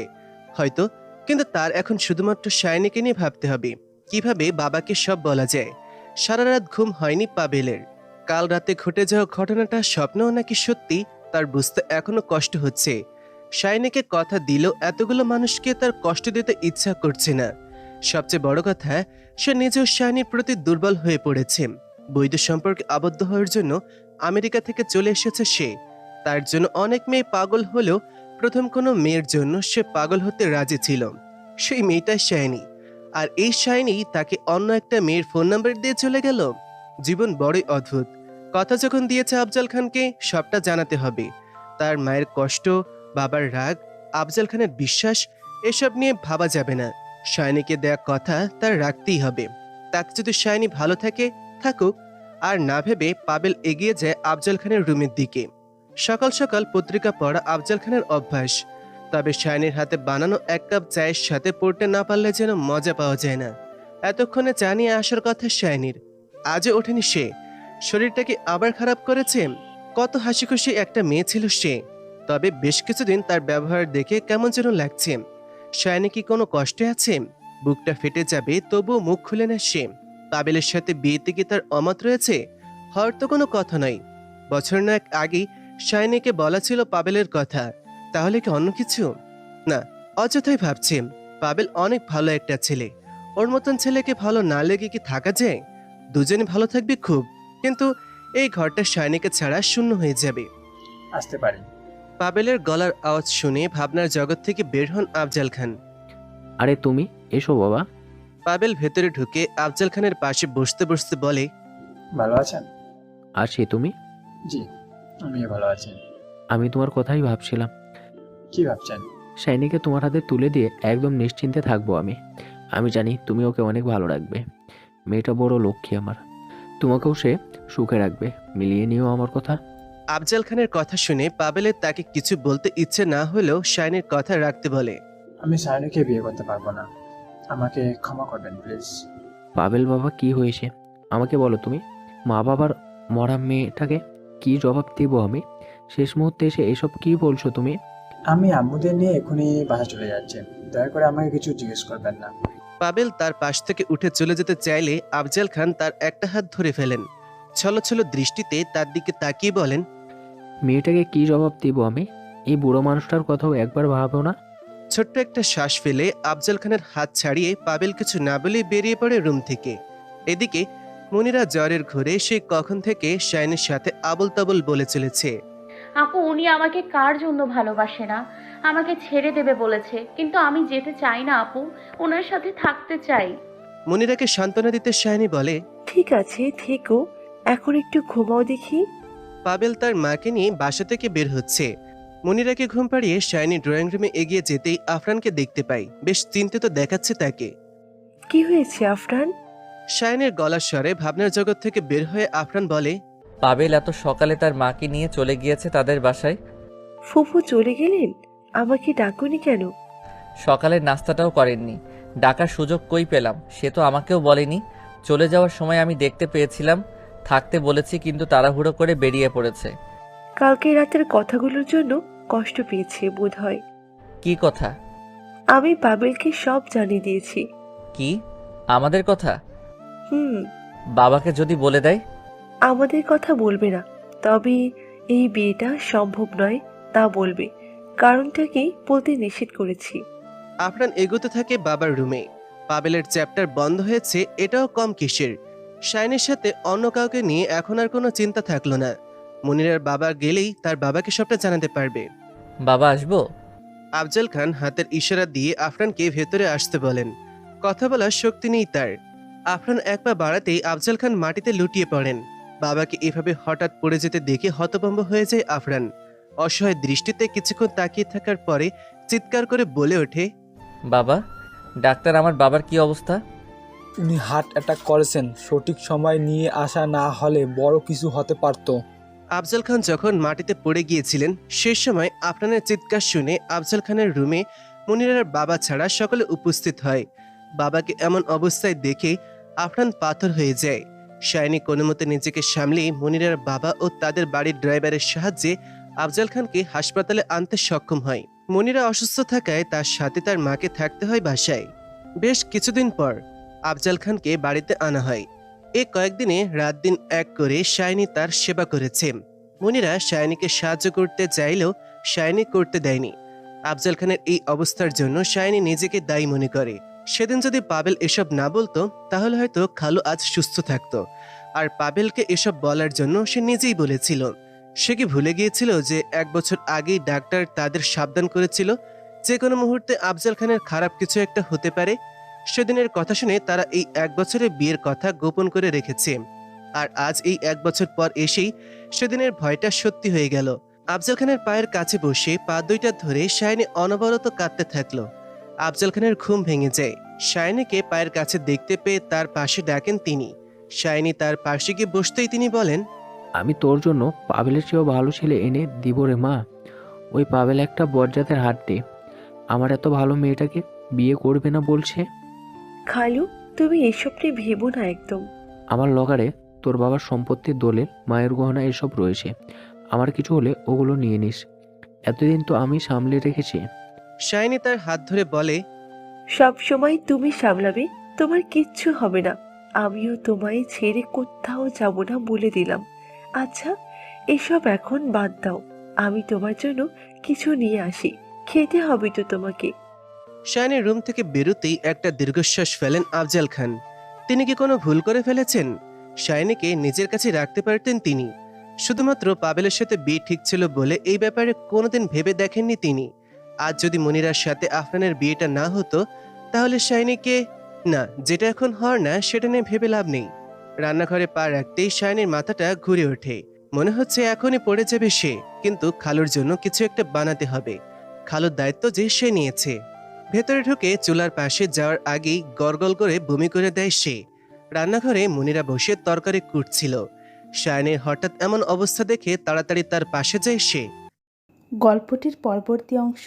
হয়তো, কিন্তু তার এখন শুধুমাত্র শাইনিকে নিয়ে ভাবতে হবে। কিভাবে বাবাকে সব বলা যায়। সারা রাত ঘুম হয়নি পাবেলের। কাল রাতে ঘটে যাওয়া ঘটনাটা স্বপ্নও নাকি সত্যি তার বুঝতে এখনো কষ্ট হচ্ছে। শাইনিকে কথা দিল এতগুলো মানুষকে তার কষ্ট দিতে ইচ্ছা করছে না। সবচেয়ে বড় কথা, সে নিজেও শাইনির প্রতি দুর্বল হয়ে পড়েছে। বৈধ সম্পর্কে আবদ্ধ হওয়ার জন্য আমেরিকা থেকে চলে এসেছে সে। তার জন্য অনেক মেয়ে পাগল হলেও প্রথম কোনো মেয়ের জন্য সে পাগল হতে রাজি ছিল। সেই মেয়েটা শাইনি। আর এই শাইনি তাকে অন্য একটা মেয়ের ফোন নাম্বার দিয়ে চলে গেল। জীবন বড়ই অদ্ভুত। কথা যখন দিয়েছে আফজাল খানকে, সবটা জানাতে হবে। তার মায়ের কষ্ট, বাবার রাগ, আফজাল খানের বিশ্বাস, এসব নিয়ে ভাবা যাবে না। শাইনিকে দেয়া কথা তার রাখতেই হবে। তাতে যদি শাইনি ভালো থাকে থাকুক, আর না ভেবে পাবেল এগিয়ে যায় আফজাল খানের রুমের দিকে। সকাল সকাল পত্রিকা পড়া আফজাল খানের অভ্যাস। তবে শাইনির হাতে বানানো এক কাপ চায়ের সাথে পড়তে না পারলে যেন মজা পাওয়া যায় না। এতক্ষণে চা নিয়ে আসার কথা শাইনির, আজও ওঠেনি সে। শরীরটা কি আবার খারাপ করেছে? কত হাসি খুশি একটা মেয়ে ছিল সে। তবে বেশ কিছুদিন তার ব্যবহার দেখে কেমন যেন লাগছে। শাইনি কি কোনো কষ্টে আছে? বুকটা ফেটে যাবে তবুও মুখ খুলে না সে। পাবেলের সাথে বিয়েতে কি তার অমত রয়েছে? হওয়ার তো কোনো কথা নয়। বছর নয়েক আগেই শাইনিকে বলা ছিল পাবেলের কথা। তাহলে কি অন্য কিছু? না, অযথাই ভাবছে। পাবেল অনেক ভালো একটা ছেলে। ওর মতন ছেলেকে ভালো না লেগে কি থাকা যায়? দুজনে ভালো থাকবে খুব, কিন্তু এই ঘরটা শাইনিকে ছাড়া শূন্য হয়ে যাবে। আসতে পারি? পাবেলের গলার আওয়াজ শুনে ভাবনার জগৎ থেকে বের হন আফজাল খান। আরে তুমি এসো বাবা। পাবেল ভেতরে ঢুকে আফজাল খানের পাশে বসতে বসতে বলে। ভালো আছেন? আসি, তুমি? জি, আমিও ভালো আছি। আমি তোমার কথাই ভাবছিলাম। কি ভাবছেন? শাইনিকে তোমার হাতে তুলে দিয়ে একদম নিশ্চিন্তে থাকবো আমি। আমি জানি তুমি ওকে অনেক ভালো রাখবে। মেয়েটা বড় লক্ষ্মী আমার। তোমাকেও সে সুখে রাখবে। মিলিয়ে নিও আমার কথা। আফজাল খানের কথা শুনে পাবেলের তাকে কিছু বলতে ইচ্ছে না হলেও শাইনির কথা রাখতে বলে। আমি শাইনিকে বিয়ে করতে পারবো না, আমাকে ক্ষমা করবেন প্লিজ। পাবেল বাবা, কি হয়েছে আমাকে বলো তুমি? মা বাবার মরা মেয়েটাকে কি জবাব দেবো আমি? শেষ মুহূর্তে এসে এসব কি বলছো তুমি? আমি আম্মুদের নিয়ে এখনই বাসা চলে যাচ্ছি, দয়া করে আমাকে কিছু জিজ্ঞেস করবেন না। পাবেল তার পাশ থেকে উঠে চলে যেতে চাইলে আফজাল খান তার একটা হাত ধরে ফেলেন। ছলছল দৃষ্টিতে তার দিকে তাকিয়ে বলেন। মেয়েটাকে কি জবাব দেবো আমি? এই বুড়ো মানুষটার কথাও একবার ভাবো না? ছোট্ট একটা শ্বাস ফেলে আফজাল খানের হাত ছাড়িয়ে পাবেল কিছু না বলে বেরিয়ে পড়ে রুম থেকে। এদিকে মুনিরা জ্বরের ঘরে সে কখন থেকে শাইনের সাথে আবল তাবল বলে চলেছে। আপু উনি আমাকে কার জন্য ভালোবাসে না, আমাকে ছেড়ে দেবে বলেছে, কিন্তু আমি যেতে চাই না আপু, ওনার সাথে থাকতে চাই। মুনিরাকে সান্ত্বনা দিতে শাইনি বলে। ঠিক আছে থেকো, এখন একটু ঘুমাও দেখি। পাবেল তার মাকে নিয়ে বাসা থেকে বের হচ্ছে। মুনিরাকে ঘুম পাড়িয়ে শাইনি ড্রয়িং রুমে এগিয়ে যেতেই আফরানকে দেখতে পাই। বেশ চিন্তিত দেখাচ্ছে তাকে। কি হয়েছে আফরান? শাইনের গলার স্বরে ভাবনার জগৎ থেকে বের হয়ে আফরান বলে। পাবেল এত সকালে তার মাকে নিয়ে চলে গিয়েছে তাদের বাসায়। ফুফু চলে গেলেন? আমাকে ডাকুনি কেন? সকালের নাস্তাটাও করেননি। ডাকার সুযোগ কই পেলাম? সে তো আমাকেও বলেনি। চলে যাওয়ার সময় আমি দেখতে পেয়েছিলাম। থাকতে বলেছি কিন্তু তাড়াহুড়ো করে বেরিয়ে পড়েছে। কালকে রাতের কথাগুলোর জন্য কষ্ট পেয়েছে বোধহয়। কি কথা? আমি পাবেলকে সব জানিয়ে দিয়েছি। কি? আমাদের কথা? হুম। বাবাকে যদি বলে দেয়? আমাদের কথা বলবে না, তবে এই বিয়েটা সম্ভব নয় তা বলবে। কারণটাকে বলতে নিষেধ করেছি। আফরান এগোতে থাকে বাবার রুমে। পাবেলের চ্যাপ্টার বন্ধ হয়েছে এটাও কম কিসের। শাইনের সাথে অন্য কাউকে নিয়ে এখন আর কোনো চিন্তা থাকলো না। মুনিরার বাবা গেলেই তার বাবাকে সবটা জানাতে পারবে। বাবা আসবো? আফজাল খান হাতের ইশারা দিয়ে আফরানকে ভেতরে আসতে বলেন। কথা বলার শক্তি নেই তার। আফরান এক পা বাড়াতেই আফজাল খান মাটিতে লুটিয়ে পড়েন। বাবাকে এভাবে হঠাৎ পড়ে যেতে দেখে হতভম্ব হয়ে যায় আফরান। অসহায় দৃষ্টিতে কিছুক্ষণ তাকিয়ে থাকার পরে চিৎকার করে বলে ওঠে, বাবা, ডাক্তার, আমার বাবার কি অবস্থা? উনি হার্ট অ্যাটাক করেছেন। সঠিক সময় নিয়ে আসা না হলে বড় কিছু হতে পারত। আফজাল খান যখন মাটিতে পড়ে গিয়েছিলেন সেই সময় আফরানের চিৎকার শুনে আফজাল খানের রুমে মনিরার বাবা ছাড়া সকলে উপস্থিত হয়। বাবাকে এমন অবস্থায় দেখে আফরান পাথর হয়ে যায়। শাইনি কোনো মতে নিজেকে সামলিয়ে মনিরার বাবা ও তাদের বাড়ির ড্রাইভারের সাহায্যে আফজাল খানকে হাসপাতালে আনতে সক্ষম হয়। মনিরা অসুস্থ থাকায় তার সাথে তার মাকে থাকতে হয় বাসায়। বেশ কিছুদিন পর আফজাল খানকে বাড়িতে আনা হয়। এই কয়েকদিনে রাত দিন এক করে শাইনি তার সেবা করেছে। মনিরা শাইনিকে সাহায্য করতে চাইলেও শাইনি করতে দেয়নি। আফজাল খানের এই অবস্থার জন্য শাইনি নিজেকে দায়ী মনে করে। সেদিন যদি পাবেল এসব না বলতো তাহলে হয়তো খালু আজ সুস্থ থাকতো। আর পাবেলকে এসব বলার জন্য সে নিজেই বলেছিল। সে কি ভুলে গিয়েছিল যে 1 বছর আগেই ডাক্তার তাদের সাবধান করেছিল যে কোনো মুহূর্তে আফজাল খানের খারাপ কিছু একটা হতে পারে। সেদিনের কথা শুনে তারা এই 1 বছরে বিয়ের কথা গোপন করে রেখেছে। আর আজ এই 1 বছর পর এসেই সেদিনের ভয়টা সত্যি হয়ে গেল। আফজাল খানের পায়ের কাছে বসে পা দুইটা ধরে শাইনি অনবরত কাঁদতে থাকলো। আফজাল খানের ঘুম ভেঙে যায়। শাইনিকে পায়ের কাছে দেখতে পেয়ে তার পাশে ডাকেন তিনি। শাইনি তার পাশে গিয়ে বসতেই তিনি বলেন, আমি তোর জন্য পাবেলের চেয়েও ভালো ছেলে এনে দিব রে মা। ওই পাবেল একটা বজ্জাতের হাড্ডি। আমার এত ভালো মেয়েটাকে বিয়ে করবে না বলছে। খালু, তুমি এসব নিয়ে ভেবো না একদম। আমার লকারে তোর বাবার সম্পত্তির দলিল, মায়ের গহনা এসব রয়েছে। আমার কিছু হলে ওগুলো নিয়ে নিস। এতদিন তো আমি সামলে রেখেছি। শাইনি তার হাত ধরে বলে, সব সময় তুমি সামলাবে, তোমার কিচ্ছু হবে না। আমিও তোমায় ছেড়ে কোথাও যাব না বলে দিলাম। আচ্ছা, এসব এখন বাদ দাও। আমি তোমার জন্য কিছু নিয়ে আসি, খেতে হবে তো তোমাকে। শাইনির রুম থেকে বেরোতেই একটা দীর্ঘশ্বাস ফেলেন আফজাল খান। তিনি কি কোনো ভুল করে ফেলেছেন? শাইনিকে নিজের কাছে রাখতে পারতেন তিনি। শুধুমাত্র পাবেলের সাথে বিয়ে ঠিক ছিল বলে এই ব্যাপারে কোনোদিন ভেবে দেখেননি তিনি। আজ যদি মনিরার সাথে আফরানের বিয়েটা না হতো তাহলে শাইনিকে, না, যেটা এখন হওয়ার না সেটা নিয়ে ভেবে লাভ নেই। রান্নাঘরে পা রাখতেই শাইনির মাথাটা ঘুরে ওঠে। মনে হচ্ছে এখনই পড়ে যাবে সে, কিন্তু খালুর জন্য কিছু একটা বানাতে হবে। খালুর দায়িত্ব যে সে নিয়েছে। ভেতরে ঢুকে চুলার পাশে যাওয়ার আগেই গড়গড় করে বমি করে দেয় সে। রান্নাঘরে মনিরা বসে তরকারি কুটছিল। শাইনির হঠাৎ এমন অবস্থা দেখে তাড়াতাড়ি তার পাশে যায় সে। গল্পটির পরবর্তী অংশ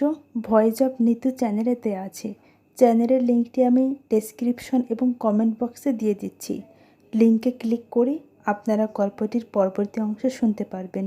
ভয়েস অফ নিতু চ্যানেলে দেওয়া আছে। চ্যানেলের লিঙ্কটি আমি ডেসক্রিপশন এবং কমেন্ট বক্সে দিয়ে দিচ্ছি। লিঙ্কে ক্লিক করে আপনারা গল্পটির পরবর্তী অংশ শুনতে পারবেন।